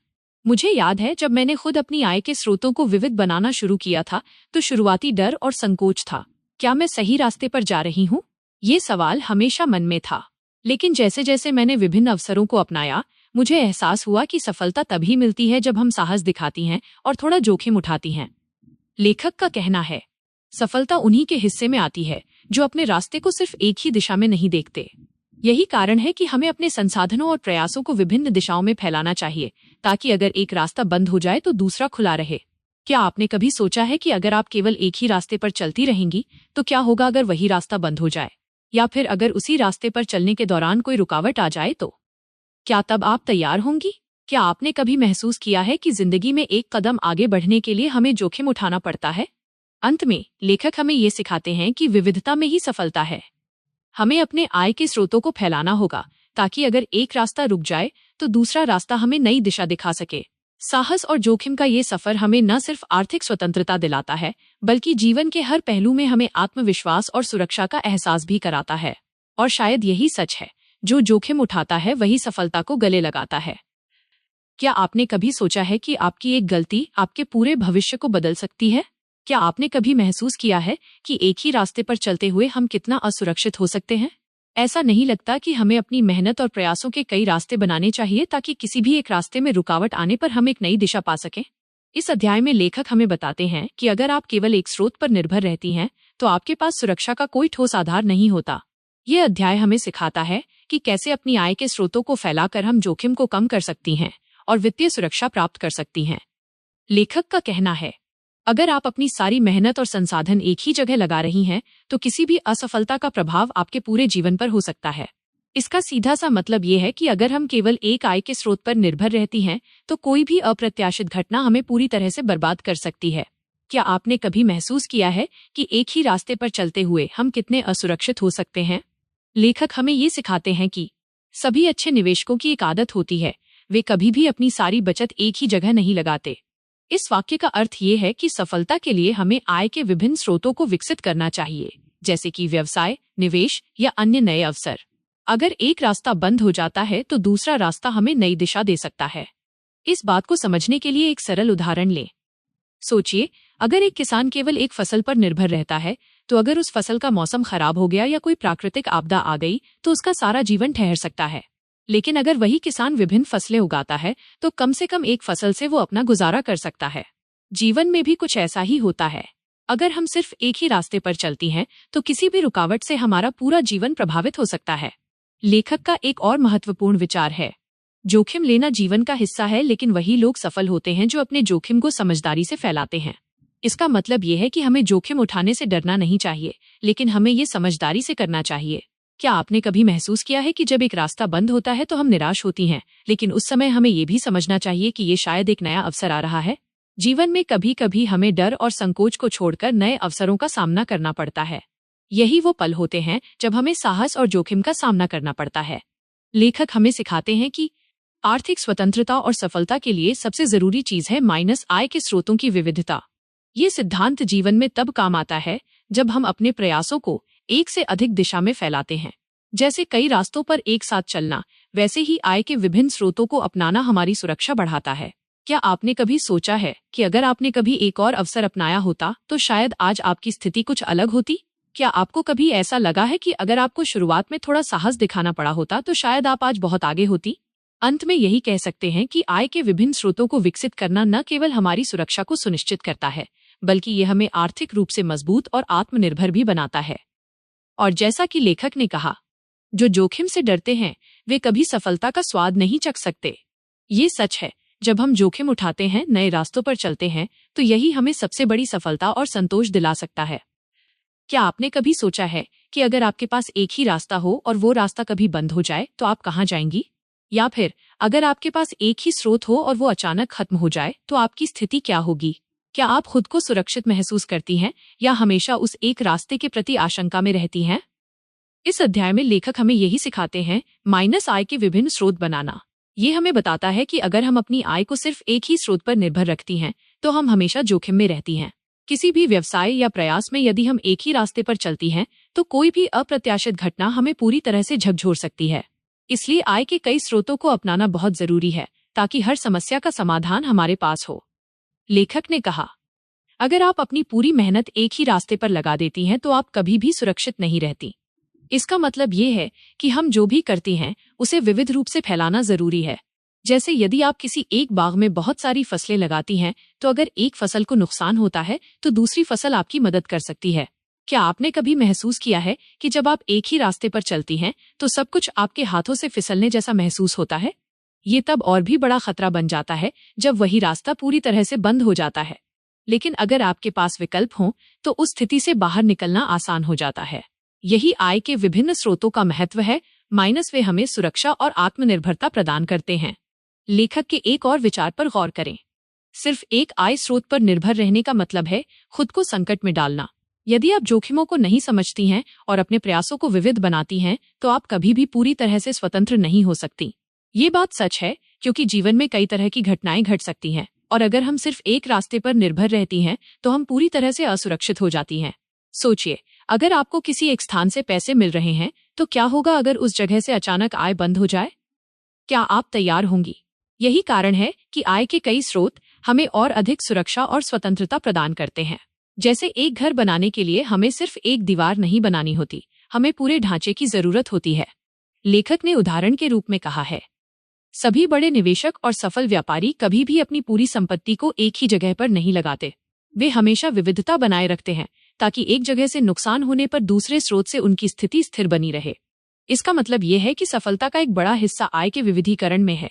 मुझे याद है जब मैंने खुद अपनी आय के स्रोतों को विविध बनाना शुरू किया था तो शुरुआती डर और संकोच था। क्या मैं सही रास्ते पर जा रही हूँ? ये सवाल हमेशा मन में था। लेकिन जैसे जैसे मैंने विभिन्न अवसरों को अपनाया, मुझे एहसास हुआ कि सफलता तभी मिलती है जब हम साहस दिखाती हैं और थोड़ा जोखिम उठाती हैं। लेखक का कहना है, सफलता उन्हीं के हिस्से में आती है जो अपने रास्ते को सिर्फ एक ही दिशा में नहीं देखते। यही कारण है कि हमें अपने संसाधनों और प्रयासों को विभिन्न दिशाओं में फैलाना चाहिए, ताकि अगर एक रास्ता बंद हो जाए तो दूसरा खुला रहे। क्या आपने कभी सोचा है कि अगर आप केवल एक ही रास्ते पर चलती रहेंगी तो क्या होगा अगर वही रास्ता बंद हो जाए, या फिर अगर उसी रास्ते पर चलने के दौरान कोई रुकावट आ जाए तो क्या तब आप तैयार होंगी? क्या आपने कभी महसूस किया है कि जिंदगी में एक कदम आगे बढ़ने के लिए हमें जोखिम उठाना पड़ता है? अंत में लेखक हमें ये सिखाते हैं कि विविधता में ही सफलता है। हमें अपने आय के स्रोतों को फैलाना होगा, ताकि अगर एक रास्ता रुक जाए तो दूसरा रास्ता हमें नई दिशा दिखा सके। साहस और जोखिम का ये सफर हमें न सिर्फ आर्थिक स्वतंत्रता दिलाता है, बल्कि जीवन के हर पहलू में हमें आत्मविश्वास और सुरक्षा का एहसास भी कराता है। और शायद यही सच है, जो जोखिम उठाता है वही सफलता को गले लगाता है। क्या आपने कभी सोचा है कि आपकी एक गलती आपके पूरे भविष्य को बदल सकती है? क्या आपने कभी महसूस किया है कि एक ही रास्ते पर चलते हुए हम कितना असुरक्षित हो सकते हैं? ऐसा नहीं लगता कि हमें अपनी मेहनत और प्रयासों के कई रास्ते बनाने चाहिए, ताकि किसी भी एक रास्ते में रुकावट आने पर हम एक नई दिशा पा सकें? इस अध्याय में लेखक हमें बताते हैं कि अगर आप केवल एक स्रोत पर निर्भर रहती हैं, तो आपके पास सुरक्षा का कोई ठोस आधार नहीं होता। ये अध्याय हमें सिखाता है कि कैसे अपनी आय के स्रोतों को फैलाकर हम जोखिम को कम कर सकती हैं और वित्तीय सुरक्षा प्राप्त कर सकती हैं। लेखक का कहना है, अगर आप अपनी सारी मेहनत और संसाधन एक ही जगह लगा रही हैं, तो किसी भी असफलता का प्रभाव आपके पूरे जीवन पर हो सकता है। इसका सीधा सा मतलब ये है कि अगर हम केवल एक आय के स्रोत पर निर्भर रहती हैं, तो कोई भी अप्रत्याशित घटना हमें पूरी तरह से बर्बाद कर सकती है। क्या आपने कभी महसूस किया है कि एक ही रास्ते पर चलते हुए हम कितने असुरक्षित हो सकते हैं? लेखक हमें ये सिखाते हैं कि सभी अच्छे निवेशकों की एक आदत होती है, वे कभी भी अपनी सारी बचत एक ही जगह नहीं लगाते। इस वाक्य का अर्थ ये है कि सफलता के लिए हमें आय के विभिन्न स्रोतों को विकसित करना चाहिए, जैसे कि व्यवसाय, निवेश या अन्य नए अवसर। अगर एक रास्ता बंद हो जाता है तो दूसरा रास्ता हमें नई दिशा दे सकता है। इस बात को समझने के लिए एक सरल उदाहरण लें। सोचिए, अगर एक किसान केवल एक फसल पर निर्भर रहता है, तो अगर उस फसल का मौसम खराब हो गया या कोई प्राकृतिक आपदा आ गई तो उसका सारा जीवन ठहर सकता है। लेकिन अगर वही किसान विभिन्न फसलें उगाता है, तो कम से कम एक फसल से वो अपना गुजारा कर सकता है। जीवन में भी कुछ ऐसा ही होता है। अगर हम सिर्फ एक ही रास्ते पर चलती हैं, तो किसी भी रुकावट से हमारा पूरा जीवन प्रभावित हो सकता है। लेखक का एक और महत्वपूर्ण विचार है, जोखिम लेना जीवन का हिस्सा है, लेकिन वही लोग सफल होते हैं जो अपने जोखिम को समझदारी से फैलाते हैं। इसका मतलब ये है कि हमें जोखिम उठाने से डरना नहीं चाहिए, लेकिन हमें ये समझदारी से करना चाहिए। क्या आपने कभी महसूस किया है कि जब एक रास्ता बंद होता है तो हम निराश होती हैं, लेकिन उस समय हमें ये भी समझना चाहिए कि ये शायद एक नया अवसर आ रहा है। जीवन में कभी कभी हमें डर और संकोच को छोड़कर नए अवसरों का सामना करना पड़ता है। यही वो पल होते हैं जब हमें साहस और जोखिम का सामना करना पड़ता है। लेखक हमें सिखाते हैं कि आर्थिक स्वतंत्रता और सफलता के लिए सबसे जरूरी चीज है माइनस आय के स्रोतों की विविधता। ये सिद्धांत जीवन में तब काम आता है जब हम अपने प्रयासों को एक से अधिक दिशा में फैलाते हैं। जैसे कई रास्तों पर एक साथ चलना, वैसे ही आय के विभिन्न स्रोतों को अपनाना हमारी सुरक्षा बढ़ाता है। क्या आपने कभी सोचा है कि अगर आपने कभी एक और अवसर अपनाया होता तो शायद आज आपकी स्थिति कुछ अलग होती? क्या आपको कभी ऐसा लगा है कि अगर आपको शुरुआत में थोड़ा साहस दिखाना पड़ा होता तो शायद आप आज बहुत आगे होती? अंत में यही कह सकते हैं कि आय के विभिन्न स्रोतों को विकसित करना न केवल हमारी सुरक्षा को सुनिश्चित करता है, बल्कि ये हमें आर्थिक रूप से मजबूत और आत्मनिर्भर भी बनाता है। और जैसा कि लेखक ने कहा, जो जोखिम से डरते हैं वे कभी सफलता का स्वाद नहीं चख सकते। ये सच है, जब हम जोखिम उठाते हैं, नए रास्तों पर चलते हैं, तो यही हमें सबसे बड़ी सफलता और संतोष दिला सकता है। क्या आपने कभी सोचा है कि अगर आपके पास एक ही रास्ता हो और वो रास्ता कभी बंद हो जाए तो आप कहाँ जाएंगी? या फिर अगर आपके पास एक ही स्रोत हो और वो अचानक खत्म हो जाए तो आपकी स्थिति क्या होगी? क्या आप खुद को सुरक्षित महसूस करती हैं या हमेशा उस एक रास्ते के प्रति आशंका में रहती हैं? इस अध्याय में लेखक हमें यही सिखाते हैं, माइनस आय के विभिन्न स्रोत बनाना। ये हमें बताता है कि अगर हम अपनी आय को सिर्फ एक ही स्रोत पर निर्भर रखती हैं, तो हम हमेशा जोखिम में रहती हैं। किसी भी व्यवसाय या प्रयास में यदि हम एक ही रास्ते पर चलती हैं, तो कोई भी अप्रत्याशित घटना हमें पूरी तरह से झकझोर सकती है। इसलिए आय के कई स्रोतों को अपनाना बहुत जरूरी है, ताकि हर समस्या का समाधान हमारे पास हो। लेखक ने कहा, अगर आप अपनी पूरी मेहनत एक ही रास्ते पर लगा देती हैं, तो आप कभी भी सुरक्षित नहीं रहती। इसका मतलब ये है कि हम जो भी करती हैं उसे विविध रूप से फैलाना जरूरी है। जैसे यदि आप किसी एक बाग में बहुत सारी फसलें लगाती हैं, तो अगर एक फसल को नुकसान होता है तो दूसरी फसल आपकी मदद कर सकती है। क्या आपने कभी महसूस किया है कि जब आप एक ही रास्ते पर चलती हैं तो सब कुछ आपके हाथों से फिसलने जैसा महसूस होता है? ये तब और भी बड़ा खतरा बन जाता है जब वही रास्ता पूरी तरह से बंद हो जाता है। लेकिन अगर आपके पास विकल्प हों तो उस स्थिति से बाहर निकलना आसान हो जाता है। यही आय के विभिन्न स्रोतों का महत्व है, माइनस वे हमें सुरक्षा और आत्मनिर्भरता प्रदान करते हैं। लेखक के एक और विचार पर गौर करें। सिर्फ एक आय स्रोत पर निर्भर रहने का मतलब है खुद को संकट में डालना। यदि आप जोखिमों को नहीं समझती हैं और अपने प्रयासों को विविध बनाती हैं तो आप कभी भी पूरी तरह से स्वतंत्र नहीं हो सकती। ये बात सच है क्योंकि जीवन में कई तरह की घटनाएं घट सकती हैं और अगर हम सिर्फ एक रास्ते पर निर्भर रहती हैं तो हम पूरी तरह से असुरक्षित हो जाती हैं। सोचिए, अगर आपको किसी एक स्थान से पैसे मिल रहे हैं तो क्या होगा अगर उस जगह से अचानक आय बंद हो जाए? क्या आप तैयार होंगी? यही कारण है कि आय के कई स्रोत हमें और अधिक सुरक्षा और स्वतंत्रता प्रदान करते हैं। जैसे एक घर बनाने के लिए हमें सिर्फ एक दीवार नहीं बनानी होती, हमें पूरे ढांचे की जरूरत होती है। लेखक ने उदाहरण के रूप में कहा है, सभी बड़े निवेशक और सफल व्यापारी कभी भी अपनी पूरी संपत्ति को एक ही जगह पर नहीं लगाते। वे हमेशा विविधता बनाए रखते हैं ताकि एक जगह से नुकसान होने पर दूसरे स्रोत से उनकी स्थिति स्थिर बनी रहे। इसका मतलब यह है कि सफलता का एक बड़ा हिस्सा आय के विविधीकरण में है।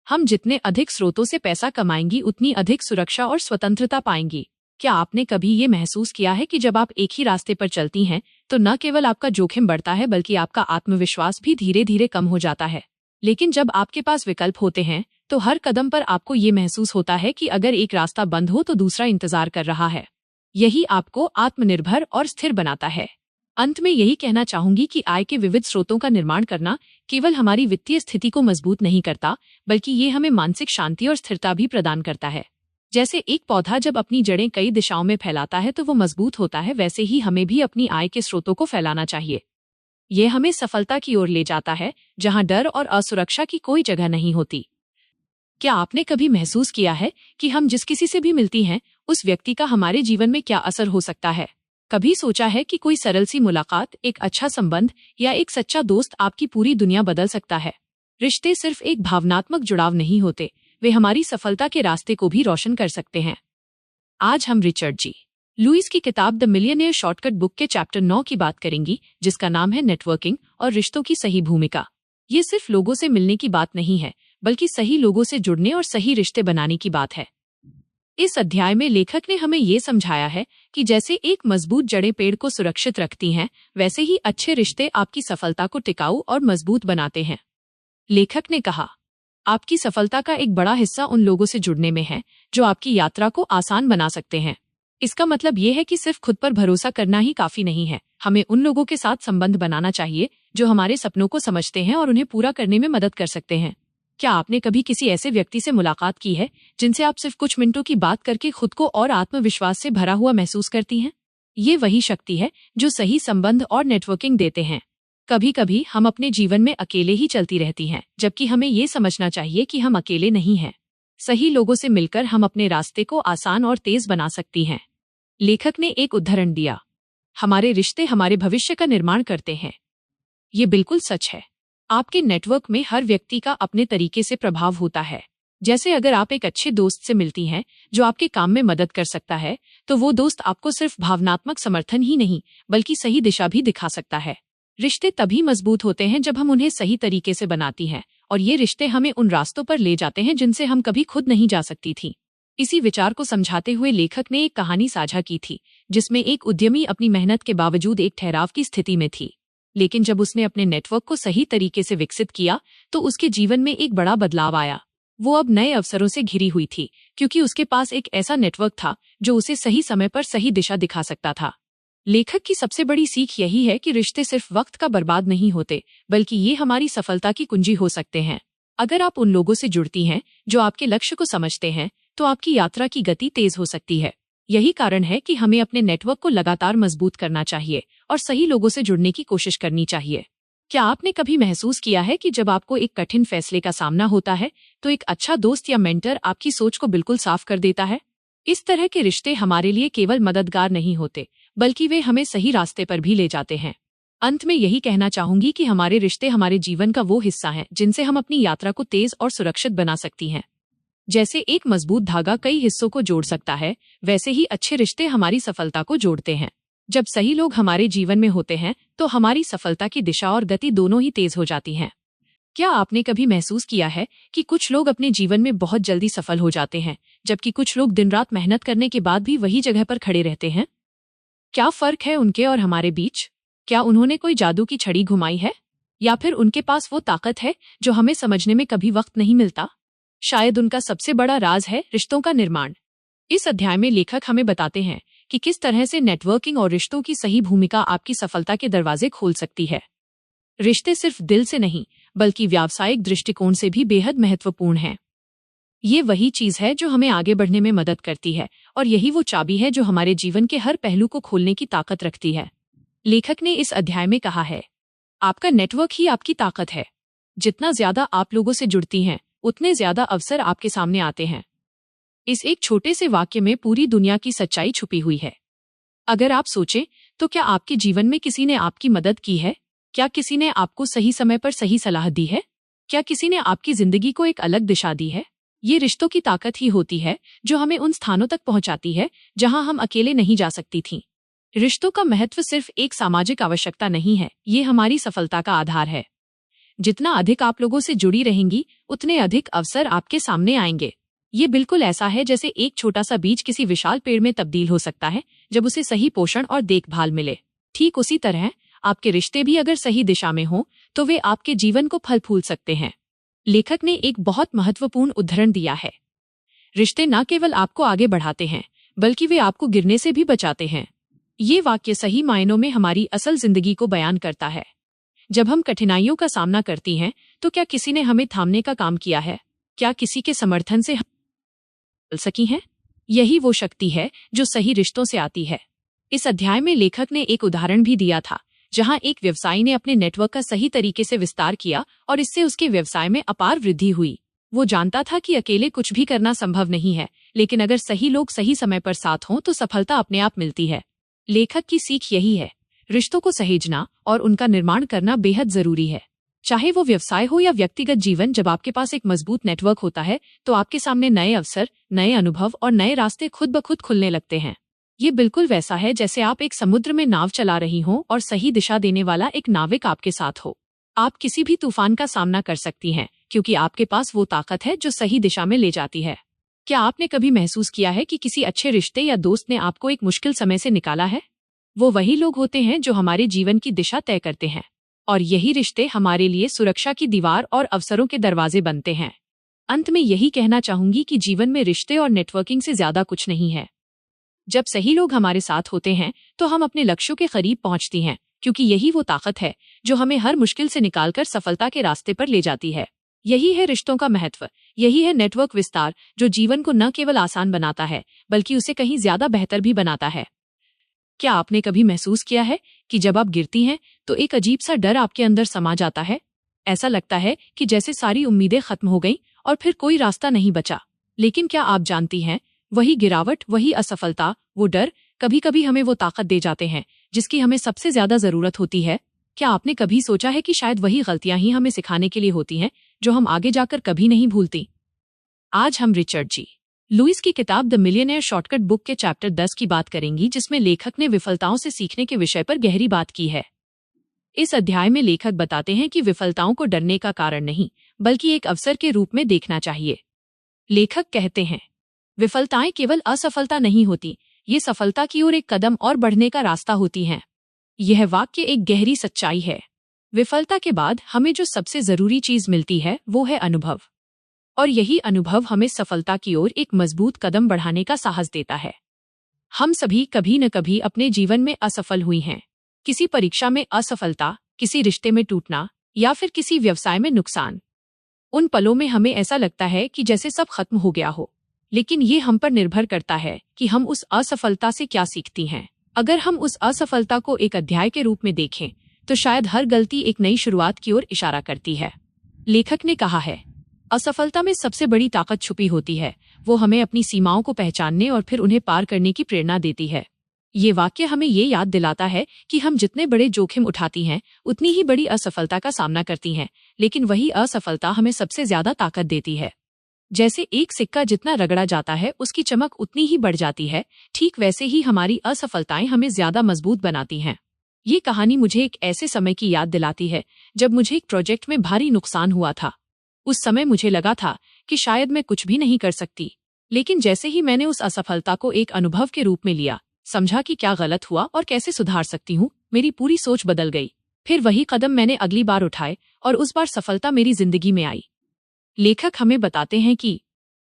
हम जितने अधिक स्रोतों से पैसा कमाएंगी उतनी अधिक सुरक्षा और स्वतंत्रता पाएंगी। क्या आपने कभी ये महसूस किया है कि जब आप एक ही रास्ते पर चलती हैं तो न केवल आपका जोखिम बढ़ता है बल्कि आपका आत्मविश्वास भी धीरे धीरे कम हो जाता है? लेकिन जब आपके पास विकल्प होते हैं तो हर कदम पर आपको ये महसूस होता है कि अगर एक रास्ता बंद हो तो दूसरा इंतजार कर रहा है। यही आपको आत्मनिर्भर और स्थिर बनाता है। अंत में यही कहना चाहूंगी कि आय के विविध स्रोतों का निर्माण करना केवल हमारी वित्तीय स्थिति को मजबूत नहीं करता बल्कि ये हमें मानसिक शांति और स्थिरता भी प्रदान करता है। जैसे एक पौधा जब अपनी जड़ें कई दिशाओं में फैलाता है तो वो मजबूत होता है, वैसे ही हमें भी अपनी आय के स्रोतों को फैलाना चाहिए। ये हमें सफलता की ओर ले जाता है जहां डर और असुरक्षा की कोई जगह नहीं होती। क्या आपने कभी महसूस किया है कि हम जिस किसी से भी मिलती हैं उस व्यक्ति का हमारे जीवन में क्या असर हो सकता है? कभी सोचा है कि कोई सरल सी मुलाकात, एक अच्छा संबंध या एक सच्चा दोस्त आपकी पूरी दुनिया बदल सकता है? रिश्ते सिर्फ एक भावनात्मक जुड़ाव नहीं होते, वे हमारी सफलता के रास्ते को भी रोशन कर सकते हैं। आज हम रिचर्ड जी लुइस की किताब द मिलियनेयर शॉर्टकट बुक के चैप्टर 9 की बात करेंगी, जिसका नाम है नेटवर्किंग और रिश्तों की सही भूमिका। ये सिर्फ लोगों से मिलने की बात नहीं है बल्कि सही लोगों से जुड़ने और सही रिश्ते बनाने की बात है। इस अध्याय में लेखक ने हमें ये समझाया है कि जैसे एक मजबूत जड़ें पेड़ को सुरक्षित रखती हैं, वैसे ही अच्छे रिश्ते आपकी सफलता को टिकाऊ और मजबूत बनाते हैं। लेखक ने कहा, आपकी सफलता का एक बड़ा हिस्सा उन लोगों से जुड़ने में है जो आपकी यात्रा को आसान बना सकते हैं। इसका मतलब ये है कि सिर्फ खुद पर भरोसा करना ही काफी नहीं है, हमें उन लोगों के साथ संबंध बनाना चाहिए जो हमारे सपनों को समझते हैं और उन्हें पूरा करने में मदद कर सकते हैं। क्या आपने कभी किसी ऐसे व्यक्ति से मुलाकात की है जिनसे आप सिर्फ कुछ मिनटों की बात करके खुद को और आत्मविश्वास से भरा हुआ महसूस करती हैं? ये वही शक्ति है जो सही संबंध और नेटवर्किंग देते हैं। कभी कभी हम अपने जीवन में अकेले ही चलती रहती हैं, जबकि हमें ये समझना चाहिए कि हम अकेले नहीं हैं। सही लोगों से मिलकर हम अपने रास्ते को आसान और तेज बना सकती हैं। लेखक ने एक उदाहरण दिया, हमारे रिश्ते हमारे भविष्य का निर्माण करते हैं। ये बिल्कुल सच है। आपके नेटवर्क में हर व्यक्ति का अपने तरीके से प्रभाव होता है। जैसे अगर आप एक अच्छे दोस्त से मिलती हैं जो आपके काम में मदद कर सकता है, तो वो दोस्त आपको सिर्फ भावनात्मक समर्थन ही नहीं बल्कि सही दिशा भी दिखा सकता है। रिश्ते तभी मजबूत होते हैं जब हम उन्हें सही तरीके से बनाती हैं, और ये रिश्ते हमें उन रास्तों पर ले जाते हैं जिनसे हम कभी खुद नहीं जा सकती थी। इसी विचार को समझाते हुए लेखक ने एक कहानी साझा की थी जिसमें एक उद्यमी अपनी मेहनत के बावजूद एक ठहराव की स्थिति में थी, लेकिन जब उसने अपने नेटवर्क को सही तरीके से विकसित किया तो उसके जीवन में एक बड़ा बदलाव आया। वो अब नए अवसरों से घिरी हुई थी क्योंकि उसके पास एक ऐसा नेटवर्क था जो उसे सही समय पर सही दिशा दिखा सकता था। लेखक की सबसे बड़ी सीख यही है कि रिश्ते सिर्फ वक्त का बर्बाद नहीं होते बल्कि ये हमारी सफलता की कुंजी हो सकते हैं। अगर आप उन लोगों से जुड़ती हैं जो आपके लक्ष्य को समझते हैं तो आपकी यात्रा की गति तेज हो सकती है। यही कारण है कि हमें अपने नेटवर्क को लगातार मजबूत करना चाहिए और सही लोगों से जुड़ने की कोशिश करनी चाहिए। क्या आपने कभी महसूस किया है कि जब आपको एक कठिन फैसले का सामना होता है तो एक अच्छा दोस्त या मेंटर आपकी सोच को बिल्कुल साफ कर देता है? इस तरह के रिश्ते हमारे लिए केवल मददगार नहीं होते बल्कि वे हमें सही रास्ते पर भी ले जाते हैं। अंत में यही कहना चाहूंगी कि हमारे रिश्ते हमारे जीवन का वो हिस्सा हैं जिनसे हम अपनी यात्रा को तेज और सुरक्षित बना सकती हैं। जैसे एक मजबूत धागा कई हिस्सों को जोड़ सकता है, वैसे ही अच्छे रिश्ते हमारी सफलता को जोड़ते हैं। जब सही लोग हमारे जीवन में होते हैं तो हमारी सफलता की दिशा और गति दोनों ही तेज हो जाती हैं। क्या आपने कभी महसूस किया है कि कुछ लोग अपने जीवन में बहुत जल्दी सफल हो जाते हैं, जबकि कुछ लोग दिन रात मेहनत करने के बाद भी वही जगह पर खड़े रहते हैं? क्या फर्क है उनके और हमारे बीच? क्या उन्होंने कोई जादू की छड़ी घुमाई है, या फिर उनके पास वो ताकत है जो हमें समझने में कभी वक्त नहीं मिलता? शायद उनका सबसे बड़ा राज है रिश्तों का निर्माण। इस अध्याय में लेखक हमें बताते हैं कि किस तरह से नेटवर्किंग और रिश्तों की सही भूमिका आपकी सफलता के दरवाजे खोल सकती है। रिश्ते सिर्फ दिल से नहीं, बल्कि व्यावसायिक दृष्टिकोण से भी बेहद महत्वपूर्ण हैं। ये वही चीज है जो हमें आगे बढ़ने में मदद करती है, और यही वो चाबी है जो हमारे जीवन के हर पहलू को खोलने की ताकत रखती है। लेखक ने इस अध्याय में कहा है, आपका नेटवर्क ही आपकी ताकत है। जितना ज्यादा आप लोगों से जुड़ती हैं, उतने ज्यादा अवसर आपके सामने आते हैं। इस एक छोटे से वाक्य में पूरी दुनिया की सच्चाई छुपी हुई है। अगर आप सोचें, तो क्या आपके जीवन में किसी ने आपकी मदद की है? क्या किसी ने आपको सही समय पर सही सलाह दी है? क्या किसी ने आपकी जिंदगी को एक अलग दिशा दी है? ये रिश्तों की ताकत ही होती है जो हमें उन स्थानों तक पहुंचाती है जहां हम अकेले नहीं जा सकती थीं। रिश्तों का महत्व सिर्फ एक सामाजिक आवश्यकता नहीं है, ये हमारी सफलता का आधार है। जितना अधिक आप लोगों से जुड़ी रहेंगी, उतने अधिक अवसर आपके सामने आएंगे। ये बिल्कुल ऐसा है जैसे एक छोटा सा बीज किसी विशाल पेड़ में तब्दील हो सकता है जब उसे सही पोषण और देखभाल मिले। ठीक उसी तरह आपके रिश्ते भी अगर सही दिशा में हों तो वे आपके जीवन को फल फूल सकते हैं। लेखक ने एक बहुत महत्वपूर्ण उदाहरण दिया है। रिश्ते न केवल आपको आगे बढ़ाते हैं, बल्कि वे आपको गिरने से भी बचाते हैं। ये वाक्य सही मायनों में हमारी असल जिंदगी को बयान करता है। जब हम कठिनाइयों का सामना करती हैं, तो क्या किसी ने हमें थामने का काम किया है? क्या किसी के समर्थन से चल सकी हैं? यही वो शक्ति है जो सही रिश्तों से आती है। इस अध्याय में लेखक ने एक उदाहरण भी दिया था, जहां एक व्यवसायी ने अपने नेटवर्क का सही तरीके से विस्तार किया और इससे उसके व्यवसाय में अपार वृद्धि हुई। वो जानता था कि अकेले कुछ भी करना संभव नहीं है, लेकिन अगर सही लोग सही समय पर साथ हों तो सफलता अपने आप मिलती है। लेखक की सीख यही है, रिश्तों को सहेजना और उनका निर्माण करना बेहद जरूरी है। चाहे वो व्यवसाय हो या व्यक्तिगत जीवन, जब आपके पास एक मजबूत नेटवर्क होता है तो आपके सामने नए अवसर, नए अनुभव और नए रास्ते खुद ब खुद खुलने लगते हैं। ये बिल्कुल वैसा है जैसे आप एक समुद्र में नाव चला रही हों और सही दिशा देने वाला एक नाविक आपके साथ हो। आप किसी भी तूफान का सामना कर सकती हैं, क्योंकि आपके पास वो ताकत है जो सही दिशा में ले जाती है। क्या आपने कभी महसूस किया है कि किसी अच्छे रिश्ते या दोस्त ने आपको एक मुश्किल समय से निकाला है? वो वही लोग होते हैं जो हमारे जीवन की दिशा तय करते हैं, और यही रिश्ते हमारे लिए सुरक्षा की दीवार और अवसरों के दरवाजे बनते हैं। अंत में यही कहना चाहूंगी कि जीवन में रिश्ते और नेटवर्किंग से ज्यादा कुछ नहीं है। जब सही लोग हमारे साथ होते हैं तो हम अपने लक्ष्यों के करीब पहुंचती हैं, क्योंकि यही वो ताकत है जो हमें हर मुश्किल से निकालकर सफलता के रास्ते पर ले जाती है। यही है रिश्तों का महत्व, यही है नेटवर्क विस्तार जो जीवन को न केवल आसान बनाता है, बल्कि उसे कहीं ज्यादा बेहतर भी बनाता है। क्या आपने कभी महसूस किया है कि जब आप गिरती हैं तो एक अजीब सा डर आपके अंदर समा जाता है? ऐसा लगता है कि जैसे सारी उम्मीदें खत्म हो गईं और फिर कोई रास्ता नहीं बचा। लेकिन क्या आप जानती हैं, वही गिरावट, वही असफलता, वो डर कभी कभी हमें वो ताकत दे जाते हैं जिसकी हमें सबसे ज्यादा जरूरत होती है। क्या आपने कभी सोचा है कि शायद वही गलतियां ही हमें सिखाने के लिए होती हैं जो हम आगे जाकर कभी नहीं भूलती? आज हम रिचर्ड जी लुइस की किताब द मिलियनेयर शॉर्टकट बुक के चैप्टर 10 की बात करेंगी, जिसमें लेखक ने विफलताओं से सीखने के विषय पर गहरी बात की है। इस अध्याय में लेखक बताते हैं कि विफलताओं को डरने का कारण नहीं, बल्कि एक अवसर के रूप में देखना चाहिए। लेखक कहते हैं, विफलताएं केवल असफलता नहीं होती, ये सफलता की ओर एक कदम और बढ़ने का रास्ता होती हैं। यह वाक्य एक गहरी सच्चाई है। विफलता के बाद हमें जो सबसे जरूरी चीज मिलती है वो है अनुभव, और यही अनुभव हमें सफलता की ओर एक मजबूत कदम बढ़ाने का साहस देता है। हम सभी कभी न कभी अपने जीवन में असफल हुई हैं। किसी परीक्षा में असफलता, किसी रिश्ते में टूटना, या फिर किसी व्यवसाय में नुकसान। उन पलों में हमें ऐसा लगता है कि जैसे सब खत्म हो गया हो, लेकिन ये हम पर निर्भर करता है कि हम उस असफलता से क्या सीखती हैं। अगर हम उस असफलता को एक अध्याय के रूप में देखें तो शायद हर गलती एक नई शुरुआत की ओर इशारा करती है। लेखक ने कहा है, असफलता में सबसे बड़ी ताकत छुपी होती है। वो हमें अपनी सीमाओं को पहचानने और फिर उन्हें पार करने की प्रेरणा देती है। ये वाक्य हमें ये याद दिलाता है कि हम जितने बड़े जोखिम उठाती हैं, उतनी ही बड़ी असफलता का सामना करती हैं, लेकिन वही असफलता हमें सबसे ज्यादा ताकत देती है। जैसे एक सिक्का जितना रगड़ा जाता है उसकी चमक उतनी ही बढ़ जाती है, ठीक वैसे ही हमारी असफलताएं हमें ज्यादा मजबूत बनाती हैं। ये कहानी मुझे एक ऐसे समय की याद दिलाती है जब मुझे एक प्रोजेक्ट में भारी नुकसान हुआ था। उस समय मुझे लगा था कि शायद मैं कुछ भी नहीं कर सकती, लेकिन जैसे ही मैंने उस असफलता को एक अनुभव के रूप में लिया, समझा कि क्या गलत हुआ और कैसे सुधार सकती हूँ, मेरी पूरी सोच बदल गई। फिर वही कदम मैंने अगली बार उठाए और उस बार सफलता मेरी जिंदगी में आई। लेखक हमें बताते हैं कि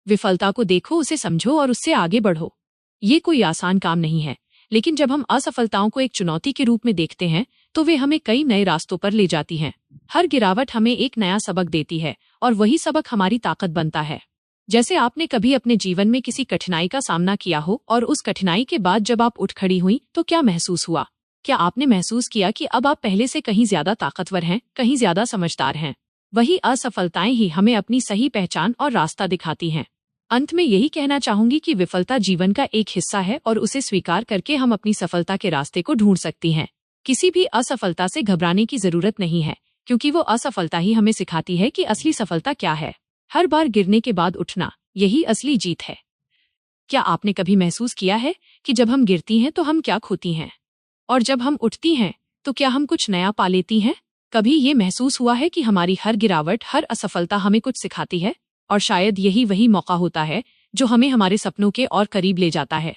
विफलता को देखो, उसे समझो और उससे आगे बढ़ो। ये कोई आसान काम नहीं है, लेकिन जब हम असफलताओं को एक चुनौती के रूप में देखते हैं तो वे हमें कई नए रास्तों पर ले जाती हैं। हर गिरावट हमें एक नया सबक देती है और वही सबक हमारी ताकत बनता है। जैसे आपने कभी अपने जीवन में किसी कठिनाई का सामना किया हो और उस कठिनाई के बाद जब आप उठ खड़ी हुई तो क्या महसूस हुआ? क्या आपने महसूस किया कि अब आप पहले से कहीं ज्यादा ताकतवर हैं, कहीं ज्यादा समझदार हैं? वही असफलताएं ही हमें अपनी सही पहचान और रास्ता दिखाती हैं। अंत में यही कहना चाहूंगी कि विफलता जीवन का एक हिस्सा है और उसे स्वीकार करके हम अपनी सफलता के रास्ते को ढूंढ सकती हैं। किसी भी असफलता से घबराने की जरूरत नहीं है, क्योंकि वो असफलता ही हमें सिखाती है कि असली सफलता क्या है। हर बार गिरने के बाद उठना, यही असली जीत है। क्या आपने कभी महसूस किया है कि जब हम गिरती हैं तो हम क्या खोती हैं, और जब हम उठती हैं तो क्या हम कुछ नया पा लेती हैं? कभी ये महसूस हुआ है कि हमारी हर गिरावट, हर असफलता हमें कुछ सिखाती है, और शायद यही वही मौका होता है जो हमें हमारे सपनों के और करीब ले जाता है।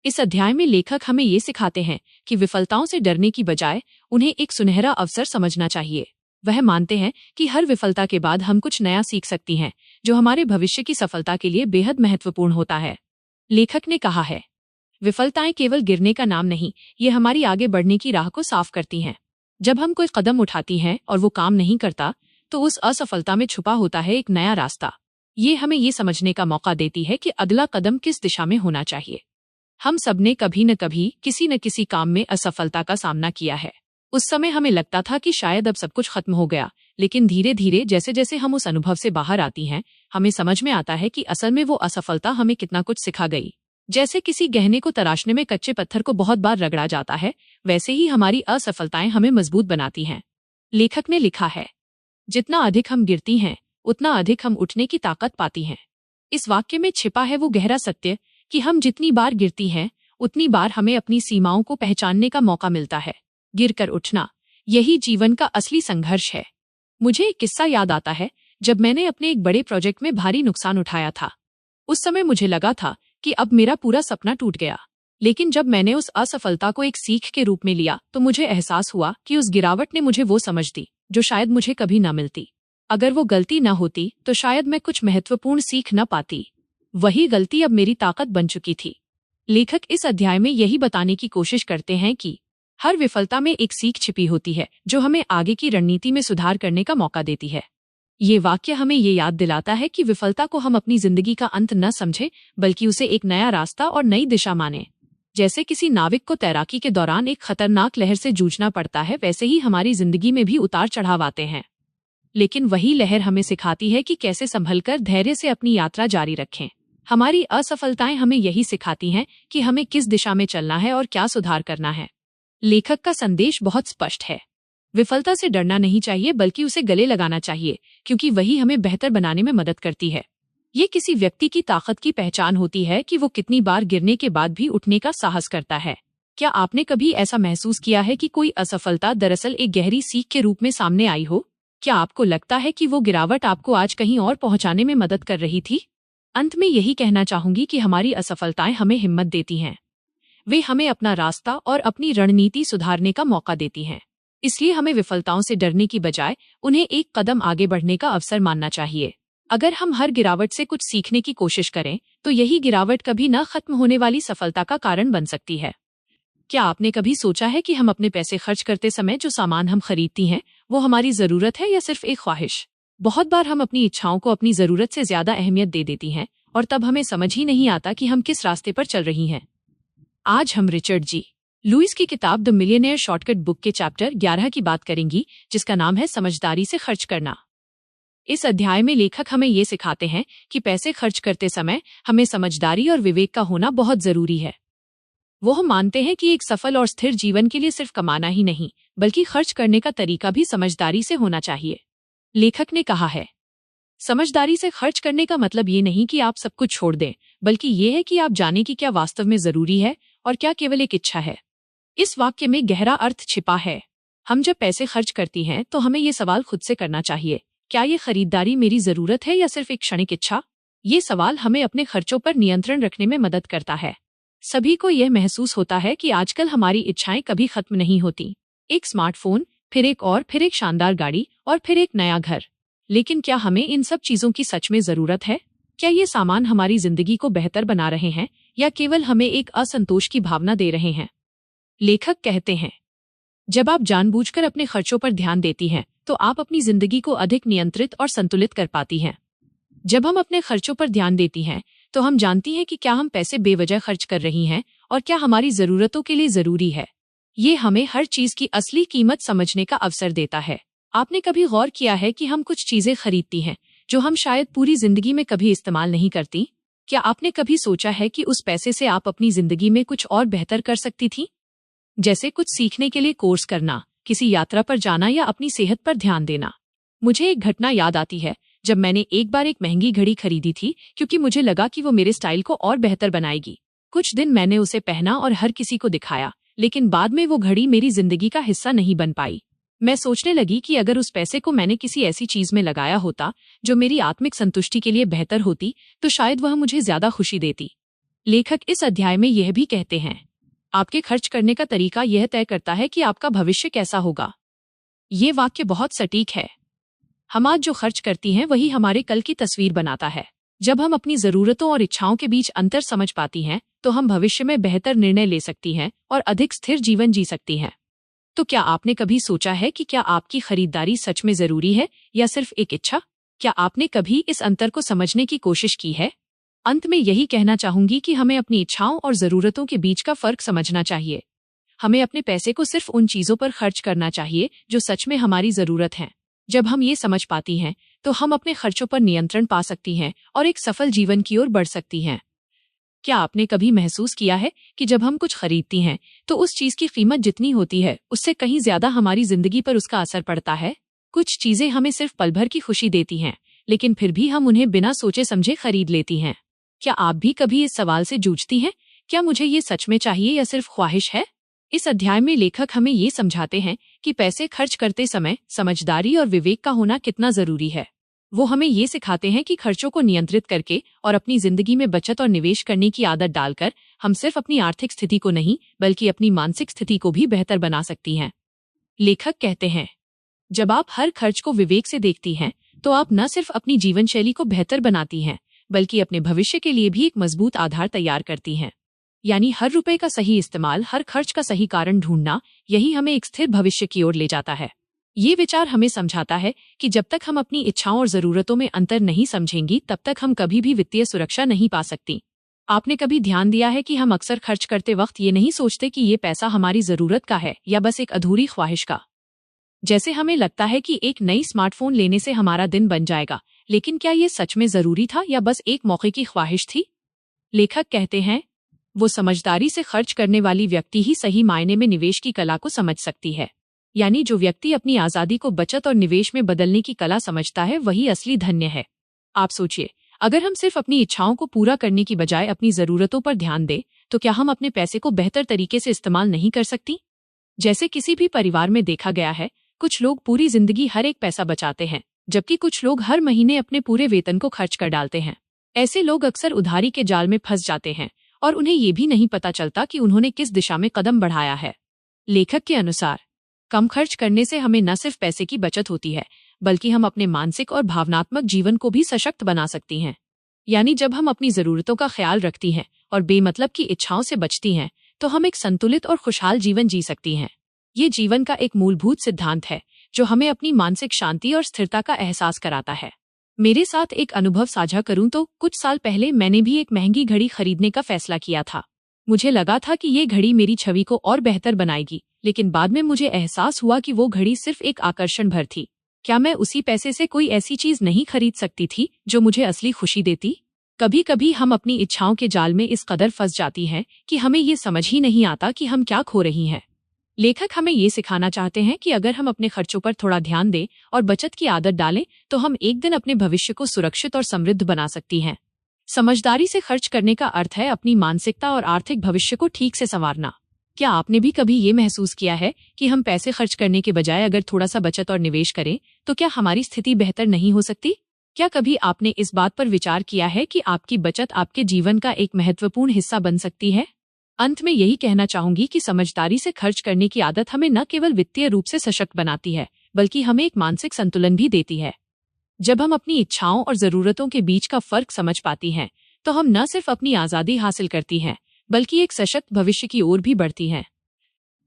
इस अध्याय में लेखक हमें ये सिखाते हैं कि विफलताओं से डरने की बजाय उन्हें एक सुनहरा अवसर समझना चाहिए। वह मानते हैं कि हर विफलता के बाद हम कुछ नया सीख सकती हैं, जो हमारे भविष्य की सफलता के लिए बेहद महत्वपूर्ण होता है। लेखक ने कहा है, विफलताएं केवल गिरने का नाम नहीं, ये हमारी आगे बढ़ने की राह को साफ करती हैं। जब हम कोई कदम उठाती हैं और वो काम नहीं करता, तो उस असफलता में छुपा होता है एक नया रास्ता। ये हमें ये समझने का मौका देती है कि अगला कदम किस दिशा में होना चाहिए। हम सबने कभी न कभी किसी न किसी काम में असफलता का सामना किया है। उस समय हमें लगता था कि शायद अब सब कुछ खत्म हो गया, लेकिन धीरे धीरे जैसे जैसे हम उस अनुभव से बाहर आती हैं, हमें समझ में आता है कि असल में वो असफलता हमें कितना कुछ सिखा गई। जैसे किसी गहने को तराशने में कच्चे पत्थर को बहुत बार रगड़ा जाता है, वैसे ही हमारी असफलताएं हमें मजबूत बनाती हैं। लेखक ने लिखा है, जितना अधिक हम गिरती हैं, उतना अधिक हम उठने की ताकत पाती हैं। इस वाक्य में छिपा है वो गहरा सत्य कि हम जितनी बार गिरती हैं, उतनी बार हमें अपनी सीमाओं को पहचानने का मौका मिलता है। गिरकर उठना, यही जीवन का असली संघर्ष है। मुझे एक किस्सा याद आता है, जब मैंने अपने एक बड़े प्रोजेक्ट में भारी नुकसान उठाया था। उस समय मुझे लगा था कि अब मेरा पूरा सपना टूट गया, लेकिन जब मैंने उस असफलता को एक सीख के रूप में लिया तो मुझे एहसास हुआ कि उस गिरावट ने मुझे वो समझ दी जो शायद मुझे कभी न मिलती। अगर वो गलती न होती तो शायद मैं कुछ महत्वपूर्ण सीख न पाती। वही गलती अब मेरी ताकत बन चुकी थी। लेखक इस अध्याय में यही बताने की कोशिश करते हैं कि हर विफलता में एक सीख छिपी होती है जो हमें आगे की रणनीति में सुधार करने का मौका देती है। ये वाक्य हमें ये याद दिलाता है कि विफलता को हम अपनी जिंदगी का अंत न समझें, बल्कि उसे एक नया रास्ता और नई दिशा माने। जैसे किसी नाविक को तैराकी के दौरान एक खतरनाक लहर से जूझना पड़ता है, वैसे ही हमारी जिंदगी में भी उतार चढ़ाव आते हैं, लेकिन वही लहर हमें सिखाती है कि कैसे संभलकर धैर्य से अपनी यात्रा जारी रखें। हमारी असफलताएं हमें यही सिखाती हैं कि हमें किस दिशा में चलना है और क्या सुधार करना है। लेखक का संदेश बहुत स्पष्ट है। विफलता से डरना नहीं चाहिए, बल्कि उसे गले लगाना चाहिए, क्योंकि वही हमें बेहतर बनाने में मदद करती है। ये किसी व्यक्ति की ताकत की पहचान होती है कि वो कितनी बार गिरने के बाद भी उठने का साहस करता है। क्या आपने कभी ऐसा महसूस किया है कि कोई असफलता दरअसल एक गहरी सीख के रूप में सामने आई हो? क्या आपको लगता है कि वो गिरावट आपको आज कहीं और पहुंचाने में मदद कर रही थी? अंत में यही कहना चाहूंगी कि हमारी असफलताएं हमें हिम्मत देती हैं। वे हमें अपना रास्ता और अपनी रणनीति सुधारने का मौका देती हैं। इसलिए हमें विफलताओं से डरने की बजाय उन्हें एक कदम आगे बढ़ने का अवसर मानना चाहिए। अगर हम हर गिरावट से कुछ सीखने की कोशिश करें, तो यही गिरावट कभी न खत्म होने वाली सफलता का कारण बन सकती है। क्या आपने कभी सोचा है कि हम अपने पैसे खर्च करते समय जो सामान हम खरीदती हैं, वो हमारी जरूरत है या सिर्फ एक ख्वाहिश? बहुत बार हम अपनी इच्छाओं को अपनी जरूरत से ज्यादा अहमियत दे देती हैं, और तब हमें समझ ही नहीं आता कि हम किस रास्ते पर चल रही हैं। आज हम रिचर्ड जी लुइस की किताब द मिलियनेयर शॉर्टकट बुक के चैप्टर 11 की बात करेंगी, जिसका नाम है समझदारी से खर्च करना। इस अध्याय में लेखक हमें ये सिखाते हैं कि पैसे खर्च करते समय हमें समझदारी और विवेक का होना बहुत जरूरी है। वो मानते हैं कि एक सफल और स्थिर जीवन के लिए सिर्फ कमाना ही नहीं, बल्कि खर्च करने का तरीका भी समझदारी से होना चाहिए। लेखक ने कहा है, समझदारी से खर्च करने का मतलब ये नहीं कि आप सब कुछ छोड़ दें, बल्कि ये है कि आप जाने कि क्या वास्तव में जरूरी है और क्या केवल एक इच्छा है। इस वाक्य में गहरा अर्थ छिपा है। हम जब पैसे खर्च करती हैं तो हमें ये सवाल खुद से करना चाहिए, क्या ये खरीदारी मेरी जरूरत है या सिर्फ एक क्षणिक इच्छा? ये सवाल हमें अपने खर्चों पर नियंत्रण रखने में मदद करता है। सभी को यह महसूस होता है कि आजकल हमारी इच्छाएं कभी खत्म नहीं होती। एक स्मार्टफोन, फिर एक और फिर एक शानदार गाड़ी और फिर एक नया घर। लेकिन क्या हमें इन सब चीजों की सच में जरूरत है? क्या ये सामान हमारी जिंदगी को बेहतर बना रहे हैं या केवल हमें एक असंतोष की भावना दे रहे हैं? लेखक कहते हैं, जब आप जानबूझकर अपने खर्चों पर ध्यान देती हैं तो आप अपनी जिंदगी को अधिक नियंत्रित और संतुलित कर पाती हैं। जब हम अपने खर्चों पर ध्यान देती हैं तो हम जानती हैं कि क्या हम पैसे बेवजह खर्च कर रही हैं और क्या हमारी जरूरतों के लिए जरूरी है। ये हमें हर चीज की असली कीमत समझने का अवसर देता है। आपने कभी गौर किया है कि हम कुछ चीजें खरीदती हैं जो हम शायद पूरी जिंदगी में कभी इस्तेमाल नहीं करती? क्या आपने कभी सोचा है कि उस पैसे से आप अपनी जिंदगी में कुछ और बेहतर कर सकती थी? जैसे कुछ सीखने के लिए कोर्स करना, किसी यात्रा पर जाना या अपनी सेहत पर ध्यान देना। मुझे एक घटना याद आती है जब मैंने एक बार एक महंगी घड़ी खरीदी थी क्योंकि मुझे लगा कि वो मेरे स्टाइल को और बेहतर बनाएगी। कुछ दिन मैंने उसे पहना और हर किसी को दिखाया, लेकिन बाद में वो घड़ी मेरी जिंदगी का हिस्सा नहीं बन पाई। मैं सोचने लगी कि अगर उस पैसे को मैंने किसी ऐसी चीज में लगाया होता जो मेरी आत्मिक संतुष्टि के लिए बेहतर होती तो शायद वह मुझे ज्यादा खुशी देती। लेखक इस अध्याय में यह भी कहते हैं, आपके खर्च करने का तरीका यह तय करता है कि आपका भविष्य कैसा होगा। ये वाक्य बहुत सटीक है। हम आज जो खर्च करती हैं वही हमारे कल की तस्वीर बनाता है। जब हम अपनी जरूरतों और इच्छाओं के बीच अंतर समझ पाती हैं तो हम भविष्य में बेहतर निर्णय ले सकती हैं और अधिक स्थिर जीवन जी सकती हैं। तो क्या आपने कभी सोचा है कि क्या आपकी खरीदारी सच में जरूरी है या सिर्फ एक इच्छा? क्या आपने कभी इस अंतर को समझने की कोशिश की है? अंत में यही कहना चाहूंगी कि हमें अपनी इच्छाओं और जरूरतों के बीच का फर्क समझना चाहिए। हमें अपने पैसे को सिर्फ उन चीजों पर खर्च करना चाहिए जो सच में हमारी जरूरत है। जब हम ये समझ पाती हैं तो हम अपने खर्चों पर नियंत्रण पा सकती हैं और एक सफल जीवन की ओर बढ़ सकती हैं। क्या आपने कभी महसूस किया है कि जब हम कुछ खरीदती हैं तो उस चीज की कीमत जितनी होती है उससे कहीं ज्यादा हमारी जिंदगी पर उसका असर पड़ता है? कुछ चीजें हमें सिर्फ पल भर की खुशी देती हैं, लेकिन फिर भी हम उन्हें बिना सोचे समझे खरीद लेती हैं। क्या आप भी कभी इस सवाल से जूझती हैं, क्या मुझे ये सच में चाहिए या सिर्फ ख्वाहिश है? इस अध्याय में लेखक हमें ये समझाते हैं कि पैसे खर्च करते समय समझदारी और विवेक का होना कितना जरूरी है। वो हमें ये सिखाते हैं कि खर्चों को नियंत्रित करके और अपनी जिंदगी में बचत और निवेश करने की आदत डालकर हम सिर्फ अपनी आर्थिक स्थिति को नहीं बल्कि अपनी मानसिक स्थिति को भी बेहतर बना सकती हैं। लेखक कहते हैं, जब आप हर खर्च को विवेक से देखती हैं तो आप न सिर्फ अपनी जीवन शैली को बेहतर बनाती हैं बल्कि अपने भविष्य के लिए भी एक मजबूत आधार तैयार करती हैं। यानी हर रुपए का सही इस्तेमाल, हर खर्च का सही कारण ढूंढना, यही हमें एक स्थिर भविष्य की ओर ले जाता है। ये विचार हमें समझाता है कि जब तक हम अपनी इच्छाओं और जरूरतों में अंतर नहीं समझेंगी तब तक हम कभी भी वित्तीय सुरक्षा नहीं पा सकती। आपने कभी ध्यान दिया है कि हम अक्सर खर्च करते वक्त ये नहीं सोचते कि ये पैसा हमारी जरूरत का है या बस एक अधूरी ख्वाहिश का। जैसे हमें लगता है कि एक नई स्मार्टफोन लेने से हमारा दिन बन जाएगा, लेकिन क्या ये सच में जरूरी था या बस एक मौके की ख्वाहिश थी? लेखक कहते हैं, वो समझदारी से खर्च करने वाली व्यक्ति ही सही मायने में निवेश की कला को समझ सकती है। यानी जो व्यक्ति अपनी आजादी को बचत और निवेश में बदलने की कला समझता है वही असली धन्य है। आप सोचिए, अगर हम सिर्फ अपनी इच्छाओं को पूरा करने की बजाय अपनी जरूरतों पर ध्यान दें तो क्या हम अपने पैसे को बेहतर तरीके से इस्तेमाल नहीं कर सकती? जैसे किसी भी परिवार में देखा गया है, कुछ लोग पूरी जिंदगी हर एक पैसा बचाते हैं जबकि कुछ लोग हर महीने अपने पूरे वेतन को खर्च कर डालते हैं। ऐसे लोग अक्सर उधारी के जाल में फंस जाते हैं और उन्हें ये भी नहीं पता चलता कि उन्होंने किस दिशा में कदम बढ़ाया है। लेखक के अनुसार कम खर्च करने से हमें न सिर्फ पैसे की बचत होती है बल्कि हम अपने मानसिक और भावनात्मक जीवन को भी सशक्त बना सकती हैं। यानी जब हम अपनी जरूरतों का ख्याल रखती हैं और बेमतलब की इच्छाओं से बचती हैं तो हम एक संतुलित और खुशहाल जीवन जी सकती हैं। ये जीवन का एक मूलभूत सिद्धांत है जो हमें अपनी मानसिक शांति और स्थिरता का एहसास कराता है। मेरे साथ एक अनुभव साझा करूं तो कुछ साल पहले मैंने भी एक महंगी घड़ी खरीदने का फैसला किया था। मुझे लगा था कि ये घड़ी मेरी छवि को और बेहतर बनाएगी, लेकिन बाद में मुझे एहसास हुआ कि वो घड़ी सिर्फ एक आकर्षण भर थी। क्या मैं उसी पैसे से कोई ऐसी चीज नहीं खरीद सकती थी जो मुझे असली खुशी देती? कभी कभी हम अपनी इच्छाओं के जाल में इस कदर फंस जाती हैं कि हमें ये समझ ही नहीं आता कि हम क्या खो रही हैं। लेखक हमें ये सिखाना चाहते हैं कि अगर हम अपने खर्चों पर थोड़ा ध्यान दें और बचत की आदत डालें तो हम एक दिन अपने भविष्य को सुरक्षित और समृद्ध बना सकती हैं। समझदारी से खर्च करने का अर्थ है अपनी मानसिकता और आर्थिक भविष्य को ठीक से संवारना। क्या आपने भी कभी ये महसूस किया है कि हम पैसे खर्च करने के बजाय अगर थोड़ा सा बचत और निवेश करें तो क्या हमारी स्थिति बेहतर नहीं हो सकती? क्या कभी आपने इस बात पर विचार किया है कि आपकी बचत आपके जीवन का एक महत्वपूर्ण हिस्सा बन सकती है? अंत में यही कहना चाहूंगी कि समझदारी से खर्च करने की आदत हमें न केवल वित्तीय रूप से सशक्त बनाती है, बल्कि हमें एक मानसिक संतुलन भी देती है। जब हम अपनी इच्छाओं और जरूरतों के बीच का फर्क समझ पाती हैं, तो हम न सिर्फ अपनी आजादी हासिल करती हैं, बल्कि एक सशक्त भविष्य की ओर भी बढ़ती हैं।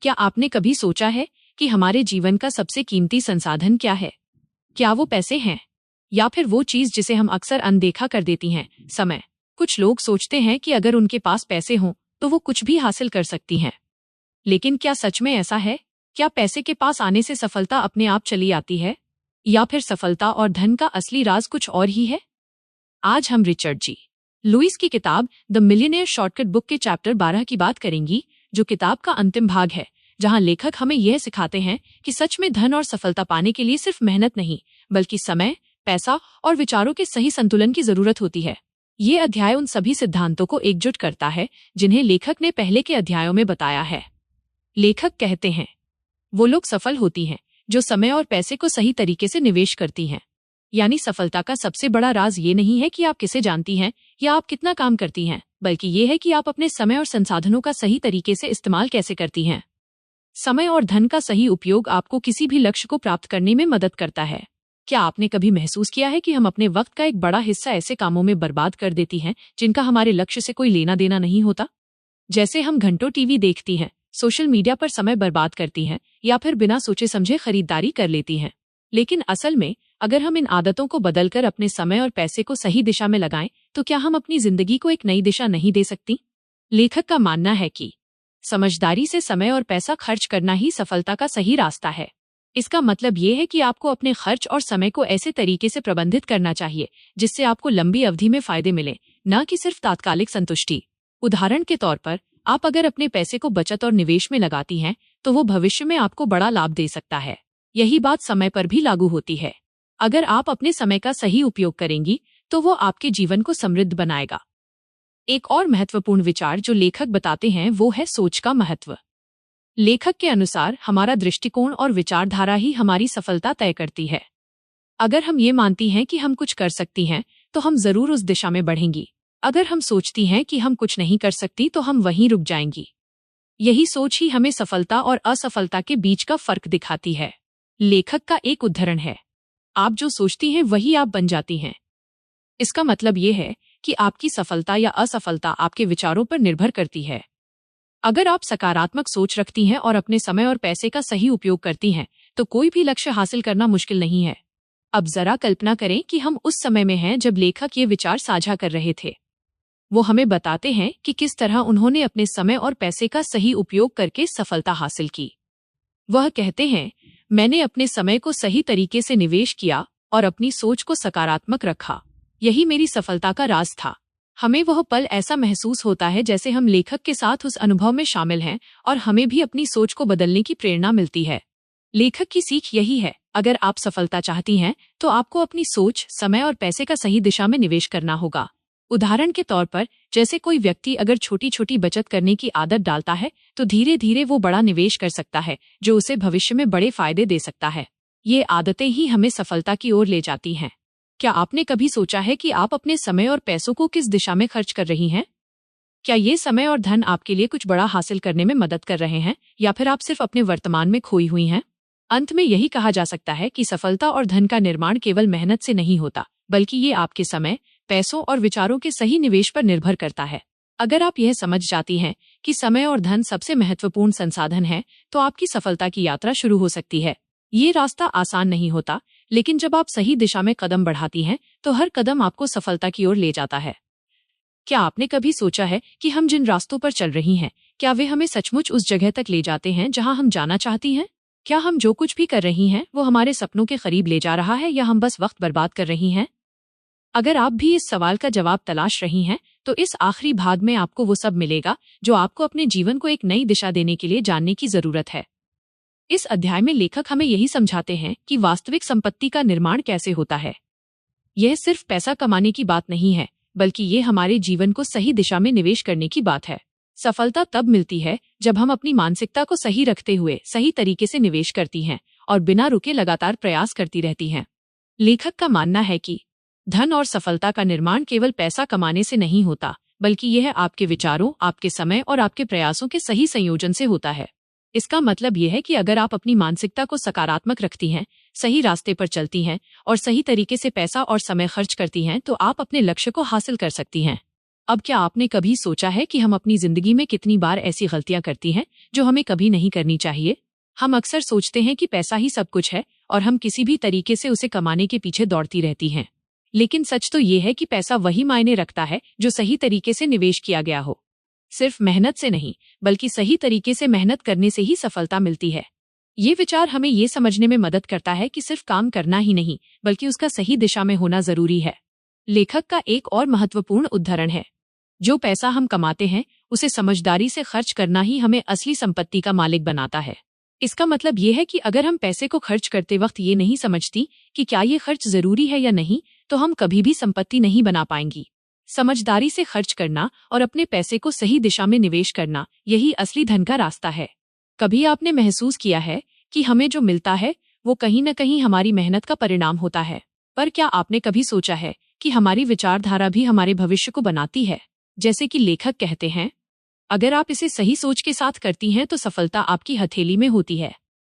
क्या आपने कभी सोचा है कि हमारे जीवन का सबसे कीमती संसाधन क्या है? क्या वो पैसे हैं, या फिर वो चीज जिसे हम अक्सर अनदेखा कर देती हैं, समय? कुछ लोग सोचते हैं कि अगर उनके पास पैसे हों तो वो कुछ भी हासिल कर सकती हैं। लेकिन क्या सच में ऐसा है? क्या पैसे के पास आने से सफलता अपने आप चली आती है, या फिर सफलता और धन का असली राज कुछ और ही है? आज हम रिचर्ड जी लुइस की किताब द मिलियनेयर शॉर्टकट बुक के चैप्टर 12 की बात करेंगी, जो किताब का अंतिम भाग है, जहां लेखक हमें यह सिखाते हैं कि सच में धन और सफलता पाने के लिए सिर्फ मेहनत नहीं, बल्कि समय, पैसा और विचारों के सही संतुलन की जरूरत होती है। ये अध्याय उन सभी सिद्धांतों को एकजुट करता है जिन्हें लेखक ने पहले के अध्यायों में बताया है। लेखक कहते हैं, वो लोग सफल होती हैं जो समय और पैसे को सही तरीके से निवेश करती हैं। यानी सफलता का सबसे बड़ा राज ये नहीं है कि आप किसे जानती हैं या आप कितना काम करती हैं, बल्कि ये है कि आप अपने समय और संसाधनों का सही तरीके से इस्तेमाल कैसे करती हैं। समय और धन का सही उपयोग आपको किसी भी लक्ष्य को प्राप्त करने में मदद करता है। क्या आपने कभी महसूस किया है कि हम अपने वक्त का एक बड़ा हिस्सा ऐसे कामों में बर्बाद कर देती हैं जिनका हमारे लक्ष्य से कोई लेना देना नहीं होता? जैसे हम घंटों टीवी देखती हैं, सोशल मीडिया पर समय बर्बाद करती हैं, या फिर बिना सोचे समझे खरीदारी कर लेती हैं। लेकिन असल में अगर हम इन आदतों को बदलकर अपने समय और पैसे को सही दिशा में लगाएं, तो क्या हम अपनी जिंदगी को एक नई दिशा नहीं दे सकती? लेखक का मानना है कि समझदारी से समय और पैसा खर्च करना ही सफलता का सही रास्ता है। इसका मतलब ये है कि आपको अपने खर्च और समय को ऐसे तरीके से प्रबंधित करना चाहिए जिससे आपको लंबी अवधि में फायदे मिले, न कि सिर्फ तात्कालिक संतुष्टि। उदाहरण के तौर पर, आप अगर अपने पैसे को बचत और निवेश में लगाती हैं, तो वो भविष्य में आपको बड़ा लाभ दे सकता है। यही बात समय पर भी लागू होती है। अगर आप अपने समय का सही उपयोग करेंगी, तो वो आपके जीवन को समृद्ध बनाएगा। एक और महत्वपूर्ण विचार जो लेखक बताते हैं वो है सोच का महत्व। लेखक के अनुसार हमारा दृष्टिकोण और विचारधारा ही हमारी सफलता तय करती है। अगर हम ये मानती हैं कि हम कुछ कर सकती हैं, तो हम जरूर उस दिशा में बढ़ेंगी। अगर हम सोचती हैं कि हम कुछ नहीं कर सकती, तो हम वहीं रुक जाएंगी। यही सोच ही हमें सफलता और असफलता के बीच का फर्क दिखाती है। लेखक का एक उदाहरण है, आप जो सोचती हैं वही आप बन जाती हैं। इसका मतलब ये है कि आपकी सफलता या असफलता आपके विचारों पर निर्भर करती है। अगर आप सकारात्मक सोच रखती हैं और अपने समय और पैसे का सही उपयोग करती हैं, तो कोई भी लक्ष्य हासिल करना मुश्किल नहीं है। अब जरा कल्पना करें कि हम उस समय में हैं जब लेखक ये विचार साझा कर रहे थे। वो हमें बताते हैं कि किस तरह उन्होंने अपने समय और पैसे का सही उपयोग करके सफलता हासिल की। वह कहते हैं, मैंने अपने समय को सही तरीके से निवेश किया और अपनी सोच को सकारात्मक रखा। यही मेरी सफलता का राज था। हमें वह पल ऐसा महसूस होता है जैसे हम लेखक के साथ उस अनुभव में शामिल हैं और हमें भी अपनी सोच को बदलने की प्रेरणा मिलती है। लेखक की सीख यही है, अगर आप सफलता चाहती हैं, तो आपको अपनी सोच, समय और पैसे का सही दिशा में निवेश करना होगा। उदाहरण के तौर पर, जैसे कोई व्यक्ति अगर छोटी छोटी बचत करने की आदत डालता है, तो धीरे धीरे वो बड़ा निवेश कर सकता है जो उसे भविष्य में बड़े फायदे दे सकता है। ये आदतें ही हमें सफलता की ओर ले जाती हैं। क्या आपने कभी सोचा है कि आप अपने समय और पैसों को किस दिशा में खर्च कर रही हैं? क्या ये समय और धन आपके लिए कुछ बड़ा हासिल करने में मदद कर रहे हैं, या फिर आप सिर्फ अपने वर्तमान में खोई हुई हैं? अंत में यही कहा जा सकता है कि सफलता और धन का निर्माण केवल मेहनत से नहीं होता, बल्कि ये आपके समय, पैसों और विचारों के सही निवेश पर निर्भर करता है। अगर आप यह समझ जाती हैं कि समय और धन सबसे महत्वपूर्ण संसाधन है, तो आपकी सफलता की यात्रा शुरू हो सकती है। ये रास्ता आसान नहीं होता, लेकिन जब आप सही दिशा में कदम बढ़ाती हैं, तो हर कदम आपको सफलता की ओर ले जाता है। क्या आपने कभी सोचा है कि हम जिन रास्तों पर चल रही हैं, क्या वे हमें सचमुच उस जगह तक ले जाते हैं जहां हम जाना चाहती हैं? क्या हम जो कुछ भी कर रही हैं, वो हमारे सपनों के करीब ले जा रहा है, या हम बस वक्त बर्बाद कर रही हैं? अगर आप भी इस सवाल का जवाब तलाश रही हैं, तो इस आखिरी भाग में आपको वो सब मिलेगा जो आपको अपने जीवन को एक नई दिशा देने के लिए जानने की जरूरत है। इस अध्याय में लेखक हमें यही समझाते हैं कि वास्तविक संपत्ति का निर्माण कैसे होता है। यह सिर्फ पैसा कमाने की बात नहीं है, बल्कि ये हमारे जीवन को सही दिशा में निवेश करने की बात है। सफलता तब मिलती है जब हम अपनी मानसिकता को सही रखते हुए सही तरीके से निवेश करती हैं और बिना रुके लगातार प्रयास करती रहती हैं। लेखक का मानना है कि धन और सफलता का निर्माण केवल पैसा कमाने से नहीं होता, बल्कि यह आपके विचारों, आपके समय और आपके प्रयासों के सही संयोजन से होता है। इसका मतलब यह है कि अगर आप अपनी मानसिकता को सकारात्मक रखती हैं, सही रास्ते पर चलती हैं और सही तरीके से पैसा और समय खर्च करती हैं, तो आप अपने लक्ष्य को हासिल कर सकती हैं। अब क्या आपने कभी सोचा है कि हम अपनी जिंदगी में कितनी बार ऐसी गलतियां करती हैं जो हमें कभी नहीं करनी चाहिए? हम अक्सर सोचते हैं कि पैसा ही सब कुछ है और हम किसी भी तरीके से उसे कमाने के पीछे दौड़ती रहती हैं। लेकिन सच तो ये है कि पैसा वही मायने रखता है जो सही तरीके से निवेश किया गया हो। सिर्फ मेहनत से नहीं, बल्कि सही तरीके से मेहनत करने से ही सफलता मिलती है। ये विचार हमें ये समझने में मदद करता है कि सिर्फ काम करना ही नहीं, बल्कि उसका सही दिशा में होना जरूरी है। लेखक का एक और महत्वपूर्ण उदाहरण है, जो पैसा हम कमाते हैं उसे समझदारी से खर्च करना ही हमें असली संपत्ति का मालिक बनाता है। इसका मतलब ये है कि अगर हम पैसे को खर्च करते वक्त ये नहीं समझती कि क्या ये खर्च जरूरी है या नहीं, तो हम कभी भी संपत्ति नहीं बना पाएंगी। समझदारी से खर्च करना और अपने पैसे को सही दिशा में निवेश करना, यही असली धन का रास्ता है। कभी आपने महसूस किया है कि हमें जो मिलता है वो कहीं न कहीं हमारी मेहनत का परिणाम होता है, पर क्या आपने कभी सोचा है कि हमारी विचारधारा भी हमारे भविष्य को बनाती है? जैसे कि लेखक कहते हैं, अगर आप इसे सही सोच के साथ करती हैं तो सफलता आपकी हथेली में होती है।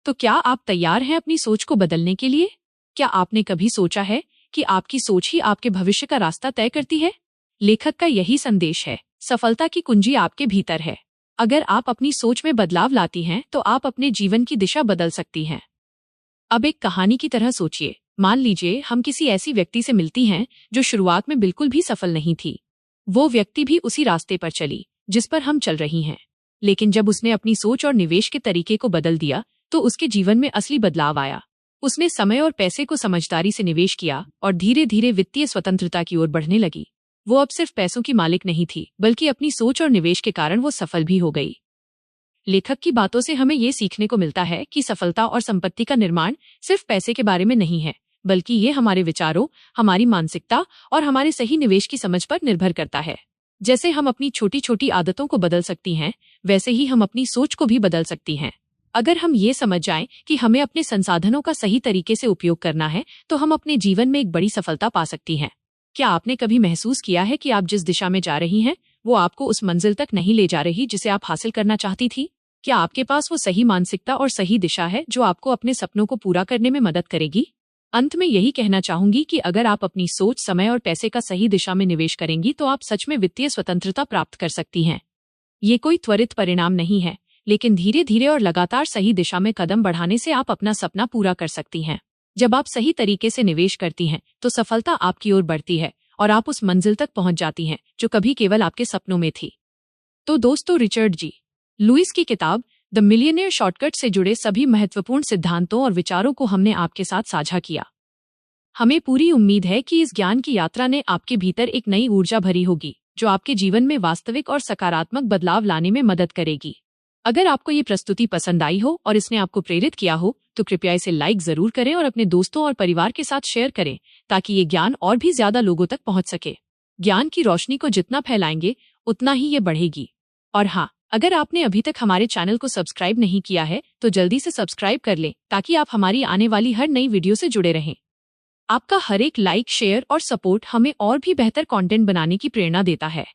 तो क्या आप तैयार हैं अपनी सोच को बदलने के लिए? क्या आपने कभी सोचा है कि आपकी सोच ही आपके भविष्य का रास्ता तय करती है? लेखक का यही संदेश है, सफलता की कुंजी आपके भीतर है। अगर आप अपनी सोच में बदलाव लाती हैं तो आप अपने जीवन की दिशा बदल सकती हैं। अब एक कहानी की तरह सोचिए। मान लीजिए हम किसी ऐसी व्यक्ति से मिलती हैं जो शुरुआत में बिल्कुल भी सफल नहीं थी। वो व्यक्ति भी उसी रास्ते पर चली जिस पर हम चल रही हैं, लेकिन जब उसने अपनी सोच और निवेश के तरीके को बदल दिया तो उसके जीवन में असली बदलाव आया। उसने समय और पैसे को समझदारी से निवेश किया और धीरे धीरे वित्तीय स्वतंत्रता की ओर बढ़ने लगी। वो अब सिर्फ पैसों की मालिक नहीं थी, बल्कि अपनी सोच और निवेश के कारण वो सफल भी हो गई। लेखक की बातों से हमें ये सीखने को मिलता है कि सफलता और संपत्ति का निर्माण सिर्फ पैसे के बारे में नहीं है, बल्कि ये हमारे विचारों, हमारी मानसिकता और हमारे सही निवेश की समझ पर निर्भर करता है। जैसे हम अपनी छोटी छोटी आदतों को बदल सकती हैं, वैसे ही हम अपनी सोच को भी बदल सकती हैं। अगर हम ये समझ जाएं कि हमें अपने संसाधनों का सही तरीके से उपयोग करना है, तो हम अपने जीवन में एक बड़ी सफलता पा सकती हैं। क्या आपने कभी महसूस किया है कि आप जिस दिशा में जा रही हैं, वो आपको उस मंजिल तक नहीं ले जा रही जिसे आप हासिल करना चाहती थी? क्या आपके पास वो सही मानसिकता और सही दिशा है जो आपको अपने सपनों को पूरा करने में मदद करेगी? अंत में यही कहना चाहूंगी कि अगर आप अपनी सोच, समय और पैसे का सही दिशा में निवेश करेंगी तो आप सच में वित्तीय स्वतंत्रता प्राप्त कर सकती हैं। ये कोई त्वरित परिणाम नहीं है, लेकिन धीरे धीरे और लगातार सही दिशा में कदम बढ़ाने से आप अपना सपना पूरा कर सकती हैं। जब आप सही तरीके से निवेश करती हैं तो सफलता आपकी ओर बढ़ती है और आप उस मंजिल तक पहुंच जाती हैं जो कभी केवल आपके सपनों में थी। तो दोस्तों, रिचर्ड जी लुइस की किताब द मिलियनेयर शॉर्टकट से जुड़े सभी महत्वपूर्ण सिद्धांतों और विचारों को हमने आपके साथ साझा किया। हमें पूरी उम्मीद है कि इस ज्ञान की यात्रा ने आपके भीतर एक नई ऊर्जा भरी होगी, जो आपके जीवन में वास्तविक और सकारात्मक बदलाव लाने में मदद करेगी। अगर आपको ये प्रस्तुति पसंद आई हो और इसने आपको प्रेरित किया हो, तो कृपया इसे लाइक जरूर करें और अपने दोस्तों और परिवार के साथ शेयर करें, ताकि ये ज्ञान और भी ज्यादा लोगों तक पहुंच सके। ज्ञान की रोशनी को जितना फैलाएंगे, उतना ही ये बढ़ेगी। और हाँ, अगर आपने अभी तक हमारे चैनल को सब्सक्राइब नहीं किया है, तो जल्दी से सब्सक्राइब कर लें, ताकि आप हमारी आने वाली हर नई वीडियो से जुड़े रहें। आपका हर एक लाइक, शेयर और सपोर्ट हमें और भी बेहतर कंटेंट बनाने की प्रेरणा देता है।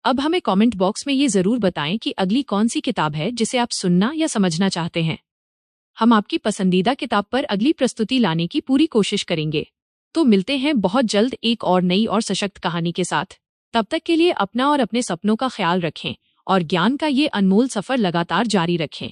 अब हमें कमेंट बॉक्स में ये जरूर बताएं कि अगली कौन सी किताब है जिसे आप सुनना या समझना चाहते हैं। हम आपकी पसंदीदा किताब पर अगली प्रस्तुति लाने की पूरी कोशिश करेंगे। तो मिलते हैं बहुत जल्द एक और नई और सशक्त कहानी के साथ। तब तक के लिए अपना और अपने सपनों का ख्याल रखें और ज्ञान का ये अनमोल सफर लगातार जारी रखें।